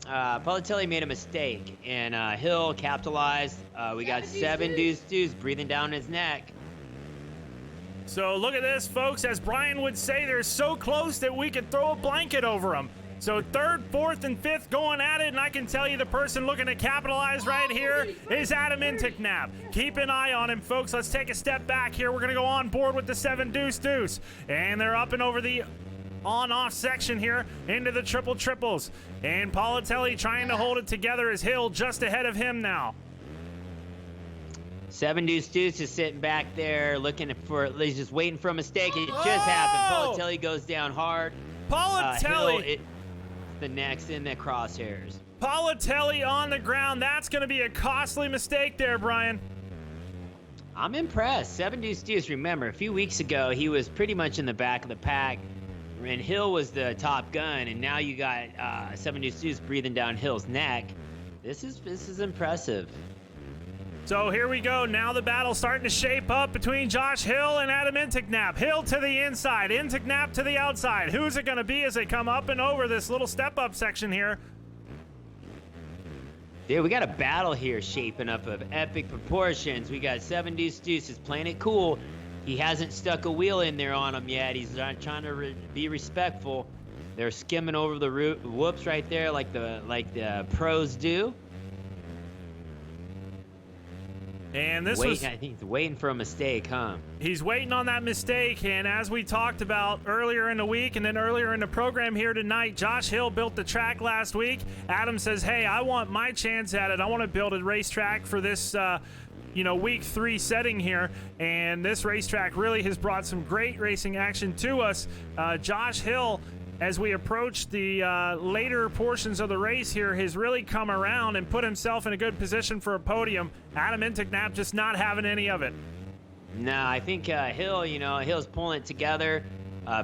Politelli made a mistake, and Hill capitalized. We got 7 Deuce Deuce breathing down his neck. So look at this, folks. As Brian would say, they're so close that we could throw a blanket over them. So third, fourth, and fifth going at it, and I can tell you the person looking to capitalize right here is Adam Intignap. Keep an eye on him, folks. Let's take a step back here. We're going to go on board with the 7 deuce deuce, and they're up and over the on-off section here into the triple triples, and Politelli trying to hold it together as Hill just ahead of him now. 7 deuce deuce is sitting back there looking for, he's just waiting for a mistake. It just happened. Politelli goes down hard. Politelli. Hill, the next in the crosshairs. Politelli on the ground. That's going to be a costly mistake there, Brian. I'm impressed. 7 deuce deuce. Remember, a few weeks ago, he was pretty much in the back of the pack, and Hill was the top gun, and now you got 7 deuce deuce breathing down Hill's neck. This is impressive. So here we go. Now the battle's starting to shape up between Josh Hill and Adam Intignap. Hill to the inside, Intignap to the outside. Who's it going to be as they come up and over this little step-up section here? Dude, we got a battle here shaping up of epic proportions. We got 7 deuce deuce is playing it cool. He hasn't stuck a wheel in there on him yet. He's trying to be respectful. They're skimming over the whoops right there like the pros do. And this I think he's waiting for a mistake, huh? He's waiting on that mistake, and as we talked about earlier in the week and then earlier in the program here tonight, Josh Hill built the track last week. Adam says, hey, I want my chance at it. I want to build a racetrack for this week 3 setting here, and this racetrack really has brought some great racing action to us. Josh Hill, as we approach the later portions of the race here, has really come around and put himself in a good position for a podium. Adam Intignap just not having any of it. No, I think Hill, Hill's pulling it together,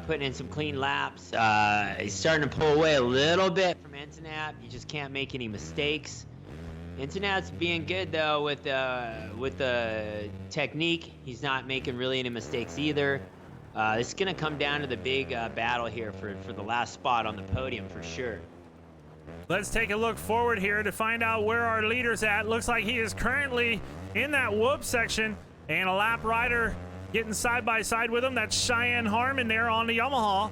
putting in some clean laps. He's starting to pull away a little bit from Intignap. You just can't make any mistakes. Intignap's being good, though, with the technique. He's not making really any mistakes either. It's going to come down to the big battle here for the last spot on the podium for sure. Let's take a look forward here to find out where our leader's at. Looks like he is currently in that whoop section, and a lap rider getting side by side with him. That's Cheyenne Harmon there on the Yamaha.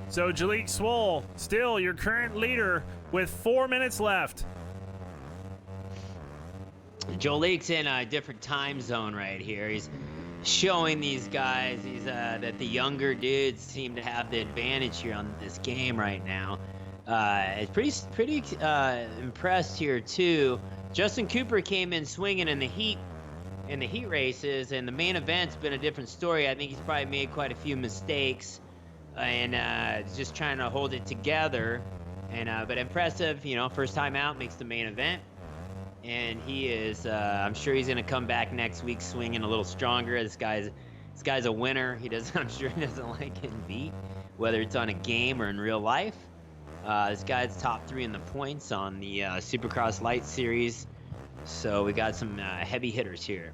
So Jalik Swole, still your current leader with 4 minutes left. Jalik's in a different time zone right here. He's showing these guys that the younger dudes seem to have the advantage here on this game right now. It's pretty impressed here too. Justin Cooper came in swinging in the heat races, and the main event's been a different story. I think he's probably made quite a few mistakes and just trying to hold it together. And but impressive, first time out, makes the main event. And he is, I'm sure he's going to come back next week swinging a little stronger. This guy's a winner. I'm sure he doesn't like getting beat, whether it's on a game or in real life. This guy's top 3 in the points on the Supercross Light Series. So we got some heavy hitters here.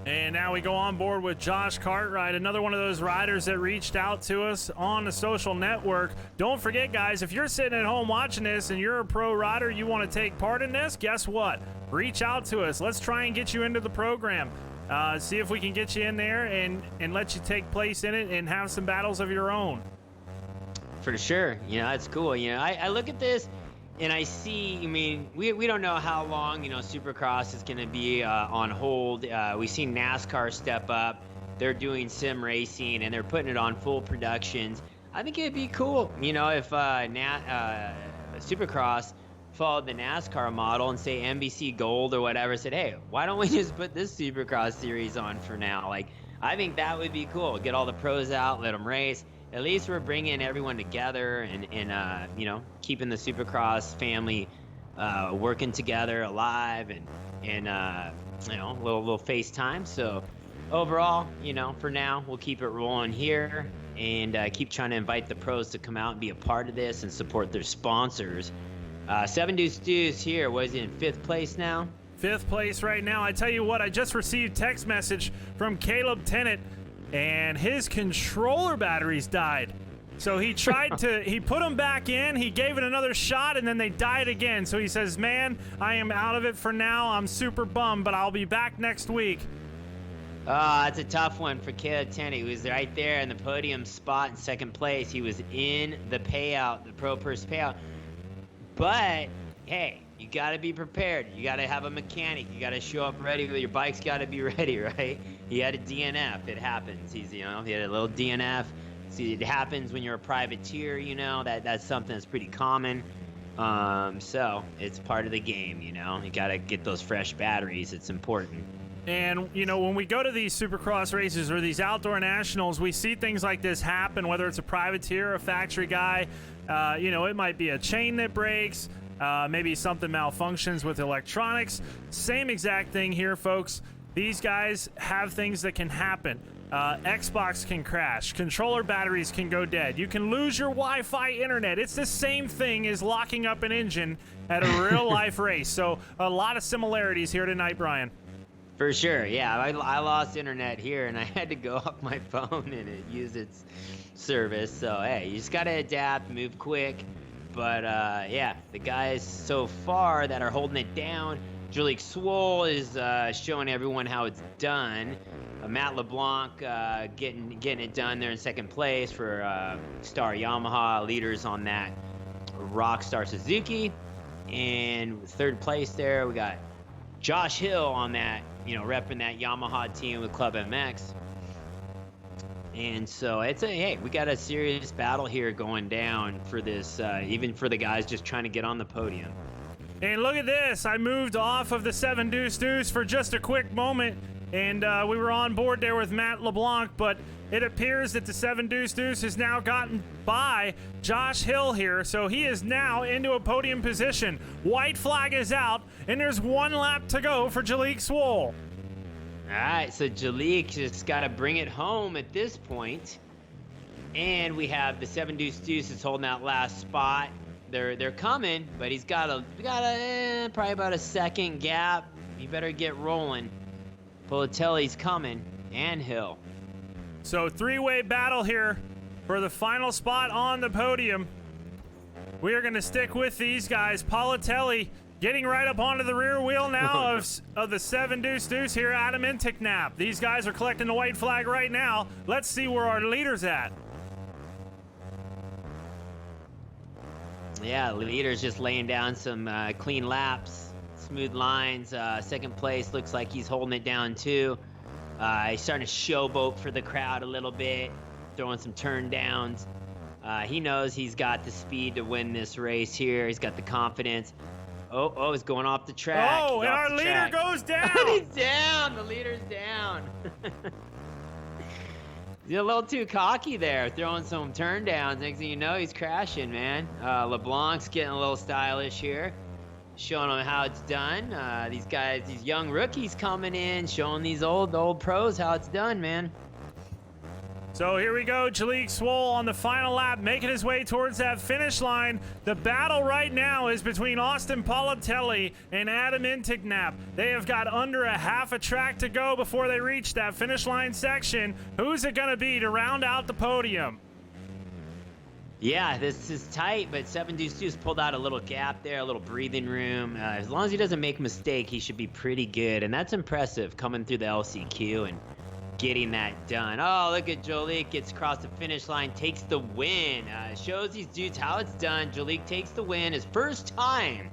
And now we go on board with Josh Cartwright, another one of those riders that reached out to us on the social network. Don't forget, guys, if you're sitting at home watching this and you're a pro rider, you want to take part in this, guess what? Reach out to us. Let's try and get you into the program. See if we can get you in there and let you take place in it and have some battles of your own. For sure. That's cool. I look at this and I see, we don't know how long, Supercross is going to be on hold. We've seen NASCAR step up. They're doing sim racing, and they're putting it on full productions. I think it'd be cool, if Supercross followed the NASCAR model and say NBC Gold or whatever said, hey, why don't we just put this Supercross series on for now? I think that would be cool. Get all the pros out, let them race. At least we're bringing everyone together and keeping the Supercross family working together, alive, and a little FaceTime. So overall, for now, we'll keep it rolling here and keep trying to invite the pros to come out and be a part of this and support their sponsors. 7 Deuce Deuce here. Was he in 5th place now? 5th place right now. I tell you what, I just received text message from Caleb Tennant, and his controller batteries died. So he tried he put them back in, he gave it another shot, and then they died again. So he says, man, I am out of it for now. I'm super bummed, but I'll be back next week. It's a tough one for Caleb Tenney. He was right there in the podium spot in second place. He was in the payout, the Pro Purse payout. But, hey, you got to be prepared. You got to have a mechanic. You got to show up ready. Your bike's got to be ready, right? He had a DNF. It happens. He had a little DNF. See, it happens when you're a privateer, that's something that's pretty common. So it's part of the game, You got to get those fresh batteries. It's important. And, when we go to these supercross races or these outdoor nationals, we see things like this happen, whether it's a privateer, a factory guy. It might be a chain that breaks. Maybe something malfunctions with electronics. Same exact thing here, folks. These guys have things that can happen. Xbox can crash. Controller batteries can go dead. You can lose your Wi-Fi internet. It's the same thing as locking up an engine at a real-life race. So a lot of similarities here tonight, Brian. For sure, yeah. I lost internet here, and I had to go off my phone and it used its service. So, hey, you just got to adapt, move quick. But, yeah, the guys so far that are holding it down, Jalik Swole is showing everyone how it's done. Matt LeBlanc getting it done there in second place for Star Yamaha, leaders on that Rockstar Suzuki. And third place there, we got Josh Hill on that, repping that Yamaha team with Club MX. And so we got a serious battle here going down for this, even for the guys just trying to get on the podium. And look at this. I moved off of the 7 Deuce Deuce for just a quick moment, and we were on board there with Matt LeBlanc, but it appears that the 7 Deuce Deuce has now gotten by Josh Hill here, so he is now into a podium position. White flag is out, and there's 1 lap to go for Jalik Swole. All right, so Jalik just got to bring it home at this point. And we have the 7 Deuce Deuce is holding that last spot. They're coming, but he's got probably about a second gap. You better get rolling. Politelli's coming, and Hill. So 3-way battle here for the final spot on the podium. We are going to stick with these guys. Politelli getting right up onto the rear wheel now of the 7 Deuce Deuce here, Adam Inticknap. These guys are collecting the white flag right now. Let's see where our leader's at. Yeah, leader's just laying down some clean laps, smooth lines. Second place looks like he's holding it down too. He's starting to showboat for the crowd a little bit, throwing some turn downs. He knows he's got the speed to win this race here. He's got the confidence. Oh, he's going off the track. Oh, and our leader goes down. He's down. The leader's down. He's a little too cocky there, throwing some turn downs. Next thing you know, he's crashing, man. LeBlanc's getting a little stylish here, showing them how it's done. These guys, these young rookies coming in, showing these old pros how it's done, man. So here we go, Jalik Swole on the final lap, making his way towards that finish line. The battle right now is between Austin Politelli and Adam Inticknap. They have got under a half a track to go before they reach that finish line section. Who's it going to be to round out the podium? Yeah, this is tight, but 7 Deuce Deuce pulled out a little gap there, a little breathing room. As long as he doesn't make a mistake, he should be pretty good, and that's impressive coming through the LCQ and getting that done. Oh, look at Jalik, gets across the finish line, takes the win. Shows these dudes how it's done. Jalik takes the win, his first time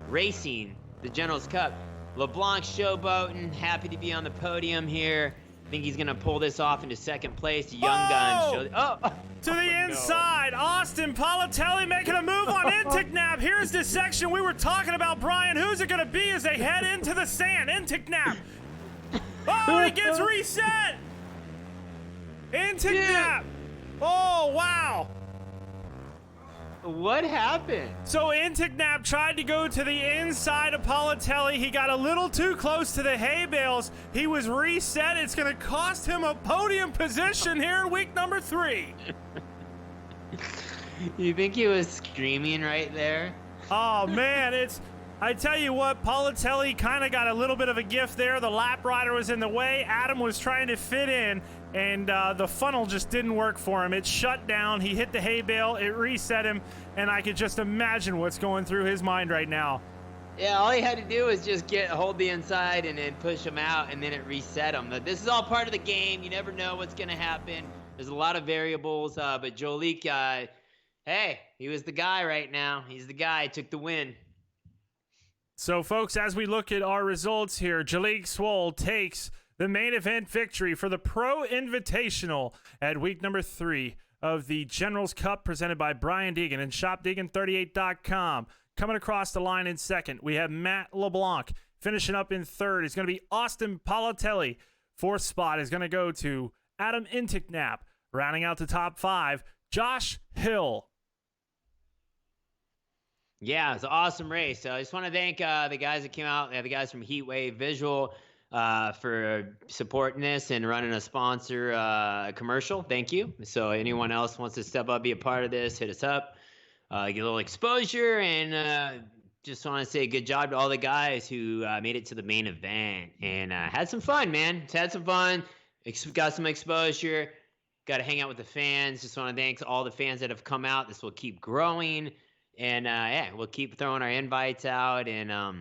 racing the General's Cup. LeBlanc showboating, happy to be on the podium here. I think he's gonna pull this off into second place. The young gun. To the inside, no. Austin Politelli making a move on Inticknap. Here's the section we were talking about, Brian. Who's it gonna be as they head into the sand? Inticknap. Oh, he gets reset! Inticknap! Oh, wow! What happened? So Inticknap tried to go to the inside of Politelli. He got a little too close to the hay bales. He was reset. It's going to cost him a podium position here in week number 3. You think he was screaming right there? Oh, man, I tell you what, Politelli kind of got a little bit of a gift there. The lap rider was in the way. Adam was trying to fit in, and the funnel just didn't work for him. It shut down. He hit the hay bale. It reset him, and I could just imagine what's going through his mind right now. Yeah, all he had to do was just hold the inside and then push him out, and then it reset him. But this is all part of the game. You never know what's going to happen. There's a lot of variables, but Jolik, hey, he was the guy right now. He's the guy. Took the win. So, folks, as we look at our results here, Jalik Swole takes the main event victory for the Pro Invitational at week number 3 of the Generals Cup presented by Brian Deegan and ShopDeegan38.com. Coming across the line in second, we have Matt LeBlanc. Finishing up in third is going to be Austin Politelli. Fourth spot is going to go to Adam Inticknap. Rounding out the top 5, Josh Hill. Yeah, it's an awesome race. So I just want to thank the guys that came out, the guys from Heatwave Visual, for supporting this and running a sponsor commercial. Thank you. So anyone else wants to step up, be a part of this, hit us up. Get a little exposure, and just want to say good job to all the guys who made it to the main event and had some fun, man. Had some fun, got some exposure, got to hang out with the fans. Just want to thank all the fans that have come out. This will keep growing, and we'll keep throwing our invites out, and I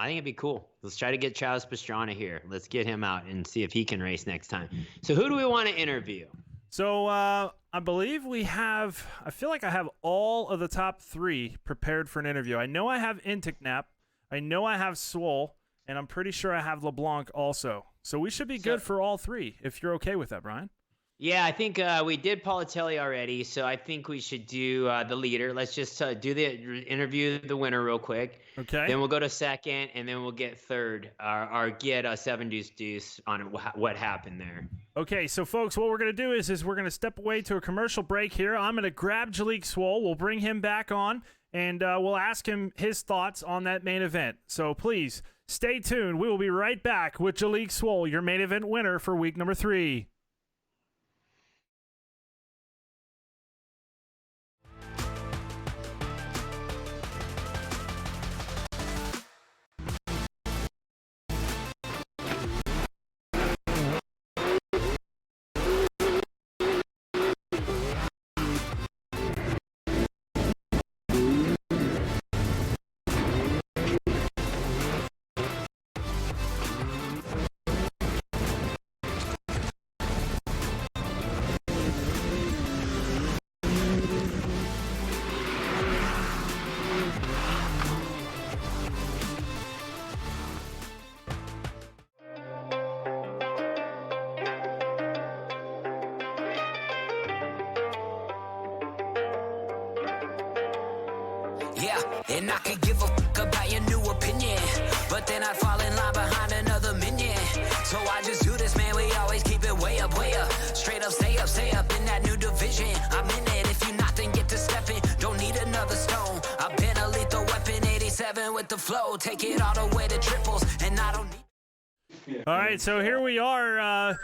think it'd be cool. Let's try to get Travis Pastrana here. Let's get him out and see if he can race next time. So who do we want to interview? So I believe I feel like I have all of the top 3 prepared for an interview. I know I have Inticknap, I know I have Swole, and I'm pretty sure I have LeBlanc also. So we should be good for all 3, if you're okay with that, Brian. Yeah, I think we did Politelli already, so I think we should do the leader. Let's just do the interview the winner real quick. Okay. Then we'll go to second, and then we'll get third, or get a 7 deuce on what happened there. Okay, so folks, what we're going to do is we're going to step away to a commercial break here. I'm going to grab Jalik Swole. We'll bring him back on, and we'll ask him his thoughts on that main event. So please, stay tuned. We will be right back with Jalik Swole, your main event winner for week number 3. Yeah, and I could give a fuck about your new opinion, but then I'd fall in line behind another minion. So I just do this, man, we always keep it way up, straight up, stay up in that new division. I'm in it, if you not, then get to stepping. Don't need another stone, I've been a lethal weapon, 87 with the flow, take it all the way to triples, and I don't need. All right, so here we are.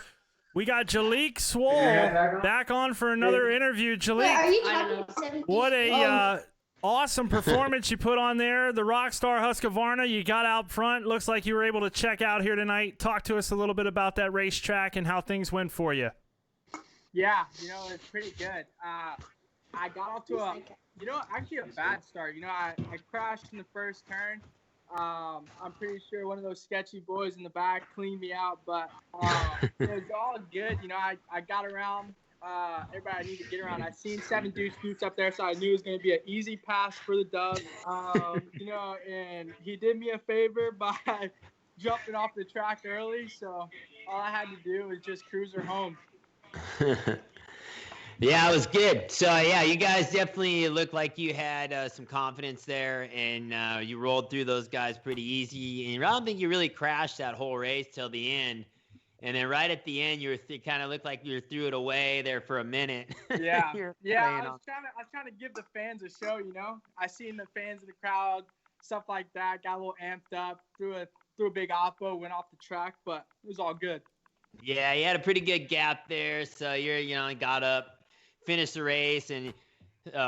We got Jalik Swole back on for another interview. Jalik, Are you talking what a awesome performance you put on there. The Rockstar Husqvarna, you got out front. Looks like you were able to check out here tonight. Talk to us a little bit about that racetrack and how things went for you. Yeah, it's pretty good. I got off to actually a bad start. I crashed in the first turn. I'm pretty sure one of those sketchy boys in the back cleaned me out, but it was all good. I got around everybody I need to get around. I seen 7 deuce up there, so I knew it was going to be an easy pass for the dub. And he did me a favor by jumping off the track early, so all I had to do was just cruise her home. Yeah, it was good. So, yeah, you guys definitely looked like you had some confidence there, and you rolled through those guys pretty easy. And I don't think you really crashed that whole race till the end. And then right at the end, you kind of looked like you threw it away there for a minute. Yeah, I was trying to give the fans a show, I seen the fans in the crowd, stuff like that, got a little amped up, threw a big oppo, went off the track, but it was all good. Yeah, you had a pretty good gap there, so got up, finished the race, and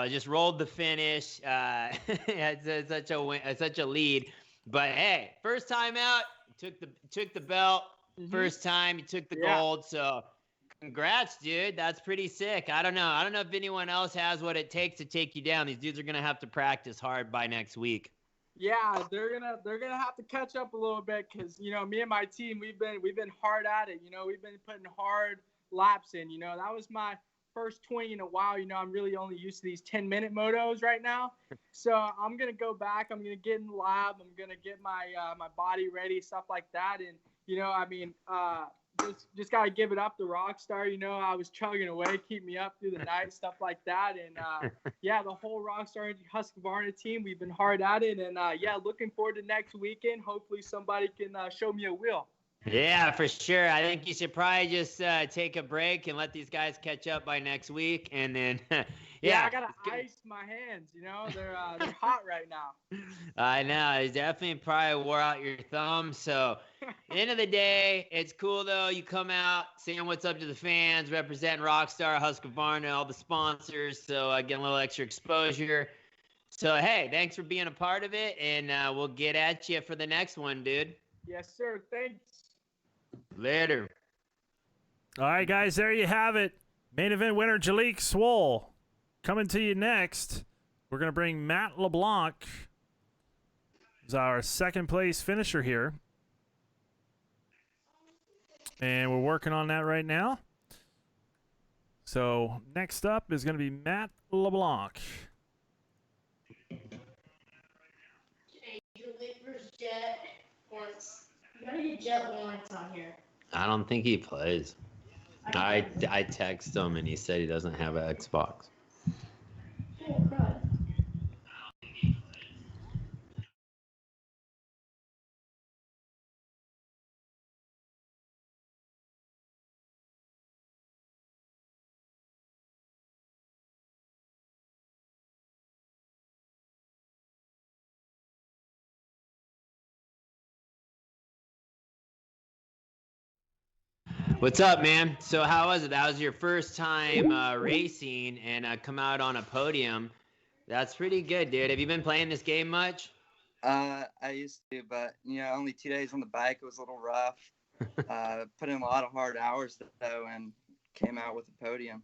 just rolled the finish. It's such a lead, but hey, first time out, took the belt. Mm-hmm. First time you took the gold, so congrats, dude. That's pretty sick. I don't know if anyone else has what it takes to take you down. These dudes are gonna have to practice hard by next week. Yeah, they're gonna have to catch up a little bit because me and my team we've been hard at it. We've been putting hard laps in. That was my first 20 in a while. I'm really only used to these 10-minute motos right now. So I'm gonna go back. I'm gonna get in the lab. I'm gonna get my my body ready, stuff like that. And just gotta give it up to Rockstar. I was chugging away, keep me up through the night, stuff like that. And yeah, the whole Rockstar Husqvarna team, we've been hard at it. And yeah, looking forward to next weekend. Hopefully somebody can show me a wheel. Yeah, for sure. I think you should probably just take a break and let these guys catch up by next week, and then yeah, I gotta ice my hands. They're hot right now. I know. It definitely probably wore out your thumb. So, end of the day, it's cool though. You come out saying what's up to the fans, representing Rockstar, Husqvarna, all the sponsors. So getting a little extra exposure. So hey, thanks for being a part of it, and we'll get at you for the next one, dude. Yes, sir. Thanks. Later. All right, guys, there you have it. Main event winner Jalik Swole. Coming to you next, we're going to bring Matt LeBlanc as our second place finisher here. And we're working on that right now. So next up is going to be Matt LeBlanc. Jalik versus Jet once. You gotta get Jet Lawrence on here. I don't think he plays. I text him and he said he doesn't have an Xbox. Oh, crud. What's up, man? So how was it? That was your first time racing and come out on a podium. That's pretty good, dude. Have you been playing this game much? I used to, but only 2 days on the bike. It was a little rough. Put in a lot of hard hours though, and came out with a podium.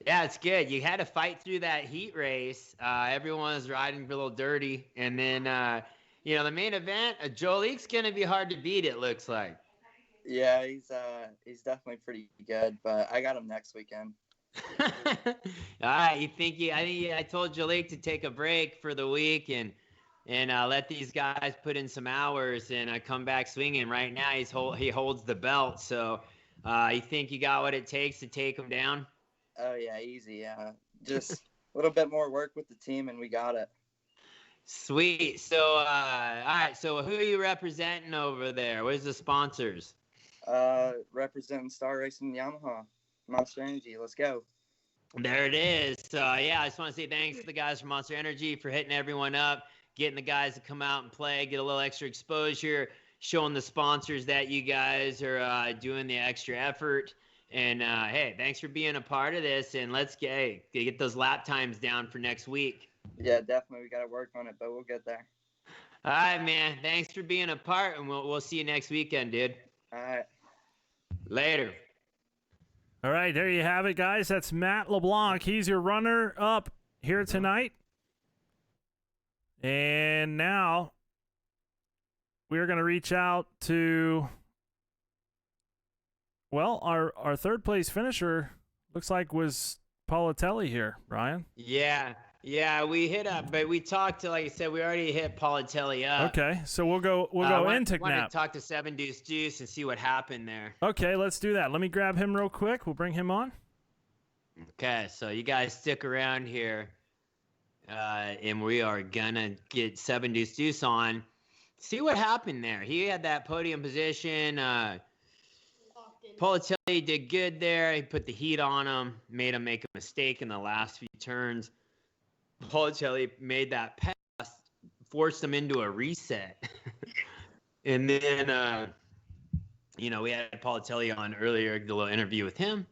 Yeah, it's good. You had to fight through that heat race. Everyone was riding a little dirty, and then the main event, Jolik's gonna be hard to beat. It looks like. Yeah, he's definitely pretty good, but I got him next weekend. All right, I told Jalik to take a break for the week and let these guys put in some hours and come back swinging. Right now, he holds the belt. So, you think you got what it takes to take him down? Oh yeah, easy. Yeah, just a little bit more work with the team, and we got it. Sweet. So, all right. So, who are you representing over there? Where's the sponsors? Representing Star Racing Yamaha, Monster Energy. Let's go. There it is. So, yeah, I just want to say thanks to the guys from Monster Energy for hitting everyone up, getting the guys to come out and play, get a little extra exposure, showing the sponsors that you guys are doing the extra effort. And, hey, thanks for being a part of this, and let's get those lap times down for next week. Yeah, definitely. We got to work on it, but we'll get there. All right, man. Thanks for being a part, and we'll see you next weekend, dude. All right. Later. All right, there you have it, guys. That's Matt LeBlanc. He's your runner-up here tonight. And now we're going to reach out to, well, our third-place finisher looks like was Politelli here, Ryan. Yeah, we hit up, but we talked to, like I said, we already hit Politelli up. Okay, so we'll go into want to talk to 7 Deuce Juice and see what happened there. Okay, let's do that. Let me grab him real quick. We'll bring him on. Okay, so you guys stick around here, and we are gonna get 7 Deuce Juice on. See what happened there. He had that podium position. Politelli did good there. He put the heat on him, made him make a mistake in the last few turns. Politelli made that pass, forced him into a reset. And then, we had Politelli on earlier, did a little interview with him.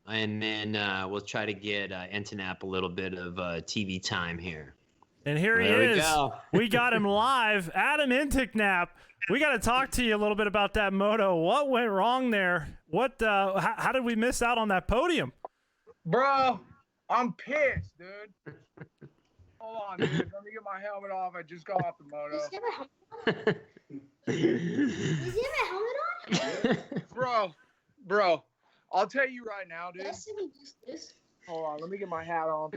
And then we'll try to get Entenap a little bit of TV time here. And here he is. We got him live. Adam Entenap, we got to talk to you a little bit about that moto. What went wrong there? How did we miss out on that podium? Bro, I'm pissed, dude. Hold on, dude. Let me get my helmet off. I just got off the moto. Does he have a helmet on? Bro, I'll tell you right now, dude. Let's see if we do this. Hold on, let me get my hat on.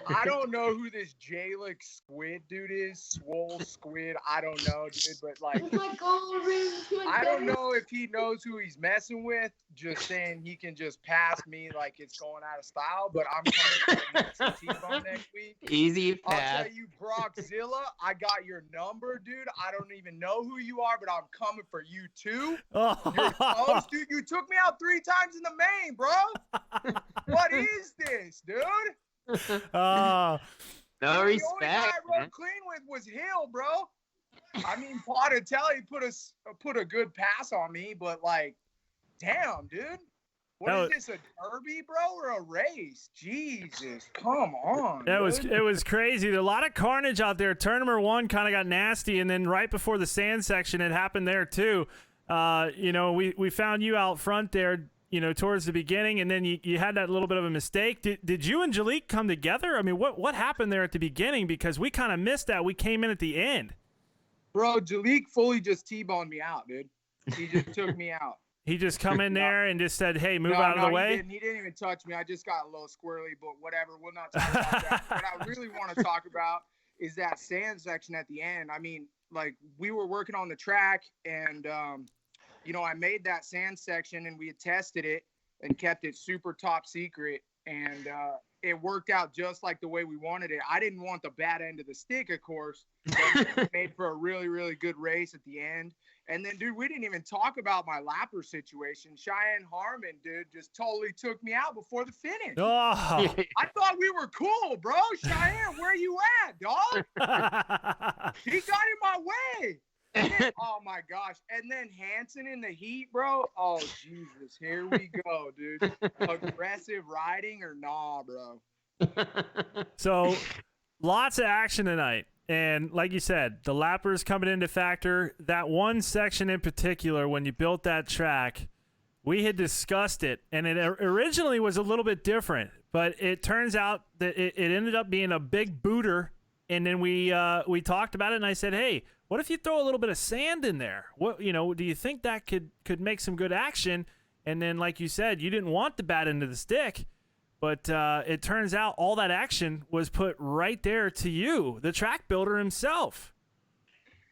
I don't know who this Jalik Squid dude is. Swole Squid. I don't know, dude. But like, With my gold ring. I don't know if he knows who he's messing with. Just saying he can just pass me like it's going out of style. But I'm coming for the T-bone next week. Easy I'll pass. tell you, Brockzilla, I got your number, dude. I don't even know who you are, but I'm coming for you too. You're close, dude. You took me out 3 times in the main, bro. What is this, dude? Oh, No The only respect. guy I man. rode clean with was Hill, bro. I mean, Pontatelli put a good pass on me, but like, damn, dude. What That is this, a derby, bro, or a race? Jesus, come on. it was crazy. A lot of carnage out there. Turn number 1 kind of got nasty, and then right before the sand section, it happened there too. We found you out front there, towards the beginning, and then you had that little bit of a mistake. Did you and Jalik come together? I mean, what happened there at the beginning? Because we kind of missed that. We came in at the end. Bro, Jalik fully just T-boned me out, dude. He just took me out. He just come in there and just said, "Hey, move No, out of the way." He didn't even touch me. I just got a little squirrely, but whatever. We'll not talk about that. What I really want to talk about is that sand section at the end. I mean, like, we were working on the track, and I made that sand section, and we had tested it and kept it super top secret, and it worked out just like the way we wanted it. I didn't want the bad end of the stick, of course, but it made for a really, really good race at the end. And then, dude, we didn't even talk about my lapper situation. Cheyenne Harmon, dude, just totally took me out before the finish. Oh. I thought we were cool, bro. Cheyenne, where you at, dog? He got in my way. And then, oh, my gosh. And then Hansen in the heat, bro. Oh, Jesus. Here we go, dude. Aggressive riding or nah, bro? So, lots of action tonight. And like you said, the lappers coming into factor. That one section in particular, when you built that track, we had discussed it, and it originally was a little bit different. But it turns out that it ended up being a big booter. And then we talked about it, and I said, "Hey, what if you throw a little bit of sand in there? What do you think that could make some good action?" And then, like you said, you didn't want the bad end of the stick. But it turns out all that action was put right there to you, the track builder himself.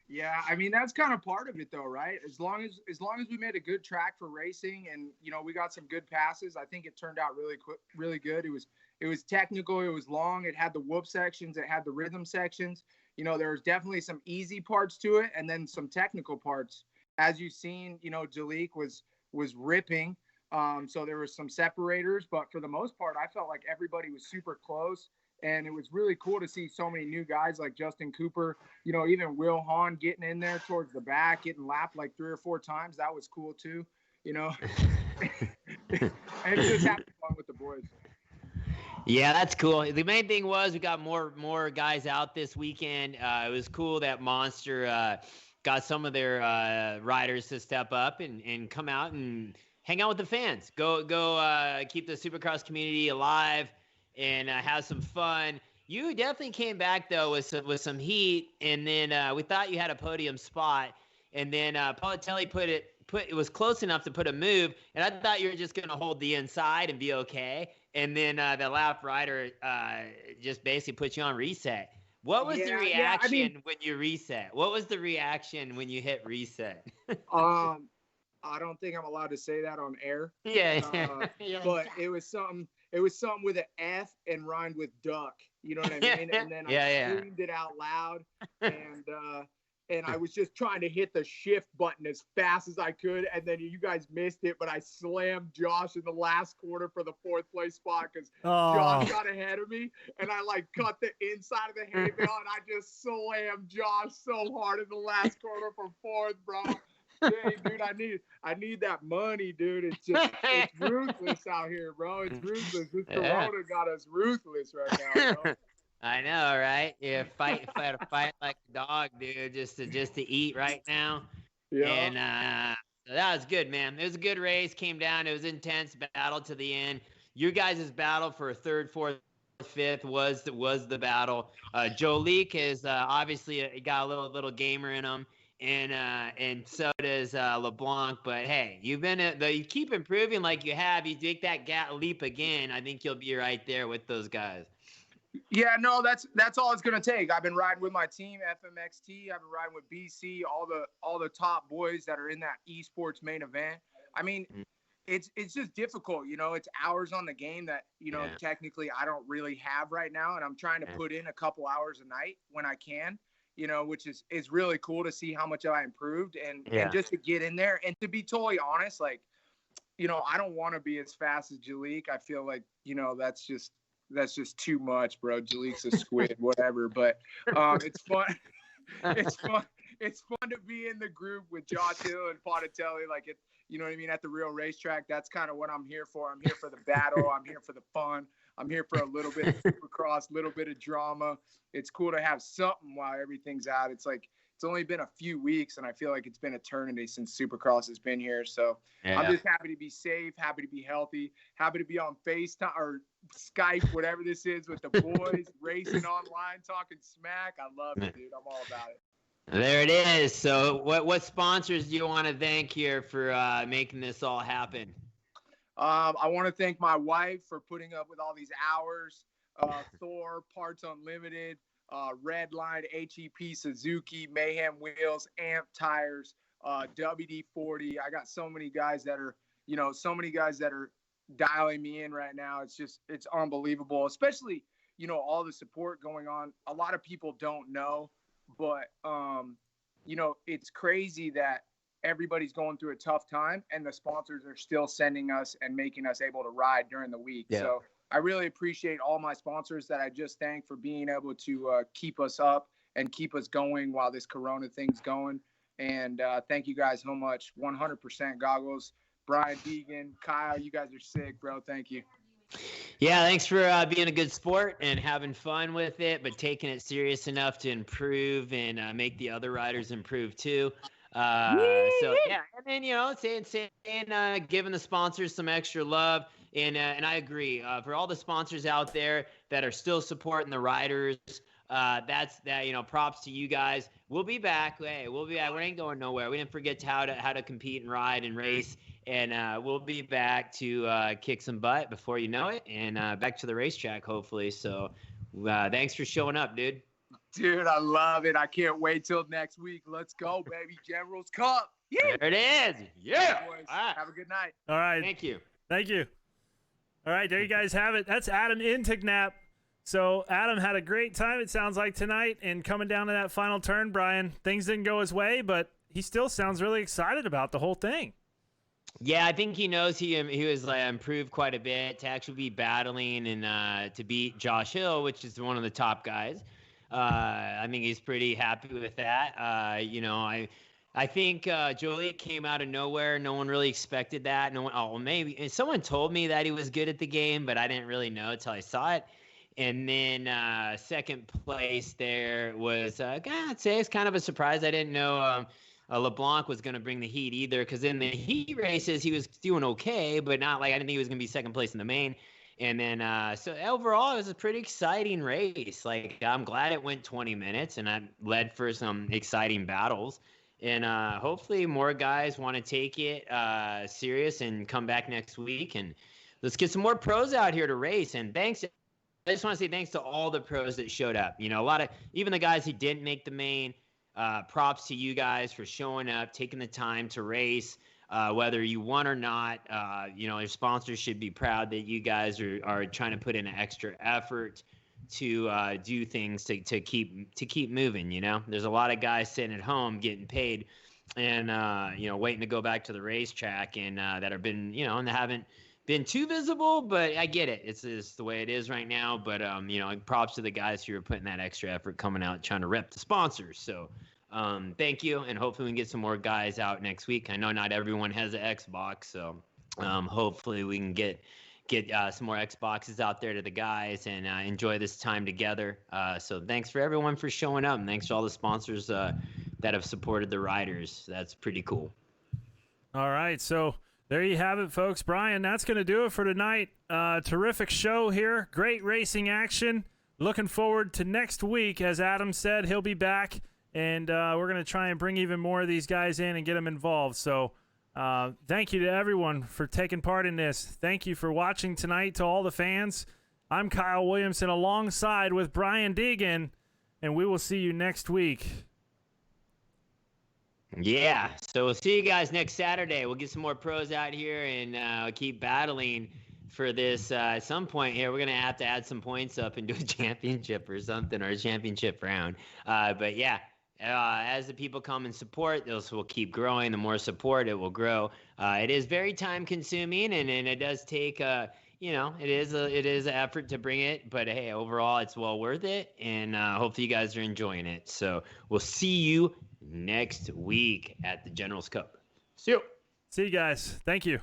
Yeah, I mean, that's kind of part of it, though, right? As long as we made a good track for racing, and we got some good passes, I think it turned out really quick, really good. It was technical, it was long, it had the whoop sections, it had the rhythm sections. There was definitely some easy parts to it, and then some technical parts. As you've seen, Jalik was ripping. So there were some separators, but for the most part, I felt like everybody was super close, and it was really cool to see so many new guys like Justin Cooper, even Will Hahn getting in there towards the back, getting lapped like 3 or 4 times. That was cool too, and just having fun with the boys. Yeah, that's cool. The main thing was we got more guys out this weekend. It was cool that Monster got some of their riders to step up and come out and hang out with the fans. Go keep the Supercross community alive and have some fun. You definitely came back though with some heat, and then we thought you had a podium spot, and then Politelli it was close enough to put a move, and I thought you were just gonna hold the inside and be okay, and then the lap rider just basically put you on reset. What was the reaction when you reset? What was the reaction when you hit reset? I don't think I'm allowed to say that on air. Yeah. But it was something with an F and rhymed with duck. You know what I mean? And then I screamed it out loud, and I was just trying to hit the shift button as fast as I could, and then you guys missed it, but I slammed Josh in the last quarter for the 4th place spot because Josh got ahead of me, and I cut the inside of the hay bale, and I just slammed Josh so hard in the last quarter for 4th, bro. Hey, dude, I need that money, dude. It's ruthless out here, bro. It's ruthless. This Corona got us ruthless right now, bro. I know, right? Yeah, fight like a dog, dude, just to eat right now. Yeah. And so that was good, man. It was a good race. Came down. It was intense battle to the end. You guys' battle for 3rd, 4th fifth was the battle. Jolik is obviously got a little gamer in him, and so does LeBlanc. But hey, you keep improving like you have. You take that leap again, I think you'll be right there with those guys. Yeah, no, that's all it's gonna take. I've been riding with my team, FMXT. I've been riding with BC, all the top boys that are in that esports main event. I mean, it's just difficult, you know. It's hours on the game that, you know, technically I don't really have right now, and I'm trying to put in a couple hours a night when I can, you know, which is really cool to see how much I improved and just to get in there. And to be totally honest, like, you know, I don't want to be as fast as Jalik. I feel like, you know, that's just too much, bro. Jalik's a squid, whatever. But it's fun. It's fun to be in the group with Josh Hill and Ponatelli. Like, it, you know what I mean? At the real racetrack, that's kind of what I'm here for. I'm here for the battle. I'm here for the fun. I'm here for a little bit of Supercross, a little bit of drama. It's cool to have something while everything's out. It's like, it's only been a few weeks, and I feel like it's been eternity since Supercross has been here. So I'm just happy to be safe, happy to be healthy, happy to be on FaceTime or Skype, whatever this is, with the boys, racing online, talking smack. I love it, dude. I'm all about it. There it is. So what sponsors do you want to thank here for making this all happen? I want to thank my wife for putting up with all these hours. Thor, Parts Unlimited, Redline, HEP, Suzuki, Mayhem Wheels, Amp Tires, WD-40. I got so many guys that are, you know, dialing me in right now. It's unbelievable, especially, you know, all the support going on. A lot of people don't know, but, you know, it's crazy that everybody's going through a tough time and the sponsors are still sending us and making us able to ride during the week. Yeah. So I really appreciate all my sponsors that I just thanked for being able to keep us up and keep us going while this Corona thing's going. And thank you guys so much. 100% Goggles, Brian Deegan, Kyle, you guys are sick, bro. Thank you. Yeah, thanks for being a good sport and having fun with it, but taking it serious enough to improve and make the other riders improve too. So yeah, and then, you know, saying giving the sponsors some extra love, and I agree. For all the sponsors out there that are still supporting the riders, you know, props to you guys. We'll be back. Hey, we'll be back. We ain't going nowhere. We didn't forget how to compete and ride and race, and we'll be back to kick some butt before you know it, and back to the racetrack hopefully. So thanks for showing up, dude. Dude, I love it. I can't wait till next week. Let's go, baby. General's Cup. Yeah. There it is. Yeah. All right. Have a good night. All right. Thank you. All right, there you guys have it. That's Adam Intignap. So Adam had a great time, it sounds like, tonight. And coming down to that final turn, Brian, things didn't go his way, but he still sounds really excited about the whole thing. Yeah, I think he knows he was improved quite a bit to actually be battling and to beat Josh Hill, which is one of the top guys. I think he's pretty happy with that. You know, I think Joliet came out of nowhere. No one really expected that. Maybe. And someone told me that he was good at the game, but I didn't really know until I saw it. And then second place there was, I'd say it's kind of a surprise. I didn't know LeBlanc was going to bring the heat either, because in the heat races he was doing okay, but not like I didn't think he was going to be second place in the main. And then, so overall, it was a pretty exciting race. Like, I'm glad it went 20 minutes, and I led for some exciting battles. And hopefully more guys want to take it serious and come back next week. And let's get some more pros out here to race. And I just want to say thanks to all the pros that showed up. You know, even the guys who didn't make the main, props to you guys for showing up, taking the time to race. Whether you won or not, you know, your sponsors should be proud that you guys are trying to put in an extra effort to do things to keep moving. You know, there's a lot of guys sitting at home getting paid and you know, waiting to go back to the racetrack, and that have been, you know, and haven't been too visible. But I get it; it's the way it is right now. But you know, props to the guys who are putting that extra effort, coming out trying to rep the sponsors. So. Thank you, and hopefully we can get some more guys out next week. I know not everyone has an Xbox, so hopefully we can get some more Xboxes out there to the guys and enjoy this time together. So thanks for everyone for showing up, and thanks to all the sponsors that have supported the riders. That's pretty cool. All right, so There you have it, folks. Brian, that's going to do it for tonight. Terrific show here. Great racing action. Looking forward to next week. As Adam said, he'll be back, and we're going to try and bring even more of these guys in and get them involved. So thank you to everyone for taking part in this. Thank you for watching tonight to all the fans. I'm Kyle Williamson alongside with Brian Deegan, and we will see you next week. Yeah, so we'll see you guys next Saturday. We'll get some more pros out here and keep battling for this. At some point here, we're going to have to add some points up and do a championship or something, or a championship round. But yeah, as the people come and support, this will keep growing. The more support, it will grow. It is very time consuming, and it does take, it is an effort to bring it. But hey, overall, it's well worth it, and hopefully you guys are enjoying it. So we'll see you next week at the General's Cup. See you. See you guys. Thank you.